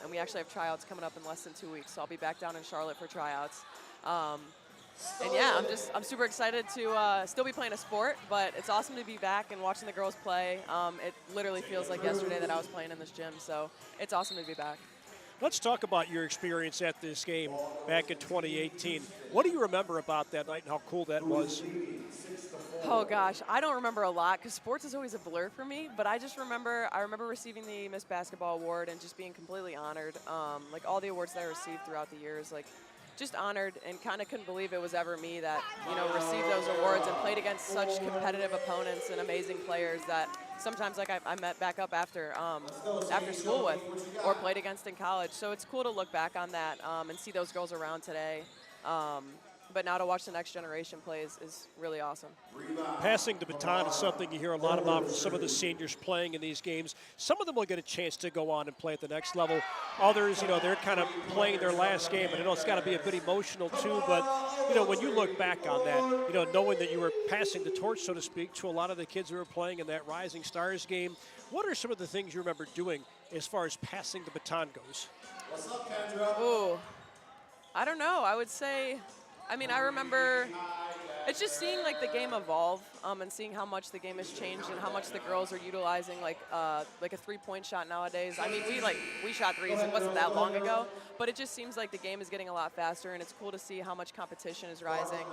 [SPEAKER 5] and we actually have tryouts coming up in less than 2 weeks. So I'll be back down in Charlotte for tryouts. And yeah, I'm super excited to still be playing a sport, but it's awesome to be back and watching the girls play. It literally feels like yesterday that I was playing in this gym, so it's awesome to be back.
[SPEAKER 3] Let's talk about your experience at this game back in 2018. What do you remember about that night and how cool that was?
[SPEAKER 5] Oh gosh, I don't remember a lot because sports is always a blur for me. But I remember receiving the Miss Basketball Award and just being completely honored. Like all the awards that I received throughout the years, like just honored and kind of couldn't believe it was ever me that received those awards and played against such competitive opponents and amazing players that sometimes like I met back up after school with or played against in college. So it's cool to look back on that and see those girls around today. But now to watch the next generation play is really awesome.
[SPEAKER 3] Passing the baton is something you hear a lot about from some of the seniors playing in these games. Some of them will get a chance to go on and play at the next level. Others, they're kind of playing their last game, and I know it's got to be a bit emotional too, but, when you look back on that, knowing that you were passing the torch, so to speak, to a lot of the kids who were playing in that Rising Stars game, what are some of the things you remember doing as far as passing the baton goes?
[SPEAKER 1] What's up, Kendra?
[SPEAKER 5] Ooh, I don't know. I would say, I remember it's just seeing like the game evolve and seeing how much the game has changed and how much the girls are utilizing like a 3-point shot nowadays. We shot threes. It wasn't that long ago, but it just seems like the game is getting a lot faster, and it's cool to see how much competition is rising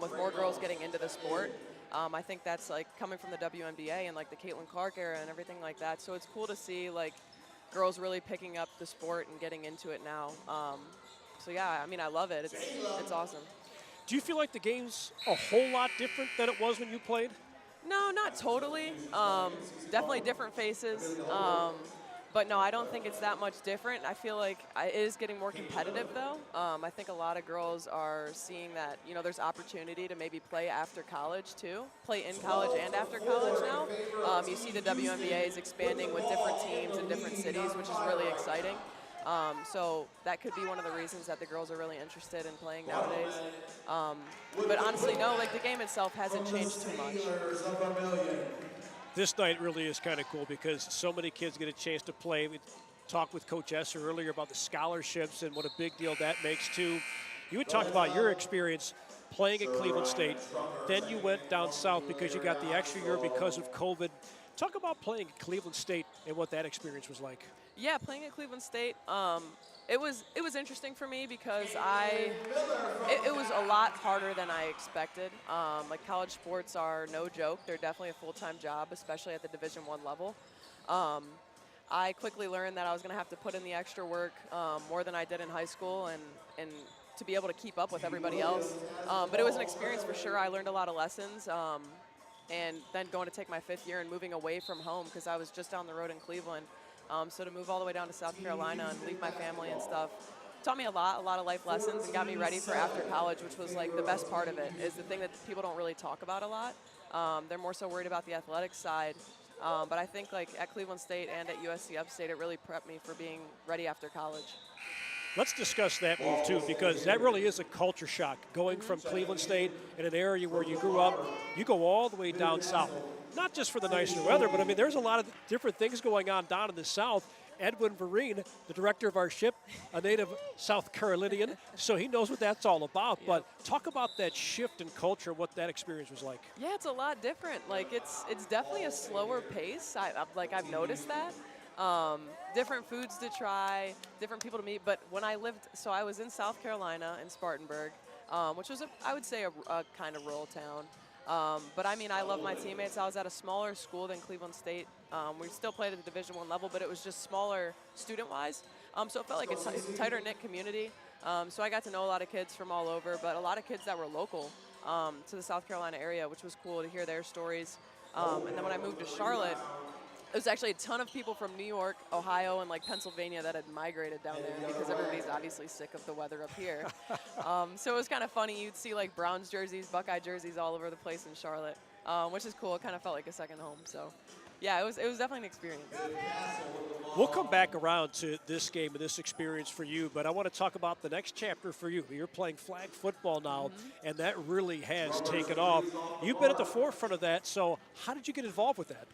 [SPEAKER 5] with more girls getting into the sport. I think that's like coming from the WNBA and like the Caitlin Clark era and everything like that. So it's cool to see like girls really picking up the sport and getting into it now. So yeah, I love it. It's awesome.
[SPEAKER 3] Do you feel like the game's a whole lot different than it was when you played?
[SPEAKER 5] No, not totally. Definitely different faces. But no, I don't think it's that much different. I feel like it is getting more competitive, though. I think a lot of girls are seeing that, there's opportunity to maybe play after college, too. Play in college and after college now. You see the WNBA is expanding with different teams in different cities, which is really exciting. So that could be one of the reasons that the girls are really interested in playing nowadays. But honestly, no, like the game itself hasn't changed too much.
[SPEAKER 3] This night really is kind of cool because so many kids get a chance to play. We talked with Coach Esser earlier about the scholarships and what a big deal that makes too. You had talked about your experience playing at Cleveland State. Then you went down south because you got the extra year because of COVID. Talk about playing at Cleveland State and what that experience was like.
[SPEAKER 5] Yeah, playing at Cleveland State, it was interesting for me because it was a lot harder than I expected. Like college sports are no joke; they're definitely a full-time job, especially at the Division I level. I quickly learned that I was going to have to put in the extra work more than I did in high school, and to be able to keep up with everybody else. But it was an experience for sure. I learned a lot of lessons. And then going to take my 5th year and moving away from home because I was just down the road in Cleveland. So to move all the way down to South Carolina and leave my family and stuff taught me a lot of life lessons and got me ready for after college, which was like the best part of it, is the thing that people don't really talk about a lot. They're more so worried about the athletics side. But I think like at Cleveland State and at USC Upstate, it really prepped me for being ready after college.
[SPEAKER 3] Let's discuss that move, too, because that really is a culture shock. Going from Cleveland State in an area where you grew up, you go all the way down south. Not just for the nicer weather, but, there's a lot of different things going on down in the south. Edwin Vereen, the director of our ship, a native South Carolinian, so he knows what that's all about. Yep. But talk about that shift in culture, what that experience was like.
[SPEAKER 5] Yeah, it's a lot different. Like, it's definitely a slower pace. I've noticed that. Different foods to try, different people to meet. But when I was in South Carolina in Spartanburg, which was, I would say, a kind of rural town. But I love my teammates. I was at a smaller school than Cleveland State. We still played at the Division I level, but it was just smaller student-wise. So it felt like a tighter-knit community. So I got to know a lot of kids from all over, but a lot of kids that were local to the South Carolina area, which was cool to hear their stories. And then when I moved to Charlotte, it was actually a ton of people from New York, Ohio, and like Pennsylvania that had migrated down there because everybody's obviously sick of the weather up here. So it was kind of funny. You'd see like Browns jerseys, Buckeye jerseys all over the place in Charlotte, which is cool. It kind of felt like a second home. So yeah, it was definitely an experience.
[SPEAKER 3] We'll come back around to this game and this experience for you, but I want to talk about the next chapter for you. You're playing flag football now, and that really has taken off. You've been at the forefront of that, so how did you get involved with that?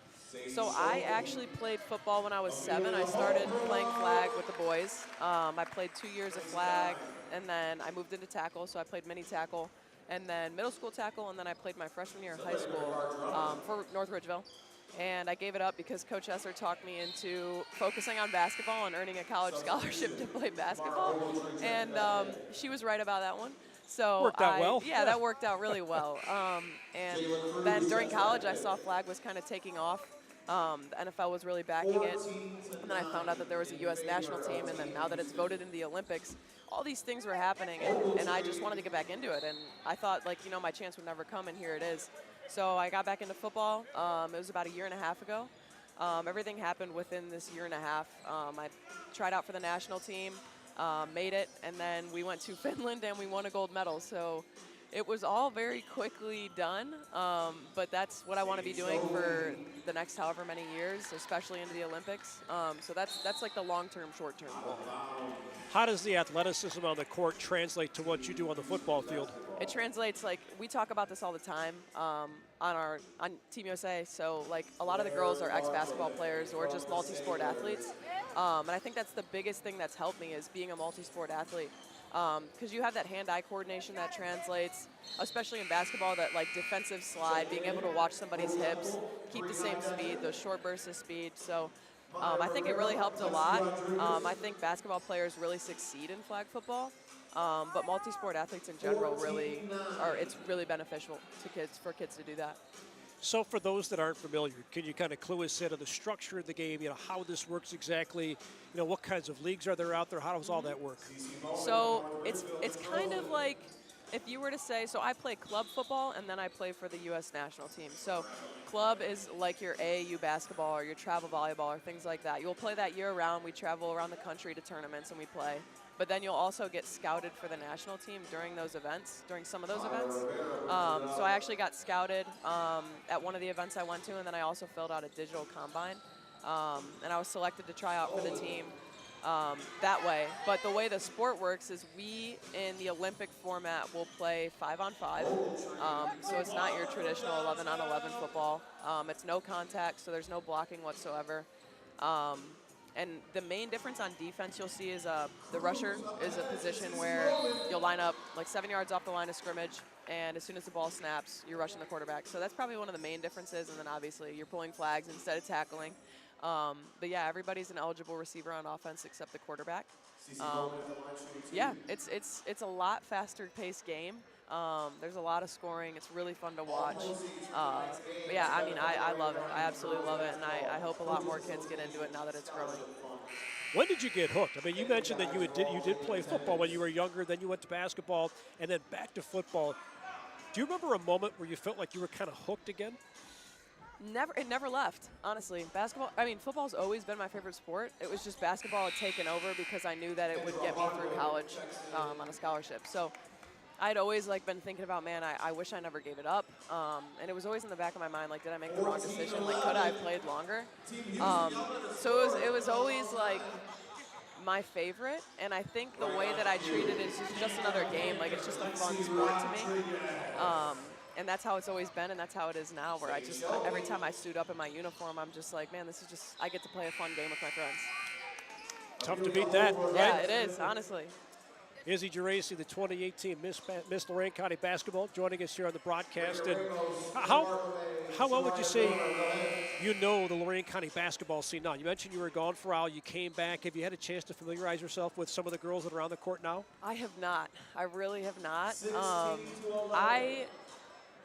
[SPEAKER 5] So I actually played football when I was 7. I started playing flag with the boys. I played 2 years of flag, and then I moved into tackle, so I played mini tackle, and then middle school tackle, and then I played my freshman year of high school for North Ridgeville. And I gave it up because Coach Esser talked me into focusing on basketball and earning a college scholarship to play basketball. And she was right about that one. So
[SPEAKER 3] Worked out well.
[SPEAKER 5] Yeah, that worked out really well. And then during college, I saw flag was kind of taking off. The NFL was really backing it. And then I found out that there was a U.S. national team. And then now that it's voted in the Olympics, all these things were happening. And I just wanted to get back into it. And I thought, like, you know, my chance would never come, and here it is. So I got back into football. It was about a year and a half ago. Everything happened within this year and a half. I tried out for the national team, made it, and then we went to Finland and we won a gold medal. So it was all very quickly done, but that's what I want to be doing for the next however many years, especially into the Olympics. So that's like the long-term, short-term goal.
[SPEAKER 3] How does the athleticism on the court translate to what you do on the football field?
[SPEAKER 5] It translates, like, we talk about this all the time on Team USA. So, like, a lot of the girls are ex-basketball players or just multi-sport athletes. And I think that's the biggest thing that's helped me is being a multi-sport athlete. Because you have that hand-eye coordination that translates, especially in basketball, that, like, defensive slide, being able to watch somebody's hips, keep the same speed, those short bursts of speed. So I think it really helped a lot. I think basketball players really succeed in flag football. But multi-sport athletes in general it's really beneficial to kids, for kids to do that.
[SPEAKER 3] So for those that aren't familiar, can you kind of clue us in on the structure of the game, you know, how this works exactly, you know, what kinds of leagues are there out there, how does all that work?
[SPEAKER 5] So it's kind of like, if you were to say, so I play club football and then I play for the U.S. national team. So club is like your AAU basketball or your travel volleyball or things like that. You'll play that year-round. We travel around the country to tournaments and we play. But then you'll also get scouted for the national team during those events, during some of those events. So I actually got scouted at one of the events I went to, and then I also filled out a digital combine. And I was selected to try out for the team that way. But the way the sport works is we, in the Olympic format, will play 5-on-5. So it's not your traditional 11-on-11 football. It's no contact, so there's no blocking whatsoever. And the main difference on defense you'll see is the rusher is a position where you'll line up like 7 yards off the line of scrimmage, and as soon as the ball snaps, you're rushing the quarterback. So that's probably one of the main differences, and then obviously you're pulling flags instead of tackling. But yeah, everybody's an eligible receiver on offense except the quarterback. Yeah, it's a lot faster paced game. There's a lot of scoring. It's really fun to watch. But yeah, I mean, I love it. I absolutely love it, and I hope a lot more kids get into it now that it's growing.
[SPEAKER 3] When did you get hooked? I mean, you mentioned that you did play football when you were younger, then you went to basketball, and then back to football. Do you remember a moment where you felt like you were kind of hooked again?
[SPEAKER 5] It never left, honestly. Football's always been my favorite sport. It was just basketball had taken over because I knew that it would get me through college on a scholarship. So I'd always been thinking about, man, I wish I never gave it up. And it was always in the back of my mind, like, did I make the wrong decision? Like, could I have played longer? So it was always my favorite. And I think the way that I treat it is just another game. Like, it's just a fun sport to me. And that's how it's always been, and that's how it is now, where every time I suit up in my uniform, I'm just like, man, I get to play a fun game with my friends.
[SPEAKER 3] Tough to beat that, right?
[SPEAKER 5] Yeah, it is, honestly.
[SPEAKER 3] Izzy Geraci, the 2018 Miss Lorain County Basketball, joining us here on the broadcast. And how well would you say you know the Lorain County basketball scene now? You mentioned you were gone for a while. You came back. Have you had a chance to familiarize yourself with some of the girls that are on the court now?
[SPEAKER 5] I have not. I really have not.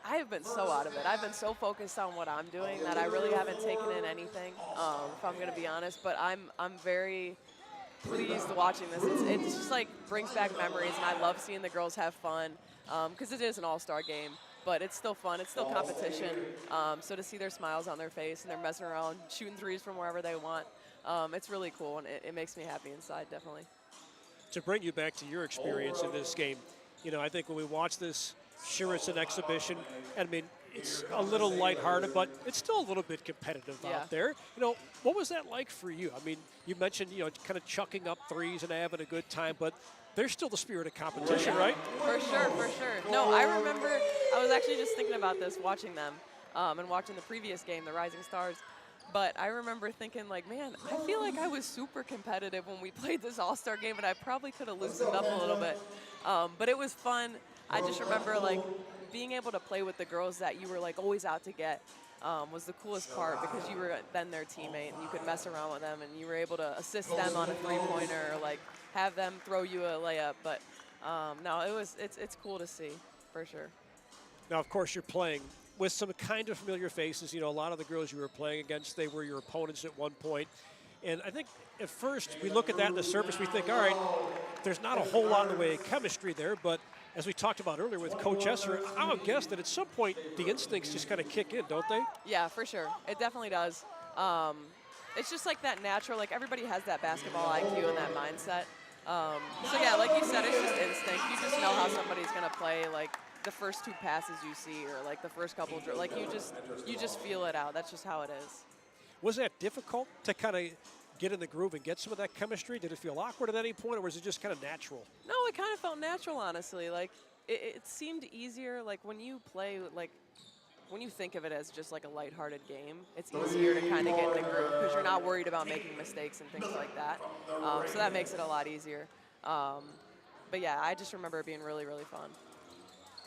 [SPEAKER 5] I have been so out of it. I've been so focused on what I'm doing that I really haven't taken in anything, if I'm going to be honest. But I'm very pleased watching this. It's just brings back memories, and I love seeing the girls have fun because it is an all-star game. But it's still fun. It's still competition. So to see their smiles on their face and they're messing around, shooting threes from wherever they want, it's really cool, and it makes me happy inside, definitely.
[SPEAKER 3] To bring you back to your experience in this game, I think when we watch this, sure, it's an exhibition. I mean, it's a little lighthearted, but it's still a little bit competitive out there. What was that like for you? I mean, you mentioned, kind of chucking up threes and having a good time, but there's still the spirit of competition, right?
[SPEAKER 5] For sure. No, I remember, I was actually just thinking about this watching them and watching the previous game, the Rising Stars. But I remember thinking, like, man, I feel like I was super competitive when we played this All-Star game, and I probably could have loosened up a little bit. But it was fun. I just remember, like, being able to play with the girls that you were, like, always out to get was the coolest part, because you were then their teammate, and you could mess around with them, and you were able to assist them on a three-pointer, or, like, have them throw you a layup. But, no, it's cool to see, for sure.
[SPEAKER 3] Now, of course, you're playing with some kind of familiar faces. You know, a lot of the girls you were playing against, they were your opponents at one point. And I think at first we look at that on the surface, we think, all right, there's not a whole lot in the way of chemistry there. But as we talked about earlier with Coach Esser, I would guess that at some point the instincts just kind of kick in, don't they?
[SPEAKER 5] Yeah, for sure. It definitely does. It's just like that natural, like everybody has that basketball IQ and that mindset. So yeah, like you said, it's just instinct. You just know how somebody's going to play, like the first 2 passes you see, or like the first couple of like you just feel it out. That's just how it is.
[SPEAKER 3] Was that difficult to kind of get in the groove and get some of that chemistry? Did it feel awkward at any point, or was it just kind of natural?
[SPEAKER 5] No, it kind of felt natural, honestly. Like it seemed easier. Like when you play, like when you think of it as just like a lighthearted game, it's easier to kind of get in the groove because you're not worried about making mistakes and things like that. So that makes it a lot easier. But yeah, I just remember it being really, really fun.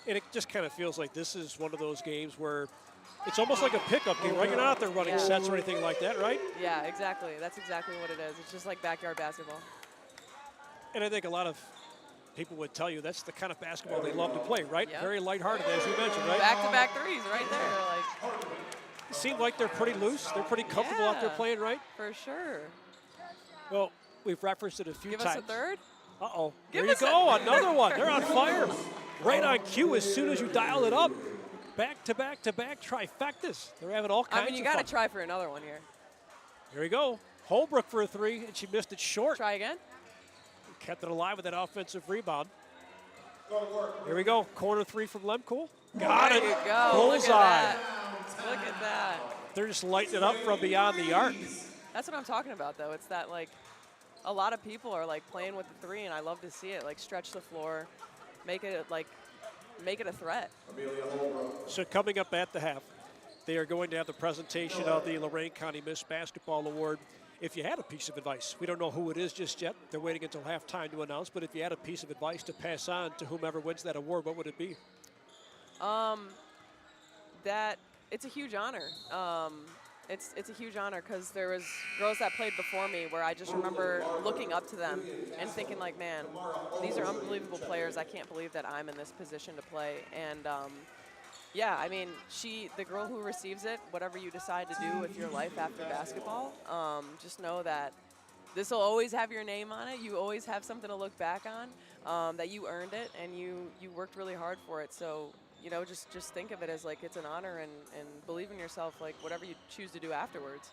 [SPEAKER 3] And it just kind of feels like this is one of those games where it's almost like a pickup game, right? You're not out there running sets or anything like that, right?
[SPEAKER 5] Yeah, exactly. That's exactly what it is. It's just like backyard basketball.
[SPEAKER 3] And I think a lot of people would tell you that's the kind of basketball they love to play, right?
[SPEAKER 5] Yep.
[SPEAKER 3] Very lighthearted, as you mentioned, right?
[SPEAKER 5] Back-to-back threes right there. Like,
[SPEAKER 3] It seemed like they're pretty loose. They're pretty comfortable out there playing, right?
[SPEAKER 5] For sure.
[SPEAKER 3] Well, we've referenced it a few
[SPEAKER 5] Give
[SPEAKER 3] times.
[SPEAKER 5] us a third.
[SPEAKER 3] Uh-oh.
[SPEAKER 5] Give
[SPEAKER 3] There you
[SPEAKER 5] us
[SPEAKER 3] go. Another one. They're on fire. Right on cue as soon as you dial it up. Back-to-back-to-back trifectas. They're having all kinds of
[SPEAKER 5] I mean, you
[SPEAKER 3] fun.
[SPEAKER 5] got to try for another one here.
[SPEAKER 3] Here we go. Holbrook for a 3, and she missed it short.
[SPEAKER 5] Try again.
[SPEAKER 3] Kept it alive with that offensive rebound. Here we go. Corner 3 from Lemkool. Got it.
[SPEAKER 5] There you go.
[SPEAKER 3] Bullseye.
[SPEAKER 5] Look at that. Look at that.
[SPEAKER 3] They're just lighting it up from beyond the arc.
[SPEAKER 5] That's what I'm talking about, though. It's that, like, a lot of people are, like, playing with the 3, and I love to see it. Like, stretch the floor, make it a threat.
[SPEAKER 3] So coming up at the half, they are going to have the presentation of the Lorain County Miss Basketball Award. If you had a piece of advice, we don't know who it is just yet. They're waiting until halftime to announce, but if you had a piece of advice to pass on to whomever wins that award, what would it be?
[SPEAKER 5] That it's a huge honor. It's a huge honor because there was girls that played before me where I just remember looking up to them and thinking, like, man, these are unbelievable players. I can't believe that I'm in this position to play. And yeah, I mean, the girl who receives it, whatever you decide to do with your life after basketball, just know that this will always have your name on it. You always have something to look back on, that you earned it and you worked really hard for it. So, you know, just think of it as like it's an honor and believe in yourself, like whatever you choose to do afterwards.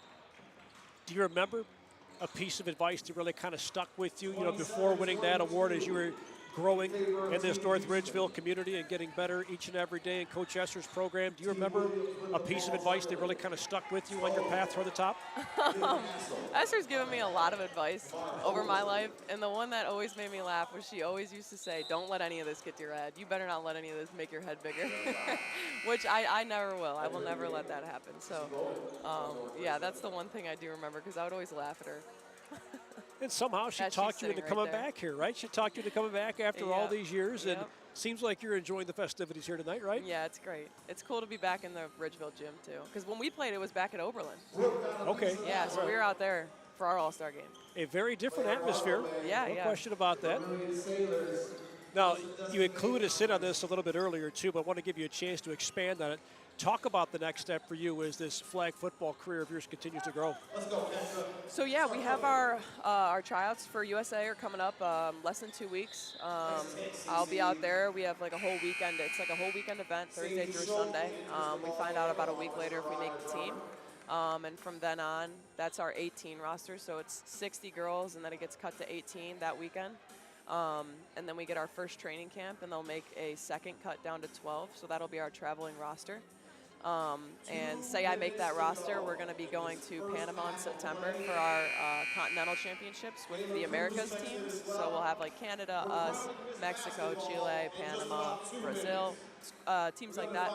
[SPEAKER 3] Do you remember a piece of advice that really kind of stuck with you, you know, before winning that award as you were growing in this North Ridgeville community and getting better each and every day in Coach Esser's program? Do you remember a piece of advice that really kind of stuck with you on your path toward the top?
[SPEAKER 5] Esser's given me a lot of advice over my life, and the one that always made me laugh was she always used to say, don't let any of this get to your head. You better not let any of this make your head bigger, which I never will. I will never let that happen. So, yeah, that's the one thing I do remember because I would always laugh at her.
[SPEAKER 3] And somehow she talked you into coming back here, right? She talked you into coming back after all these years, and seems like you're enjoying the festivities here tonight, right?
[SPEAKER 5] Yeah, it's great. It's cool to be back in the Ridgeville gym, too, because when we played, it was back at Oberlin.
[SPEAKER 3] Okay.
[SPEAKER 5] Yeah, so we were out there for our All-Star game.
[SPEAKER 3] A very different atmosphere.
[SPEAKER 5] Yeah,
[SPEAKER 3] no question about that. Now, you included us in on this a little bit earlier, too, but I want to give you a chance to expand on it. Talk about the next step for you as this flag football career of yours continues to grow.
[SPEAKER 5] So yeah, we have our tryouts for USA are coming up less than 2 weeks. I'll be out there. We have like a whole weekend. It's like a whole weekend event, Thursday through Sunday. We find out about a week later if we make the team. And from then on, that's our 18 roster. So it's 60 girls, and then it gets cut to 18 that weekend. And then we get our first training camp, and they'll make a second cut down to 12. So that'll be our traveling roster. And say I make that roster, we're going to be going to Panama in September for our continental championships with the Americas teams. So we'll have like Canada, us, Mexico, Chile, Panama, Brazil, teams like that.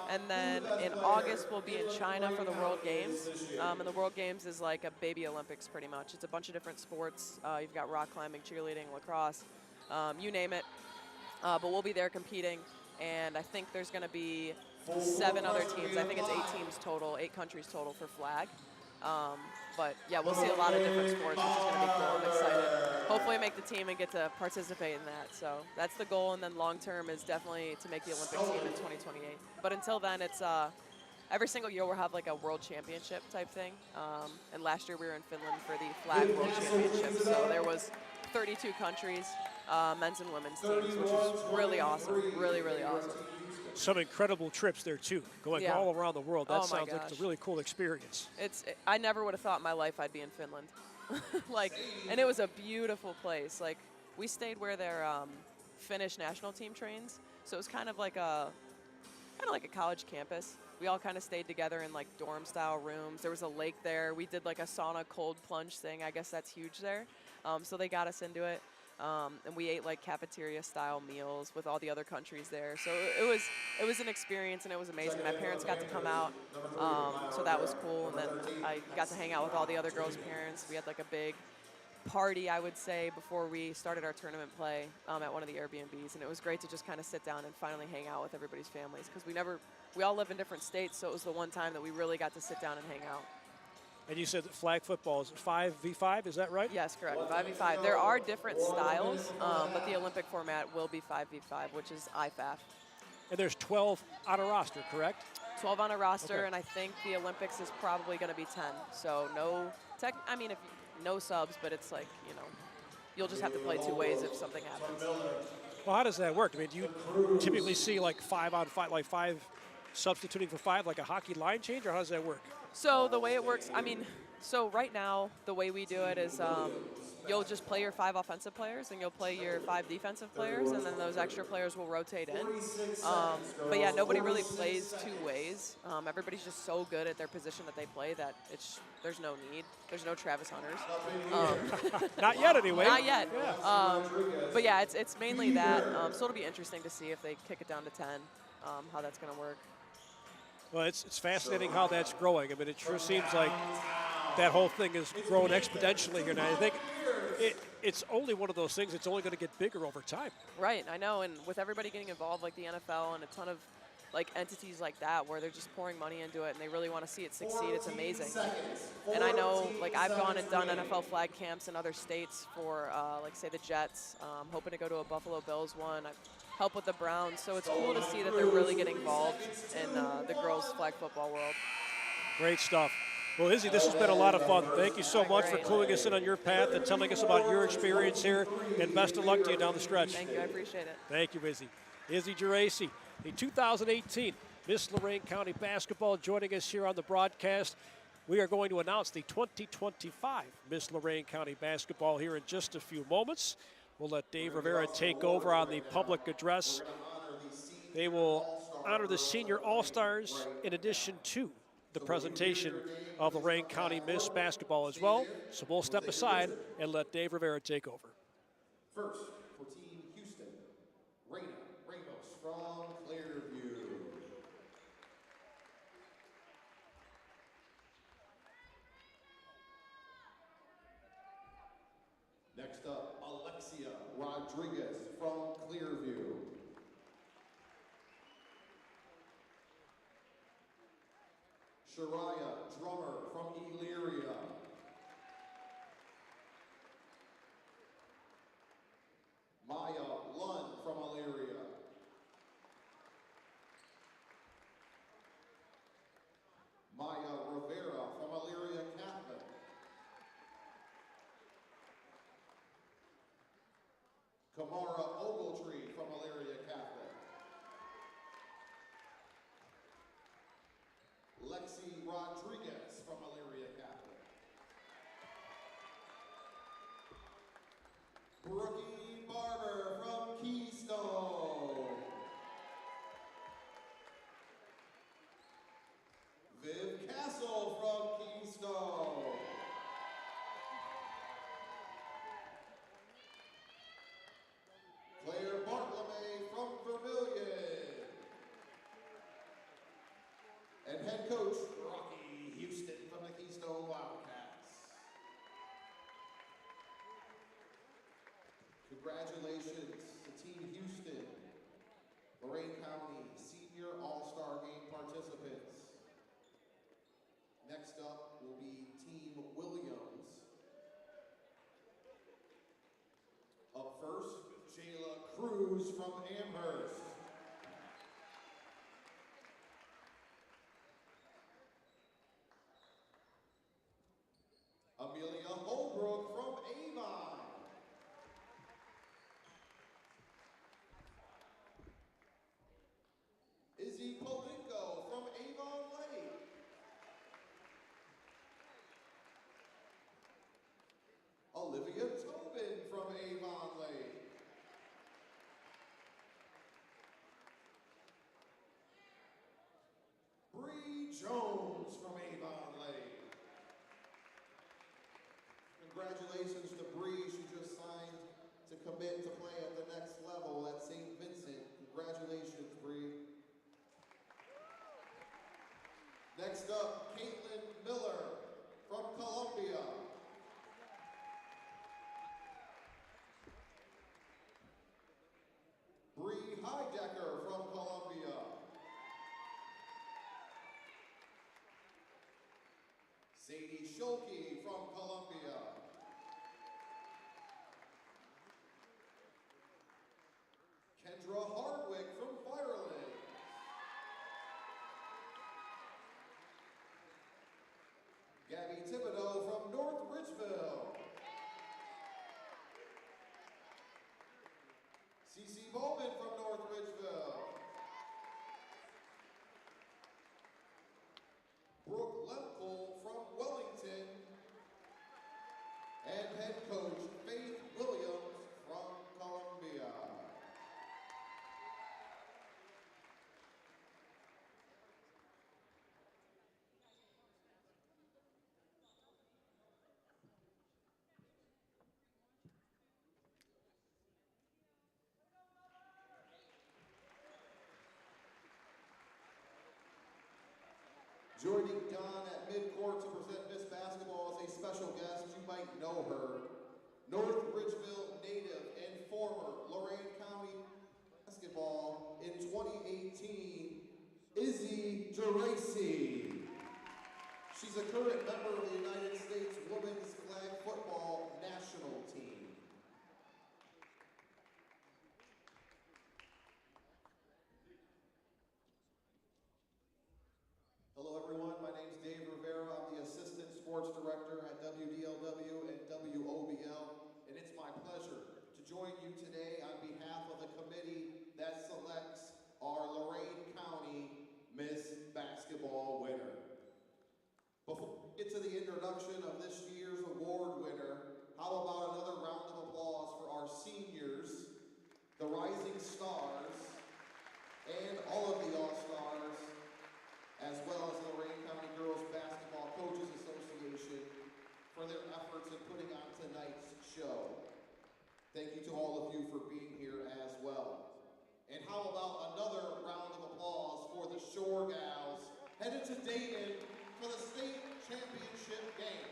[SPEAKER 5] And then in August, we'll be in China for the World Games. And the World Games is like a baby Olympics pretty much. It's a bunch of different sports. You've got rock climbing, cheerleading, lacrosse, you name it. But we'll be there competing. And I think there's going to be 7 other teams. I think it's 8 teams total, 8 countries total for flag. But yeah, we'll see a lot of different sports, which is going to be cool. I'm excited. Hopefully make the team and get to participate in that. So that's the goal. And then long term is definitely to make the Olympic team in 2028. But until then, it's every single year we'll have like a world championship type thing. And last year we were in Finland for the flag world championship. So there was 32 countries, men's and women's teams, which was really awesome. Really, really awesome.
[SPEAKER 3] Some incredible trips there too, going all around the world. That
[SPEAKER 5] Oh my
[SPEAKER 3] sounds like it's a really cool experience.
[SPEAKER 5] I never would have thought in my life I'd be in Finland. And it was a beautiful place. Like, we stayed where their Finnish national team trains, so it was kind of like a college campus. We all kind of stayed together in like dorm style rooms. There was a lake there. We did like a sauna cold plunge thing. I guess that's huge there. So they got us into it. And we ate like cafeteria style meals with all the other countries there. So it was an experience, and it was amazing. My parents got to come out, so that was cool. And then I got to hang out with all the other girls' parents. We had like a big party, I would say, before we started our tournament play at one of the Airbnbs. And it was great to just kind of sit down and finally hang out with everybody's families, because we all live in different states, so it was the one time that we really got to sit down and hang out.
[SPEAKER 3] And you said that flag football is 5v5, is that right?
[SPEAKER 5] Yes, correct. 5v5. There are different styles, but the Olympic format will be 5v5, which is IFAF.
[SPEAKER 3] And there's 12 on a roster, correct?
[SPEAKER 5] 12 on a roster,
[SPEAKER 3] Okay.
[SPEAKER 5] and I think the Olympics is probably going to be 10. So no subs, but it's like, you'll just have to play 2 ways if something happens.
[SPEAKER 3] Well, how does that work? I mean, do you typically see like 5 on 5, like 5 substituting for 5, like a hockey line change, or how does that work?
[SPEAKER 5] So the way it works, so right now the way we do it is you'll just play your 5 offensive players, and you'll play your 5 defensive players, and then those extra players will rotate in. But yeah, nobody really plays 2 ways. Everybody's just so good at their position that they play that there's no need. There's no Travis Hunters.
[SPEAKER 3] Not yet, anyway.
[SPEAKER 5] Not yet.
[SPEAKER 3] Yeah.
[SPEAKER 5] But yeah, it's mainly that. So it'll be interesting to see if they kick it down to 10, how that's going to work.
[SPEAKER 3] Well, it's fascinating how that's growing. I mean, it sure seems like that whole thing has grown exponentially here. And I think it's only one of those things that's only going to get bigger over time.
[SPEAKER 5] Right, I know. And with everybody getting involved, like the NFL and a ton of like entities like that, where they're just pouring money into it and they really want to see it succeed, it's amazing. And I know, like, I've gone and done NFL flag camps in other states for, like, say, the Jets. Hoping to go to a Buffalo Bills one. I've helped with the Browns. So it's cool to see that they're really getting involved in the girls' flag football world.
[SPEAKER 3] Great stuff. Well, Izzy, this has been a lot of fun. Thank you so much for cluing us in on your path and telling us about your experience here. And best of luck to you down the stretch.
[SPEAKER 5] Thank you. I appreciate it.
[SPEAKER 3] Thank you, Izzy. Izzy Geraci, the 2018 Miss Lorain County Basketball, joining us here on the broadcast. We are going to announce the 2025 Miss Lorain County Basketball here in just a few moments. We'll let Dave Rivera take over on the public address. They will honor the senior All-Stars in addition to the presentation of Lorain County Miss Basketball as well. So we'll step aside and let Dave Rivera take over.
[SPEAKER 1] First, for Team Houston, Reina Ramos from Clearview. Next up, Alexia Rodriguez from Clearview. Shariah Drummer from Elyria. Maya Lund from Elyria. Maya Rivera from Elyria Catholic. Kamara Ogletree from Elyria Catholic. Lexi Rodriguez from Elyria Catholic. Brookie Barber from Keystone. Congratulations to Team Houston, Lorain County Senior All-Star Game participants. Next up will be Team Williams. Up first, Jayla Cruz from Amherst. Amelia Holbrook from Avon. Izzy Polinko from Avon Lake. Olivia Tobin from Avon Lake. Bree Jones from Avon Lake. Congratulations to Bree. She just signed to commit to play at the next level at St. Vincent. Congratulations, Bree. Next up, Caitlin Miller from Columbia. Bree Heidecker from Columbia. Sadie Schulke from Columbia. Kendra Hardwick from Fireland. Gabby Thibodeau from North Ridgeville. Cece Bowman from North Ridgeville. Brooke Lemple from Wellington. And head coach Faith Williams from Columbia. Joining Don at midcourt to present Miss Basketball as a special guest, you might know her. North Ridgeville native and former Lorain County basketball in 2018, Izzy Geraci. She's a current member of the United States Women's Flag Football National Team. Hello everyone, my name is Dave Rivera. I'm the Assistant Sports Director at WDLW and WOBL, and it's my pleasure to join you today on behalf of the committee that selects our Lorain County Miss Basketball winner. Before we get to the introduction of this year's award winner, how about another round of applause for our seniors, the rising stars, and all of the all-stars, as well as the Lorain County Girls Basketball Coaches Association for their efforts in putting on tonight's show. Thank you to all of you for being here as well. And how about another round of applause for the Shore Gals headed to Dayton for the state championship game.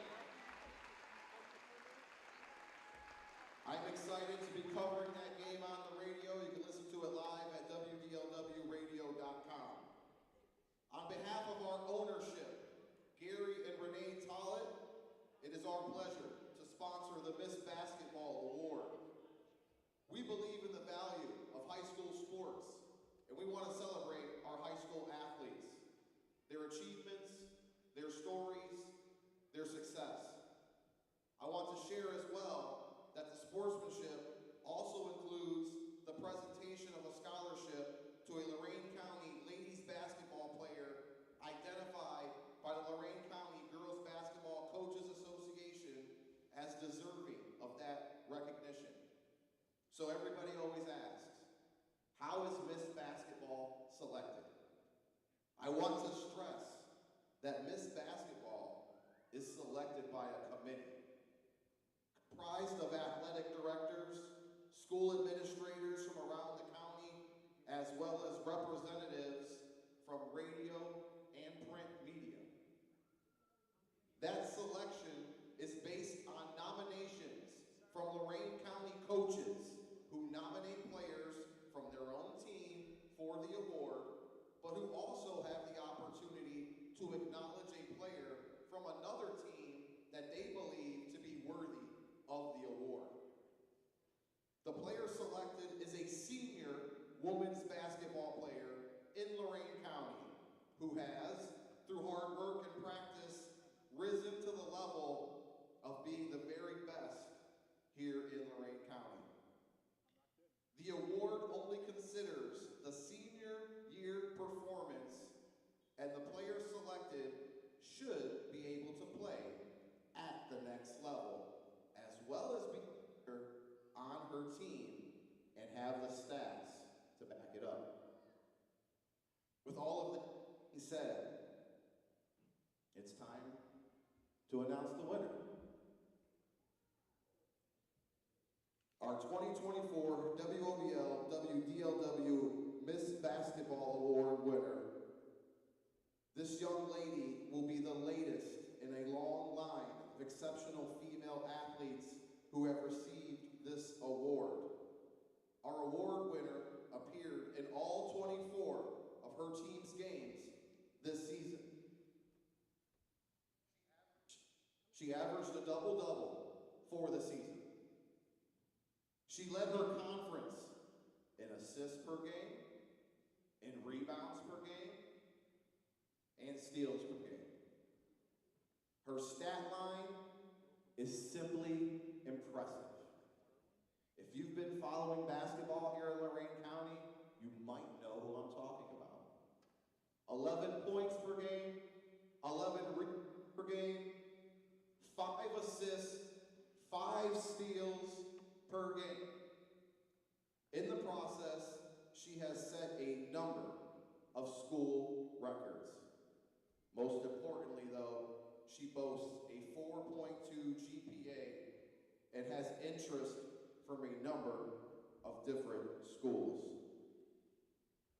[SPEAKER 1] I'm excited to be covering that game on the radio. You can listen to it live at WDLWradio.com. On behalf of our ownership, Gary and Renee Tollett, it is our pleasure to sponsor the Miss Basketball Award. We believe in the value of high school sports, and we want to celebrate our high school athletes, their achievements, their stories, their success. I want to share as well that the sportsmanship also includes the presentation of a scholarship to a Lorain County ladies basketball player identified by the Lorain County Girls Basketball Coaches Association as deserving of that recognition. So everybody always asks, how is Miss Basketball selected? I want to stress that Miss Basketball is selected by a committee comprised of athletic directors, school administrators from around the county, as well as representatives from radio and print media. That selection is based on nominations from Lorain County coaches who has, through hard work and practice, risen to the level of being the very best here in Lorain County. The award only considers the senior year performance, and the player selected should be able to play at the next level, as well as be on her team and have the stats to back it up. With all of that being said, it's time to announce the winner. Our 2024 WOBL WDLW Miss Basketball Award winner. This young lady will be the latest in a long line of exceptional female athletes who have received this award. Our award winner appeared in all 24 of her team's games this season. She averaged a double-double for the season. She led her conference in assists per game, in rebounds per game, and steals per game. Her stat line is simply impressive. If you've been following basketball here in Lorain County, you might know who I'm talking about. 11 points per game, 11 rebounds per game, 5 assists, 5 steals per game. In the process, she has set a number of school records. Most importantly, though, she boasts a 4.2 GPA and has interest from a number of different schools.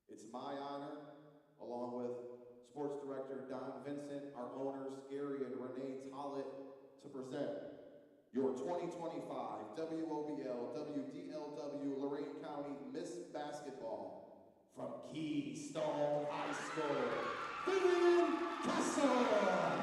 [SPEAKER 1] It's my honor, along with Sports Director Don Vincent, our owners Gary and Renee Tollett, to present your 2025 WOBL WDLW Lorain County Miss Basketball from Keystone High School, Vivian Castle.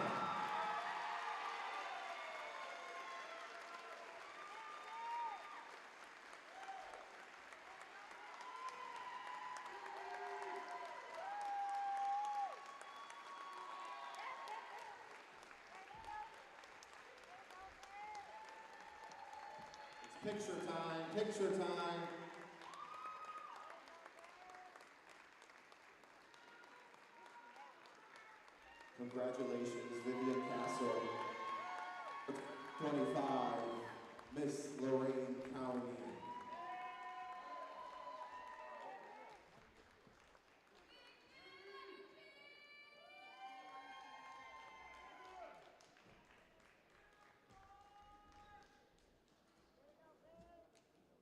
[SPEAKER 1] Picture time, picture time. Congratulations, Vivian Castle, 25, Miss Lorain County.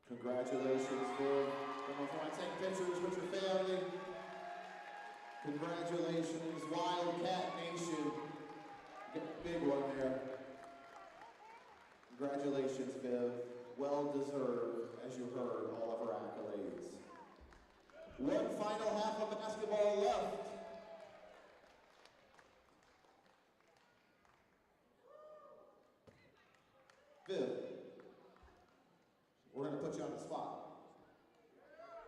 [SPEAKER 1] Congratulations, Phil. Come on, take pictures with your family. Congratulations, Wildcat Nation. Get a big one there. Congratulations, Viv. Well deserved, as you heard, all of her accolades. One final half of basketball left. Viv, we're going to put you on the spot.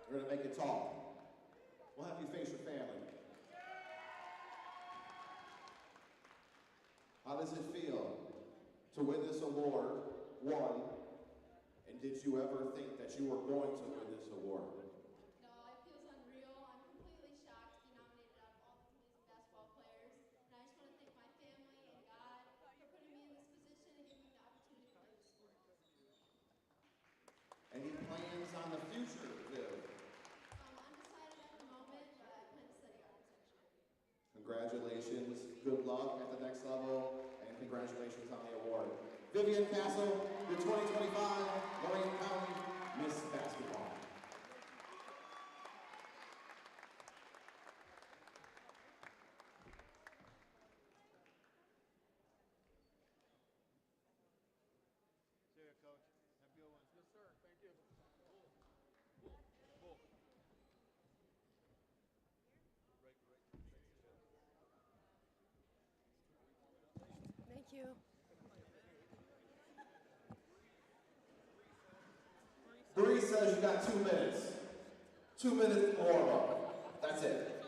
[SPEAKER 1] We're going to make you talk. We'll have you face your family. How does it feel to win this award, one, and did you ever think that you were going to win this award?
[SPEAKER 7] No, it feels unreal. I'm completely shocked to be nominated out of all these amazing basketball players. And I just want to thank my family and God for putting me in this position and giving me the opportunity to play this sport.
[SPEAKER 1] Any plans on the future, Viv?
[SPEAKER 7] Undecided at the moment, but I plan to study architecture.
[SPEAKER 1] Congratulations, good luck at the next level, and congratulations on the award. Vivian Castle, the 2025 Lorain County Miss Basketball.
[SPEAKER 2] See you, Coach. Have a good one. Yes, sir. Thank you.
[SPEAKER 7] Thank you.
[SPEAKER 1] Bree says you got 2 minutes. 2 minutes more. That's it.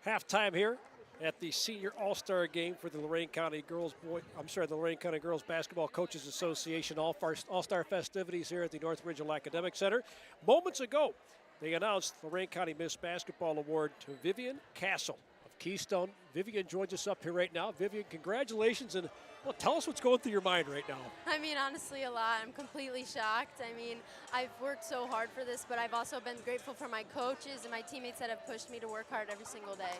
[SPEAKER 3] Halftime here at the Senior All-Star Game for the Lorain County the Lorain County Girls Basketball Coaches Association All-Star festivities here at the North Regional Academic Center. Moments ago, they announced the Lorain County Miss Basketball Award to Vivian Castle of Keystone. Vivian joins us up here right now. Vivian, congratulations, and well, tell us what's going through your mind right now.
[SPEAKER 7] I mean, honestly, a lot. I'm completely shocked. I mean, I've worked so hard for this, but I've also been grateful for my coaches and my teammates that have pushed me to work hard every single day.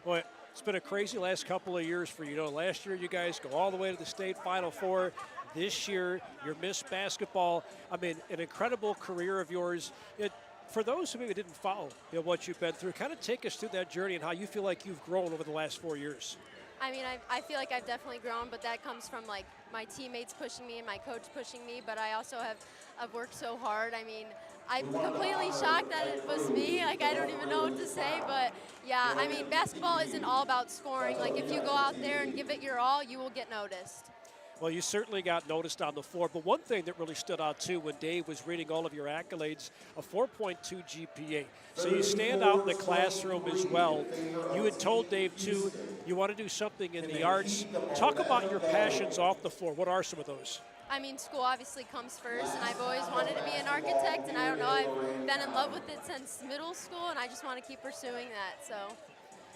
[SPEAKER 3] Well, it's been a crazy last couple of years for you. Last year you guys go all the way to the state Final Four. This year, you're Miss Basketball. I mean, an incredible career of yours. For those who maybe didn't follow what you've been through, kind of take us through that journey and how you feel like you've grown over the last 4 years.
[SPEAKER 7] I mean, I feel like I've definitely grown, but that comes from like my teammates pushing me and my coach pushing me. But I also I've worked so hard. I mean, I'm completely shocked that it was me. Like, I don't even know what to say. But yeah, I mean, basketball isn't all about scoring. Like, if you go out there and give it your all, you will get noticed.
[SPEAKER 3] Well, you certainly got noticed on the floor, but one thing that really stood out too when Dave was reading all of your accolades, a 4.2 GPA. So you stand out in the classroom as well. You had told Dave too, you want to do something in the arts. Talk about your passions off the floor. What are some of those?
[SPEAKER 7] I mean, school obviously comes first, and I've always wanted to be an architect, and I don't know, I've been in love with it since middle school, and I just want to keep pursuing that, so.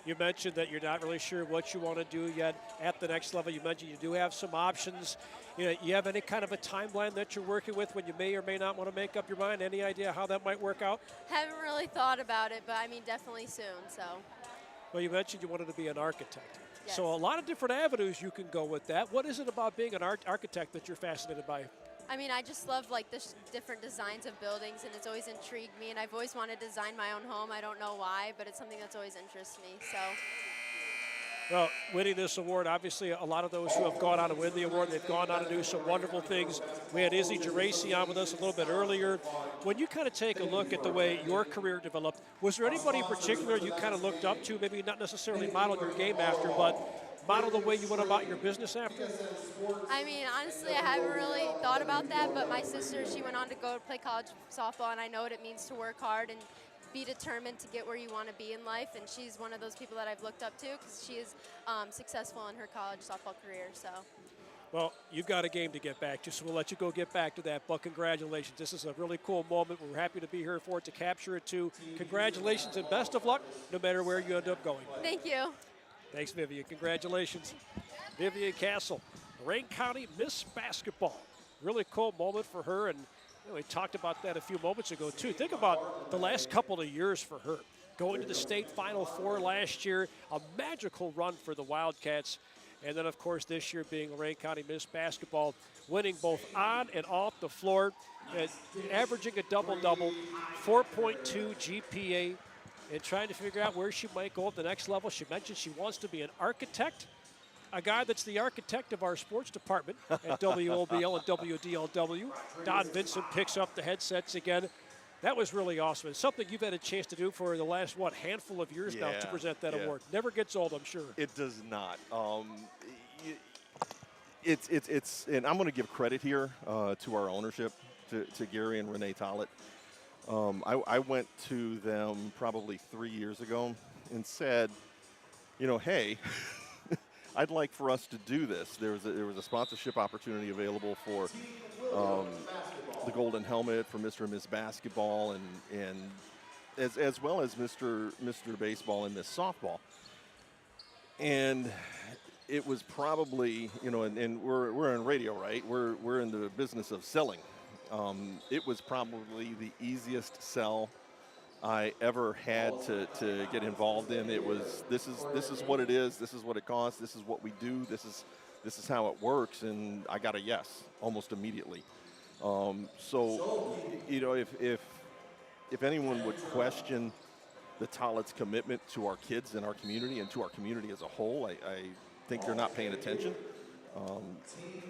[SPEAKER 3] You mentioned that you're not really sure what you want to do yet at the next level. You mentioned you do have some options. You have any kind of a timeline that you're working with when you may or may not want to make up your mind? Any idea how that might work out?
[SPEAKER 7] Haven't really thought about it, but I mean, definitely soon, so.
[SPEAKER 3] Well, you mentioned you wanted to be an architect.
[SPEAKER 7] Yes.
[SPEAKER 3] So a lot of different avenues you can go with that. What is it about being an architect that you're fascinated by?
[SPEAKER 7] I mean, I just love like the different designs of buildings, and it's always intrigued me, and I've always wanted to design my own home. I don't know why, but it's something that's always interested me, so.
[SPEAKER 3] Well, winning this award, obviously a lot of those who have gone on to win the award, they've gone on to do some wonderful things. We had Izzy Geraci on with us a little bit earlier. When you kind of take a look at the way your career developed, was there anybody in particular you kind of looked up to, maybe not necessarily modeled your game after, but model the way you went about your business after?
[SPEAKER 7] I mean, honestly, I haven't really thought about that, but my sister, she went on to go play college softball, and I know what it means to work hard and be determined to get where you want to be in life, and she's one of those people that I've looked up to because she is successful in her college softball career, so.
[SPEAKER 3] Well, you've got a game to get back to, so we'll let you go get back to that, but congratulations. This is a really cool moment. We're happy to be here for it, to capture it too. Congratulations and best of luck no matter where you end up going.
[SPEAKER 7] Thank you.
[SPEAKER 3] Thanks, Vivian. Congratulations. Vivian Castle, Lorain County Miss Basketball. Really cool moment for her, and we talked about that a few moments ago, too. Think about the last couple of years for her. Going to the state Final Four last year, a magical run for the Wildcats. And then, of course, this year being Lorain County Miss Basketball, winning both on and off the floor, averaging a double-double, 4.2 GPA, and trying to figure out where she might go at the next level. She mentioned she wants to be an architect, a guy that's the architect of our sports department at WOBL and WDLW. Don Vincent picks up the headsets again. That was really awesome. It's something you've had a chance to do for the last, handful of years now to present that award. Never gets old, I'm sure.
[SPEAKER 4] It does not. And I'm going to give credit here to our ownership, to Gary and Renee Tollett. I went to them probably 3 years ago and said, hey, I'd like for us to do this. There was a sponsorship opportunity available for the Golden Helmet for Mr. and Miss Basketball, and as well as Mr. Baseball and Miss Softball. And it was probably, and we're in radio, right? We're in the business of selling. It was probably the easiest sell I ever had to get involved in. It was this is what it is. This is what it costs. This is what we do. This is how it works. And I got a yes almost immediately. So if anyone would question the Tollett's commitment to our kids and our community and to our community as a whole, I think they're not paying attention.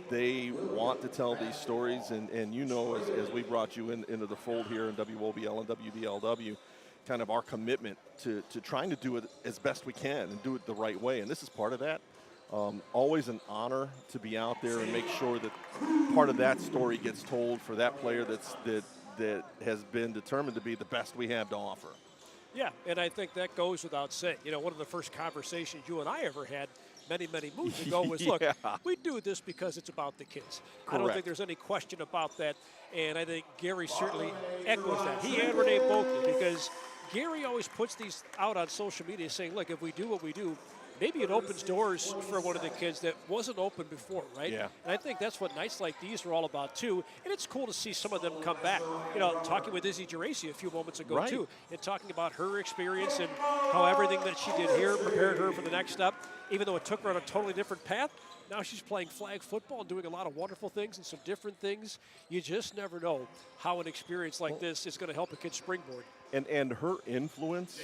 [SPEAKER 4] They want to tell these stories, and as we brought you into the fold here in WOBL and WDLW, kind of our commitment to trying to do it as best we can and do it the right way, and this is part of that. Always an honor to be out there and make sure that part of that story gets told for that player that has been determined to be the best we have to offer.
[SPEAKER 3] Yeah, and I think that goes without saying. You know, one of the first conversations you and I ever had many, many moons ago was, look,
[SPEAKER 4] Yeah.
[SPEAKER 3] we do this because it's about the kids. I don't
[SPEAKER 4] Correct.
[SPEAKER 3] think there's any question about that, and I think Gary certainly echoes that. He and Renee both do, because Gary always puts these out on social media saying, look, if we do what we do, maybe it opens doors for one of the kids that wasn't open before, right?
[SPEAKER 4] Yeah.
[SPEAKER 3] And I think that's what nights like these are all about, too. And it's cool to see some of them come back. You know, talking with Izzy Geraci a few moments ago,
[SPEAKER 4] Right.
[SPEAKER 3] too, and talking about her experience and how everything that she did here prepared her for the next step, even though it took her on a totally different path. Now she's playing flag football and doing a lot of wonderful things and some different things. You just never know how an experience like this is going to help a kid springboard.
[SPEAKER 4] And her influence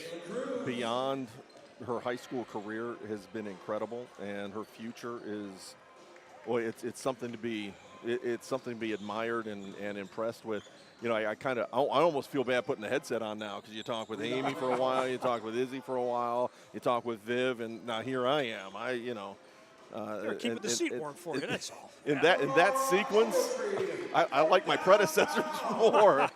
[SPEAKER 4] beyond her high school career has been incredible, and her future is, boy, it's something to be it's something to be admired and impressed with. You know, I almost feel bad putting the headset on now, because you talk with Amy for a while, you talk with Izzy for a while, you talk with Viv, and now here I am.
[SPEAKER 3] They're keeping the seat warm for you, that's all.
[SPEAKER 4] In that sequence, I like my predecessors more.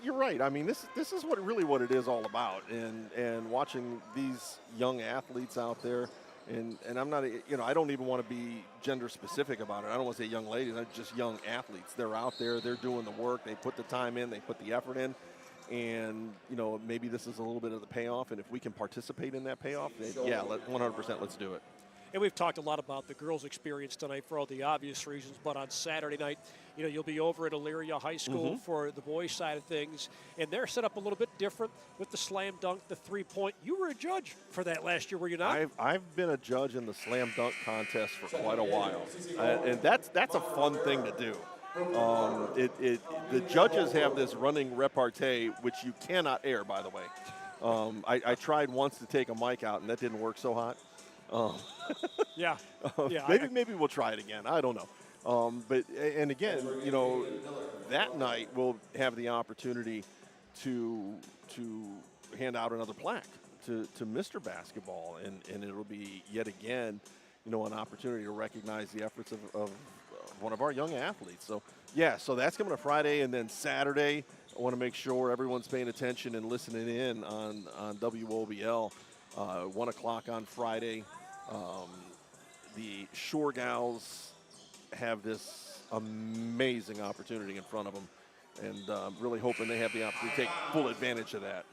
[SPEAKER 4] You're right. I mean, this is what it is all about, and watching these young athletes out there, and I'm not, I don't even want to be gender specific about it. I don't want to say young ladies. I'm just young athletes. They're out there. They're doing the work. They put the time in. They put the effort in. And, maybe this is a little bit of the payoff. And if we can participate in that payoff, then, 100% let's do it.
[SPEAKER 3] And we've talked a lot about the girls' experience tonight for all the obvious reasons, but on Saturday night, you'll be over at Elyria High School for the boys' side of things, and they're set up a little bit different with the slam dunk, the three-point. You were a judge for that last year, were you not?
[SPEAKER 4] I've been a judge in the slam dunk contest for quite a while, and that's a fun thing to do. The judges have this running repartee, which you cannot air, by the way. I tried once to take a mic out, and that didn't work so hot.
[SPEAKER 3] Yeah.
[SPEAKER 4] Maybe we'll try it again. I don't know. But again, that night we'll have the opportunity to hand out another plaque to Mr. Basketball, and it'll be yet again, an opportunity to recognize the efforts of one of our young athletes. So that's coming to Friday, and then Saturday I want to make sure everyone's paying attention and listening in on WOBL. 1 o'clock on Friday. The Shore Gals have this amazing opportunity in front of them, and really hoping they have the opportunity to take full advantage of that.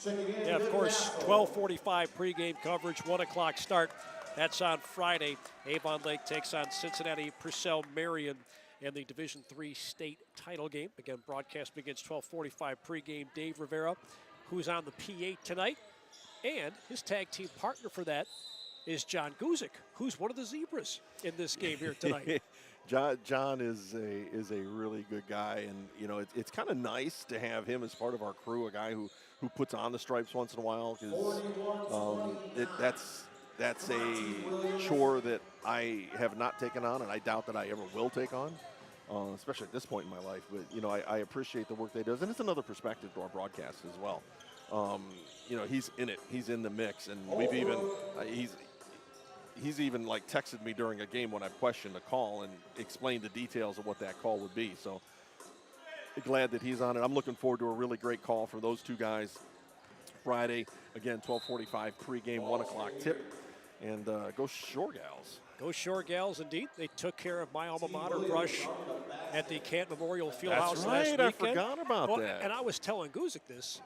[SPEAKER 3] Yeah, of course, 12:45 pregame coverage, 1 o'clock start. That's on Friday. Avon Lake takes on Cincinnati Purcell Marion in the Division III state title game. Again, broadcast begins 12:45 pregame. Dave Rivera, who's on the P8 tonight, and his tag team partner for that is John Guzik, who's one of the Zebras in this game here tonight.
[SPEAKER 4] John is a really good guy, and it's kind of nice to have him as part of our crew, a guy who puts on the stripes once in a while, because that's a chore that I have not taken on, and I doubt that I ever will take on, especially at this point in my life. But I appreciate the work they does, and it's another perspective to our broadcast as well. He's in it. He's in the mix, and we've even he's even like texted me during a game when I've questioned a call and explained the details of what that call would be. So glad that he's on it. I'm looking forward to a really great call from those two guys Friday. Again, 12:45 pregame, 1 o'clock tip, and go Shore Gals.
[SPEAKER 3] Go Shore Gals, indeed. They took care of my alma mater, Brush, at the Kent Memorial Fieldhouse last weekend.
[SPEAKER 4] I forgot about that.
[SPEAKER 3] And I was telling Guzik this.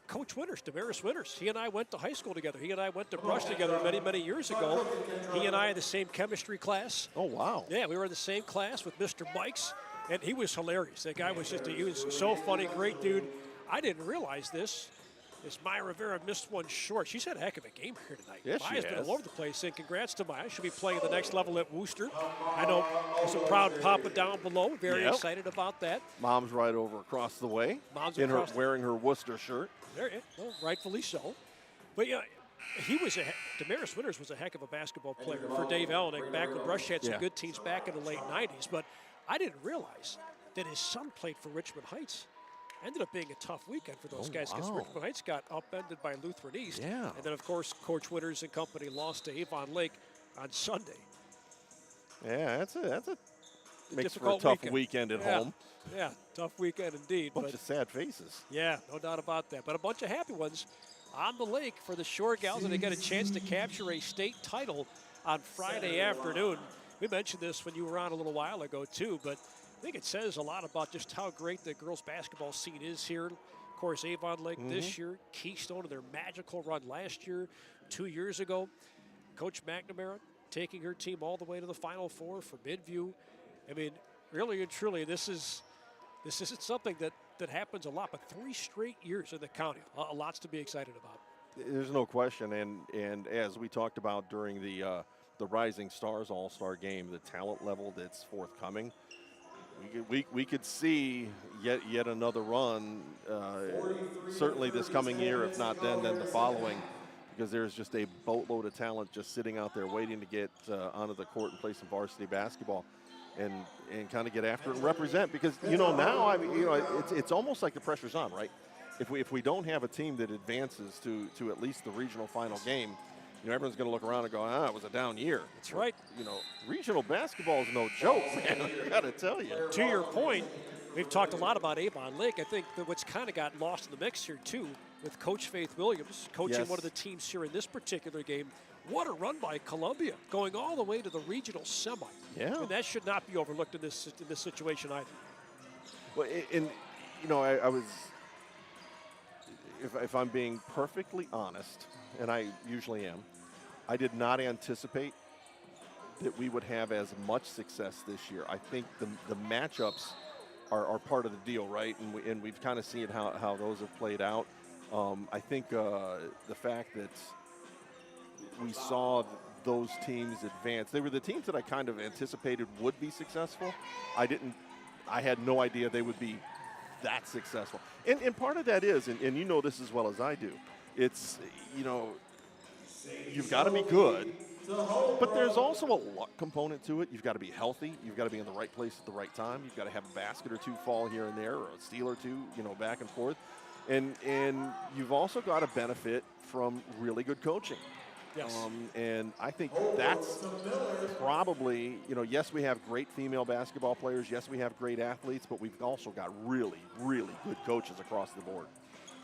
[SPEAKER 3] Coach Winters, Damaris Winters, he and I went to high school together. He and I went to Brush together many, many years ago. He and I had the same chemistry class.
[SPEAKER 4] Oh, wow.
[SPEAKER 3] Yeah, we were in the same class with Mr. Bikes, and he was hilarious. That guy was he was so funny, great dude. I didn't realize this. As Maya Rivera missed one short. She's had a heck of a game here tonight.
[SPEAKER 4] Yes,
[SPEAKER 3] Maya's
[SPEAKER 4] she
[SPEAKER 3] been
[SPEAKER 4] has.
[SPEAKER 3] all over the place, and congrats to Maya. She'll be playing at the next level at Worcester. I know there's a proud papa down below. Very excited about that.
[SPEAKER 4] Mom's right over across the way.
[SPEAKER 3] Mom's
[SPEAKER 4] wearing her Worcester shirt.
[SPEAKER 3] There, well, rightfully so. But yeah, Damaris Winters was a heck of a basketball player for Dave Elnick back when Brush had some good teams back in the late 90s. But I didn't realize that his son played for Richmond Heights. Ended up being a tough weekend for those guys because Richmond Heights got upended by Lutheran East.
[SPEAKER 4] Yeah.
[SPEAKER 3] And then, of course, Coach Winters and company lost to Avon Lake on Sunday.
[SPEAKER 4] Yeah, that's Makes for a
[SPEAKER 3] difficult
[SPEAKER 4] tough weekend at home.
[SPEAKER 3] Yeah, tough weekend indeed.
[SPEAKER 4] Bunch
[SPEAKER 3] but
[SPEAKER 4] of sad faces.
[SPEAKER 3] yeah, no doubt about that. But a bunch of happy ones on the lake for the Shore Gals, and they get a chance to capture a state title on Friday afternoon. We mentioned this when you were on a little while ago, too, but I think it says a lot about just how great the girls' basketball scene is here. Of course, Avon Lake this year, Keystone in their magical run last year, 2 years ago. Coach McNamara taking her team all the way to the Final Four for Midview. I mean, really and truly, this isn't something that happens a lot, but 3 straight years in the county. Lots to be excited about.
[SPEAKER 4] There's no question, and as we talked about during the Rising Stars All-Star game, the talent level that's forthcoming, we could see yet another run, certainly this coming year, if not then the following, because there's just a boatload of talent just sitting out there waiting to get onto the court and play some varsity basketball. And kind of get after it and represent, because now it's almost like the pressure's on, right? If we don't have a team that advances to at least the regional final game, everyone's going to look around and go, it was a down year.
[SPEAKER 3] That's right.
[SPEAKER 4] Regional basketball is no joke, man. I got to tell you.
[SPEAKER 3] To your point, we've talked a lot about Avon Lake. I think that what's kind of got lost in the mix here too, with Coach Faith Williams coaching one of the teams here in this particular game. What a run by Columbia, going all the way to the regional semi.
[SPEAKER 4] Yeah.
[SPEAKER 3] And that should not be overlooked in this situation either.
[SPEAKER 4] Well, I was, if I'm being perfectly honest, and I usually am, I did not anticipate that we would have as much success this year. I think the matchups are part of the deal, right? And we've kind of seen how those have played out. I think the fact that we saw those teams advance. They were the teams that I kind of anticipated would be successful. I had no idea they would be that successful. And part of that is, and you know this as well as I do, it's, you've got to be good, but there's also a luck component to it. You've got to be healthy. You've got to be in the right place at the right time. You've got to have a basket or two fall here and there, or a steal or two, back and forth. And you've also got to benefit from really good coaching.
[SPEAKER 3] Yes.
[SPEAKER 4] And I think that's probably, yes, we have great female basketball players. Yes, we have great athletes, but we've also got really, really good coaches across the board.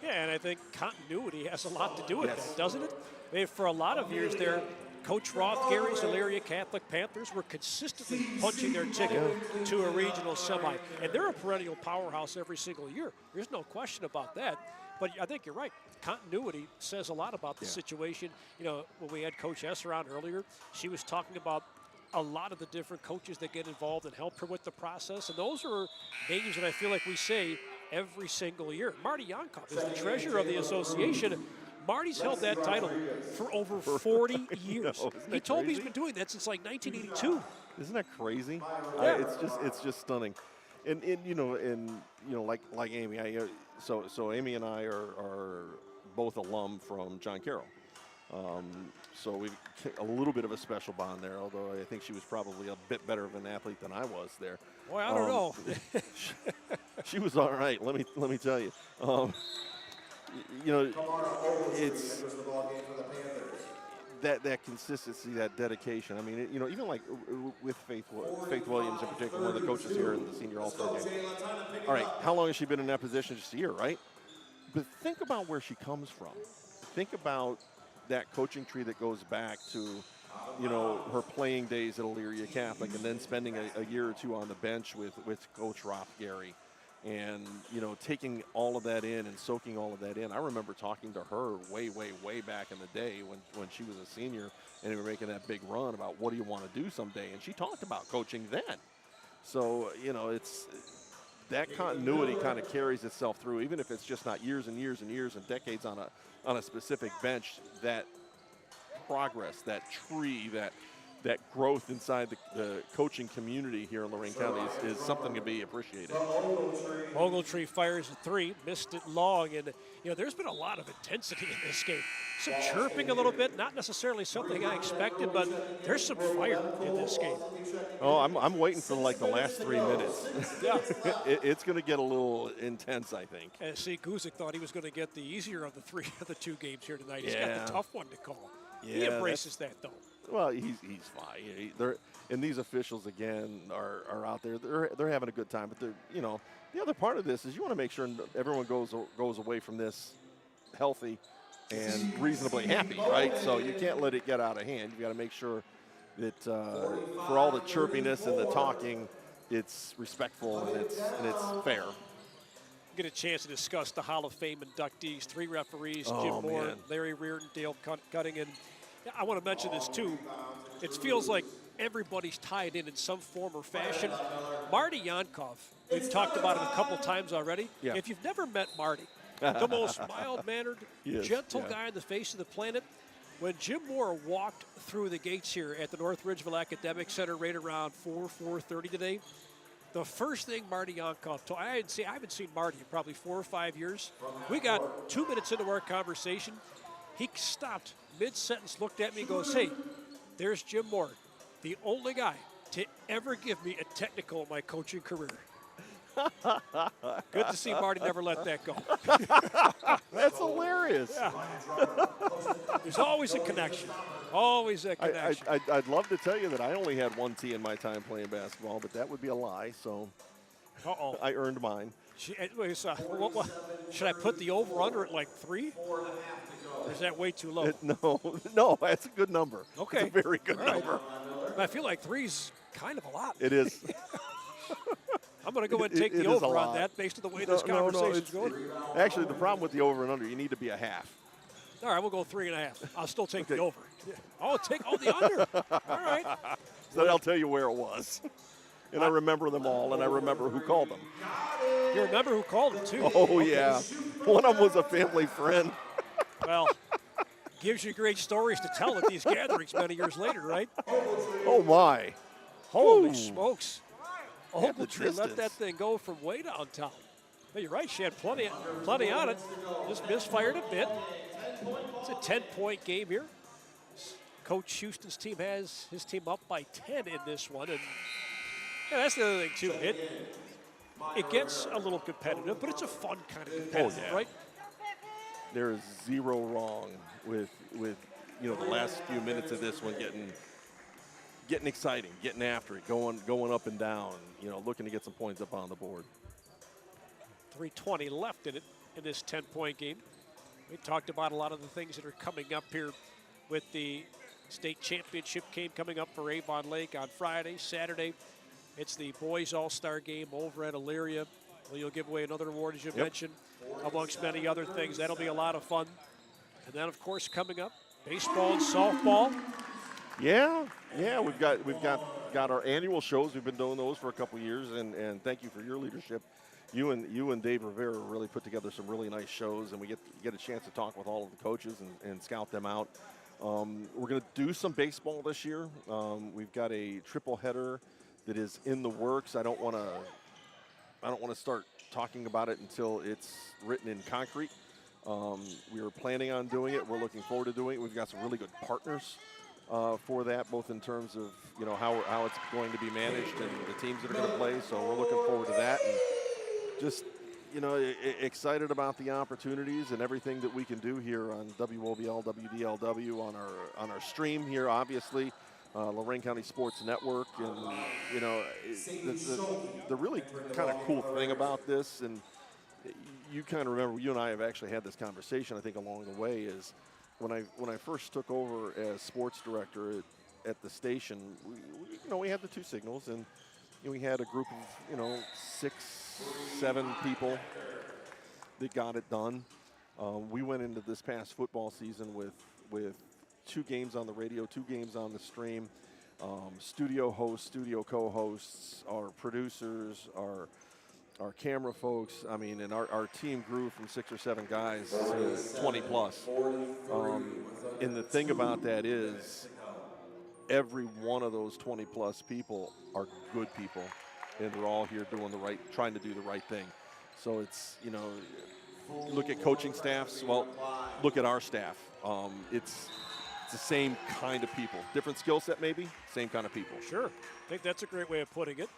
[SPEAKER 3] Yeah, and I think continuity has a lot to do with that, doesn't it? I mean, for a lot of years there, Coach Roth Gary's Elyria Catholic Panthers were consistently punching their ticket to a regional semi. And they're a perennial powerhouse every single year. There's no question about that. But I think you're right. Continuity says a lot about the situation. When we had Coach Esser on earlier, she was talking about a lot of the different coaches that get involved and help her with the process. And those are names that I feel like we say every single year. Marty Yankov is the treasurer of the association. Marty's held that title for over 40 years. He told me he's been doing that since like 1982.
[SPEAKER 4] Isn't that crazy?
[SPEAKER 3] Yeah.
[SPEAKER 4] It's just stunning. And like Amy, so Amy and I are both alum from John Carroll. So we've a little bit of a special bond there, although I think she was probably a bit better of an athlete than I was there.
[SPEAKER 3] Boy, I don't know.
[SPEAKER 4] She was all right, let me tell you. It's that consistency, that dedication. I mean, even like with Faith Williams in particular, one of the coaches here in the senior all-star game. All right, how long has she been in that position? Just a year, right? But think about where she comes from. Think about that coaching tree that goes back to, her playing days at Elyria Catholic, and then spending a year or two on the bench with Coach Roth Gary. And, taking all of that in and soaking all of that in. I remember talking to her way, way, way back in the day when she was a senior and we were making that big run about what do you want to do someday. And she talked about coaching then. So, it's that continuity kind of carries itself through, even if it's just not years and years and years and decades on a specific bench. That progress, that tree, that growth inside the coaching community here in Lorain County is something to be appreciated.
[SPEAKER 3] Ogletree fires a three, missed it long, and there's been a lot of intensity in this game. Some chirping a little bit, not necessarily something I expected, but there's some fire in this game.
[SPEAKER 4] Oh, I'm waiting for like the last 3 minutes.
[SPEAKER 3] Yeah.
[SPEAKER 4] It's going to get a little intense, I think.
[SPEAKER 3] And see, Guzik thought he was going to get the easier of the two games here tonight. He's got the tough one to call.
[SPEAKER 4] Yeah,
[SPEAKER 3] He embraces that, though.
[SPEAKER 4] Well, he's fine. And these officials again are out there. They're having a good time, but the other part of this is you want to make sure everyone goes away from this healthy and reasonably happy, right? So you can't let it get out of hand. You got to make sure that for all the chirpiness and the talking, it's respectful and it's fair.
[SPEAKER 3] Get a chance to discuss the Hall of Fame inductees, 3 referees,
[SPEAKER 4] Oh,
[SPEAKER 3] Jim Moore,
[SPEAKER 4] man.
[SPEAKER 3] Larry Reardon, Dale Cutting. And I want to mention this too. It feels like everybody's tied in some form or fashion. Marty Yankov, we've talked about him a couple times already.
[SPEAKER 4] Yeah.
[SPEAKER 3] If you've never met Marty, the most mild-mannered,
[SPEAKER 4] Yes,
[SPEAKER 3] gentle
[SPEAKER 4] yeah.
[SPEAKER 3] guy on the face of the planet. When Jim Moore walked through the gates here at the North Ridgeville Academic Center right around 4:30 today, the first thing Marty Yankov told, I haven't seen Marty in probably 4 or 5 years. We got 2 minutes into our conversation. He stopped mid-sentence, looked at me and goes, "Hey, there's Jim Moore, the only guy to ever give me a technical in my coaching career." Good to see Marty never let that go.
[SPEAKER 4] That's hilarious.
[SPEAKER 3] Yeah. There's always a connection. Always a connection.
[SPEAKER 4] I'd love to tell you that I only had 1 T in my time playing basketball, but that would be a lie. So
[SPEAKER 3] Uh-oh.
[SPEAKER 4] I earned mine.
[SPEAKER 3] Should I put the over-under at like 3? Or is that way too low?
[SPEAKER 4] No, that's a good number.
[SPEAKER 3] Okay.
[SPEAKER 4] It's a very good
[SPEAKER 3] All right.
[SPEAKER 4] number.
[SPEAKER 3] I feel like 3's kind of a lot.
[SPEAKER 4] It is.
[SPEAKER 3] I'm going to go ahead and take
[SPEAKER 4] It
[SPEAKER 3] the
[SPEAKER 4] is a
[SPEAKER 3] over on
[SPEAKER 4] lot.
[SPEAKER 3] that based on the way this conversation's going.
[SPEAKER 4] Actually, the problem with the over and under, you need to be a half.
[SPEAKER 3] All right, we'll go 3.5. I'll still take the over. Yeah. Oh, take the under. All right.
[SPEAKER 4] So then I'll tell you where it was. And I remember them all, and I remember who called them.
[SPEAKER 3] You remember who called it, too.
[SPEAKER 4] Oh, yeah. One of them was a family friend.
[SPEAKER 3] Well, gives you great stories to tell at these gatherings many years later, right?
[SPEAKER 4] Oh, my.
[SPEAKER 3] Holy
[SPEAKER 4] Ooh.
[SPEAKER 3] smokes.
[SPEAKER 4] Yeah, the
[SPEAKER 3] Ogletree let
[SPEAKER 4] distance.
[SPEAKER 3] that thing go from way downtown. But you're right, she had plenty on it. Just misfired a bit. It's a 10-point game here. Coach Houston's team has his team up by 10 in this one. And yeah, that's the other thing, too. It gets a little competitive, but it's a fun kind of competitive,
[SPEAKER 4] yeah.
[SPEAKER 3] right?
[SPEAKER 4] There is zero wrong with the last few minutes of this one getting exciting, getting after it, going up and down, looking to get some points up on the board.
[SPEAKER 3] 3:20 left in this 10-point game. We talked about a lot of the things that are coming up here with the state championship game coming up for Avon Lake on Friday, Saturday. It's the boys all-star game over at Elyria. Well, you'll give away another award, as you mentioned, amongst many other things. That'll be a lot of fun. And then, of course, coming up, baseball and softball.
[SPEAKER 4] Yeah, we've got our annual shows. We've been doing those for a couple years, and thank you for your leadership. You and Dave Rivera really put together some really nice shows, and we get a chance to talk with all of the coaches and scout them out. We're going to do some baseball this year. We've got a triple header that is in the works. I don't want to start talking about it until it's written in concrete. We were planning on doing it. We're looking forward to doing it. We've got some really good partners for that, both in terms of how it's going to be managed and the teams that are going to play. So we're looking forward to that, and just excited about the opportunities and everything that we can do here on WOBL, WDLW, on our stream here, obviously. Lorain County Sports Network, and the really kind of cool thing about this, and you kind of remember, you and I have actually had this conversation, I think, along the way, is when I first took over as sports director at the station, we had the 2 signals, and we had a group of 6, 7 people that got it done. We went into this past football season with 2 games on the radio, 2 games on the stream, studio hosts, studio co-hosts, our producers, our camera folks. I mean, and our team grew from 6 or 7 guys to 20 plus. And the thing about that is every one of those 20 plus people are good people, and they're all here trying to do the right thing. So it's, look at coaching staffs. Well, look at our staff. It's the same kind of people. Different skill set, maybe, same kind of people.
[SPEAKER 3] Sure. I think that's a great way of putting it.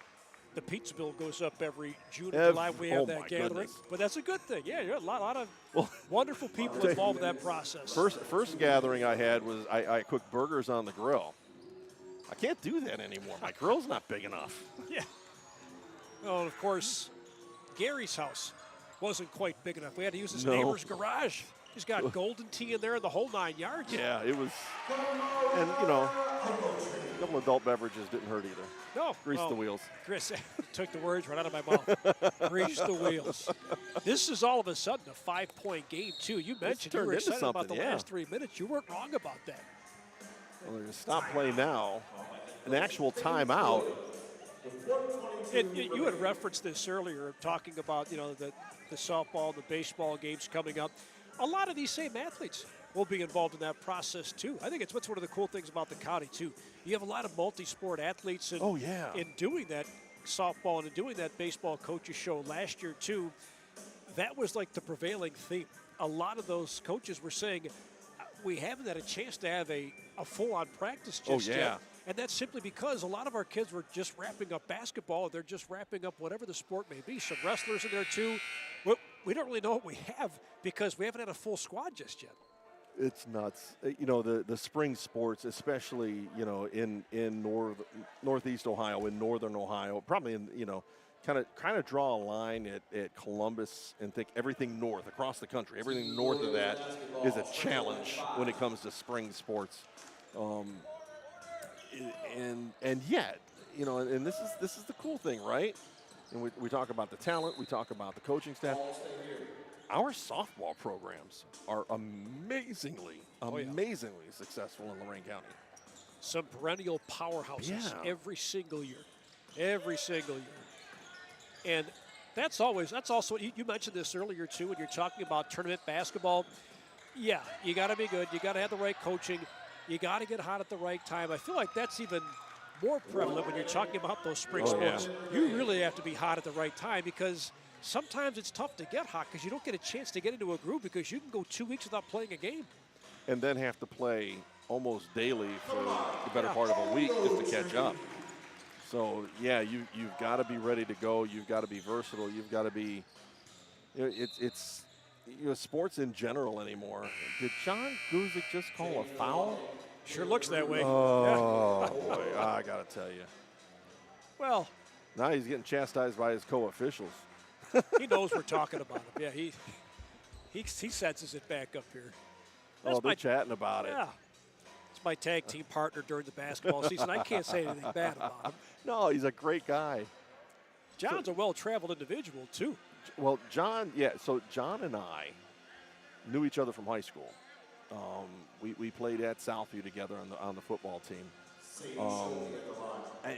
[SPEAKER 3] the pizza bill goes up every June and
[SPEAKER 4] Ev-
[SPEAKER 3] July. We have
[SPEAKER 4] oh
[SPEAKER 3] that
[SPEAKER 4] my
[SPEAKER 3] gathering,
[SPEAKER 4] goodness.
[SPEAKER 3] but that's a good thing. Yeah, a lot of
[SPEAKER 4] Well,
[SPEAKER 3] wonderful people involved in that process.
[SPEAKER 4] First gathering I had was I cooked burgers on the grill. I can't do that anymore. My grill's not big enough.
[SPEAKER 3] Yeah. Well, and of course, Gary's house wasn't quite big enough. We had to use his
[SPEAKER 4] No.
[SPEAKER 3] neighbor's garage. He's got golden tea in there, the whole 9 yards.
[SPEAKER 4] Yeah, it was, and a couple adult beverages didn't hurt either.
[SPEAKER 3] No.
[SPEAKER 4] Grease
[SPEAKER 3] well,
[SPEAKER 4] the wheels.
[SPEAKER 3] Chris took the words right out of my mouth. Grease the wheels. This is all of a sudden a 5-point game, too. You mentioned you
[SPEAKER 4] turned
[SPEAKER 3] were
[SPEAKER 4] into
[SPEAKER 3] excited about the
[SPEAKER 4] something, yeah.
[SPEAKER 3] last 3 minutes. You weren't wrong about that.
[SPEAKER 4] Well, they're going to stop play now. An actual timeout.
[SPEAKER 3] And you had referenced this earlier, talking about the softball, the baseball games coming up. A lot of these same athletes will be involved in that process too. I think it's what's one of the cool things about the county too. You have a lot of multi-sport athletes, and
[SPEAKER 4] Oh, yeah.
[SPEAKER 3] in doing that softball and in doing that baseball coaches show last year too. That was like the prevailing theme. A lot of those coaches were saying, we haven't had a chance to have a full-on practice just
[SPEAKER 4] yeah.
[SPEAKER 3] yet. And that's simply because a lot of our kids were just wrapping up basketball. They're just wrapping up whatever the sport may be. Some wrestlers in there too. We don't really know what we have because we haven't had a full squad just yet.
[SPEAKER 4] It's nuts. The spring sports, especially, in northeast Ohio, in northern Ohio, probably in, kind of draw a line at Columbus and think everything north, across the country, everything north of that is a challenge when it comes to spring sports. And yet, and this is the cool thing, right? And we talk about the talent, we talk about the coaching staff. Our softball programs are amazingly successful in Lorain County.
[SPEAKER 3] Some perennial powerhouses
[SPEAKER 4] Yeah.
[SPEAKER 3] every single year. And that's also, you mentioned this earlier too, when you're talking about tournament basketball. Yeah, you got to be good. You got to have the right coaching. You got to get hot at the right time. I feel like that's even more prevalent when you're talking about those spring sports. You really have to be hot at the right time because sometimes it's tough to get hot because you don't get a chance to get into a groove because you can go 2 weeks without playing a game.
[SPEAKER 4] And then have to play almost daily for the better part of a week just to catch up. So, yeah, you've got to be ready to go. You've got to be versatile. You've got to be it's sports in general anymore. Did John Guzik just call a foul?
[SPEAKER 3] Sure looks that way.
[SPEAKER 4] Oh, boy, I got to tell you.
[SPEAKER 3] Well,
[SPEAKER 4] now he's getting chastised by his co-officials.
[SPEAKER 3] he knows we're talking about him. Yeah, he senses it back up here. That's
[SPEAKER 4] They're chatting about it.
[SPEAKER 3] Yeah. It's my tag team partner during the basketball season. I can't say anything bad about him.
[SPEAKER 4] No, he's a great guy.
[SPEAKER 3] John's a well-traveled individual, too.
[SPEAKER 4] Well, John, so John and I knew each other from high school. We played at Southview together on the football team.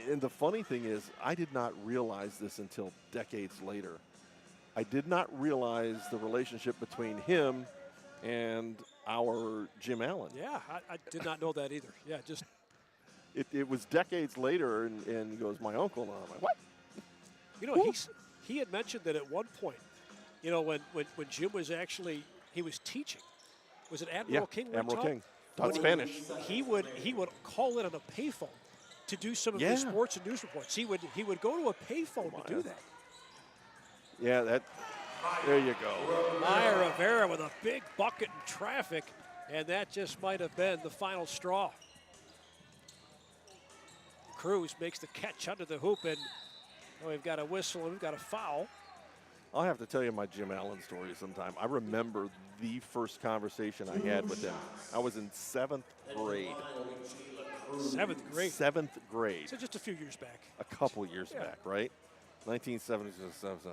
[SPEAKER 4] And the funny thing is, I did not realize this until decades later. I did not realize the relationship between him and our Jim Allen.
[SPEAKER 3] Yeah, I did not know that either. Yeah, just
[SPEAKER 4] It was decades later, and he goes, my uncle, and I'm like, what?
[SPEAKER 3] He had mentioned that at one point, when Jim was actually, he was teaching. Was it Admiral King?
[SPEAKER 4] Admiral King. Taught Spanish.
[SPEAKER 3] He would call in on a payphone to do some of his sports and news reports. He would go to a payphone to do that.
[SPEAKER 4] Yeah, there you go.
[SPEAKER 3] Maya Rivera with a big bucket in traffic, and that just might have been the final straw. Cruz makes the catch under the hoop, and we've got a whistle and we've got a foul.
[SPEAKER 4] I'll have to tell you my Jim Allen story sometime. I remember the first conversation I had with him. I was in 7th grade.
[SPEAKER 3] 7th grade?
[SPEAKER 4] 7th grade.
[SPEAKER 3] So just a few years back.
[SPEAKER 4] A couple years back, right? 1977.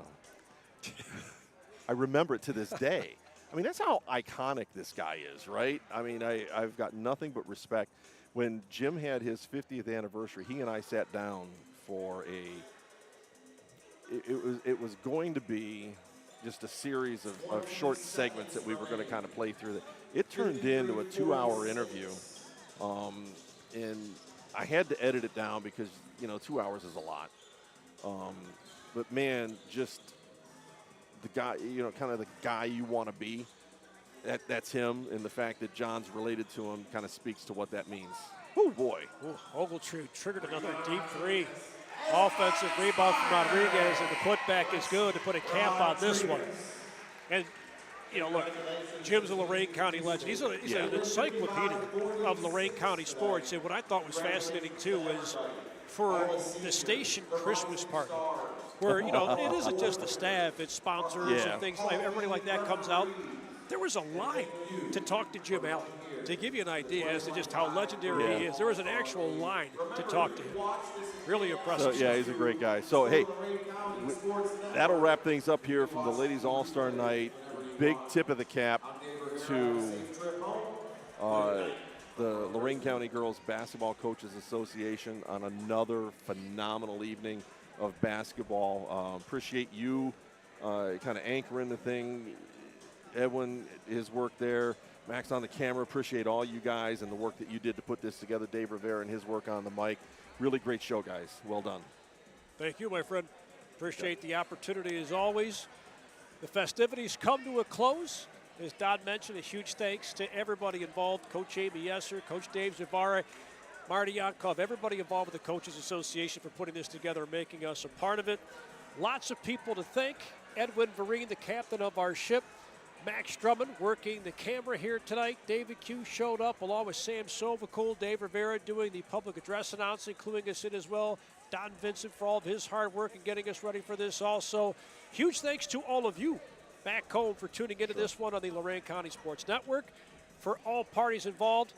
[SPEAKER 4] I remember it to this day. I mean, that's how iconic this guy is, right? I mean, I've got nothing but respect. When Jim had his 50th anniversary, he and I sat down for it was going to be just a series of short segments that we were going to kind of play through. It turned into a 2-hour interview, and I had to edit it down because 2 hours is a lot. But man, just the guy, kind of the guy you want to be. That's him, and the fact that John's related to him kind of speaks to what that means. Oh boy!
[SPEAKER 3] Ogletree triggered another deep three. Offensive rebound from Rodriguez, and the putback is good to put a cap on this one. And, you know, look, Jim's a Lorain County legend. He's an encyclopedia of Lorain County sports. And what I thought was fascinating, too, is for the station Christmas party, where, you know, it isn't just the staff, it's sponsors and things like everybody like that comes out. There was a line to talk to Jim Allen. To give you an idea as to just how legendary he is, there was an actual line to talk to him. Really impressive.
[SPEAKER 4] So, yeah, he's a great guy. So, hey, that'll wrap things up here from the Ladies All-Star Night. Big tip of the cap to the Lorain County Girls Basketball Coaches Association on another phenomenal evening of basketball. Appreciate you kind of anchoring the thing. Edwin, his work there. Max on the camera, appreciate all you guys and the work that you did to put this together. Dave Rivera and his work on the mic. Really great show, guys. Well done.
[SPEAKER 3] Thank you, my friend. Appreciate the opportunity as always. The festivities come to a close. As Don mentioned, a huge thanks to everybody involved. Coach Amy Yesser, Coach Dave Zavara, Marty Yankov, everybody involved with the Coaches Association for putting this together and making us a part of it. Lots of people to thank. Edwin Vereen, the captain of our ship. Max Drummond working the camera here tonight. David Q showed up along with Sam Sovacool. Dave Rivera doing the public address announcing, cluing us in as well. Don Vincent for all of his hard work and getting us ready for this also. Huge thanks to all of you back home for tuning into this one on the Lorain County Sports Network. For all parties involved,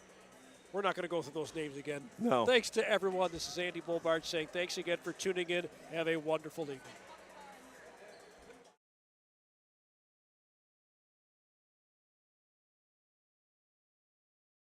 [SPEAKER 3] we're not going to go through those names again.
[SPEAKER 4] No.
[SPEAKER 3] Thanks to everyone. This is Andy Bolbard saying thanks again for tuning in. Have a wonderful evening.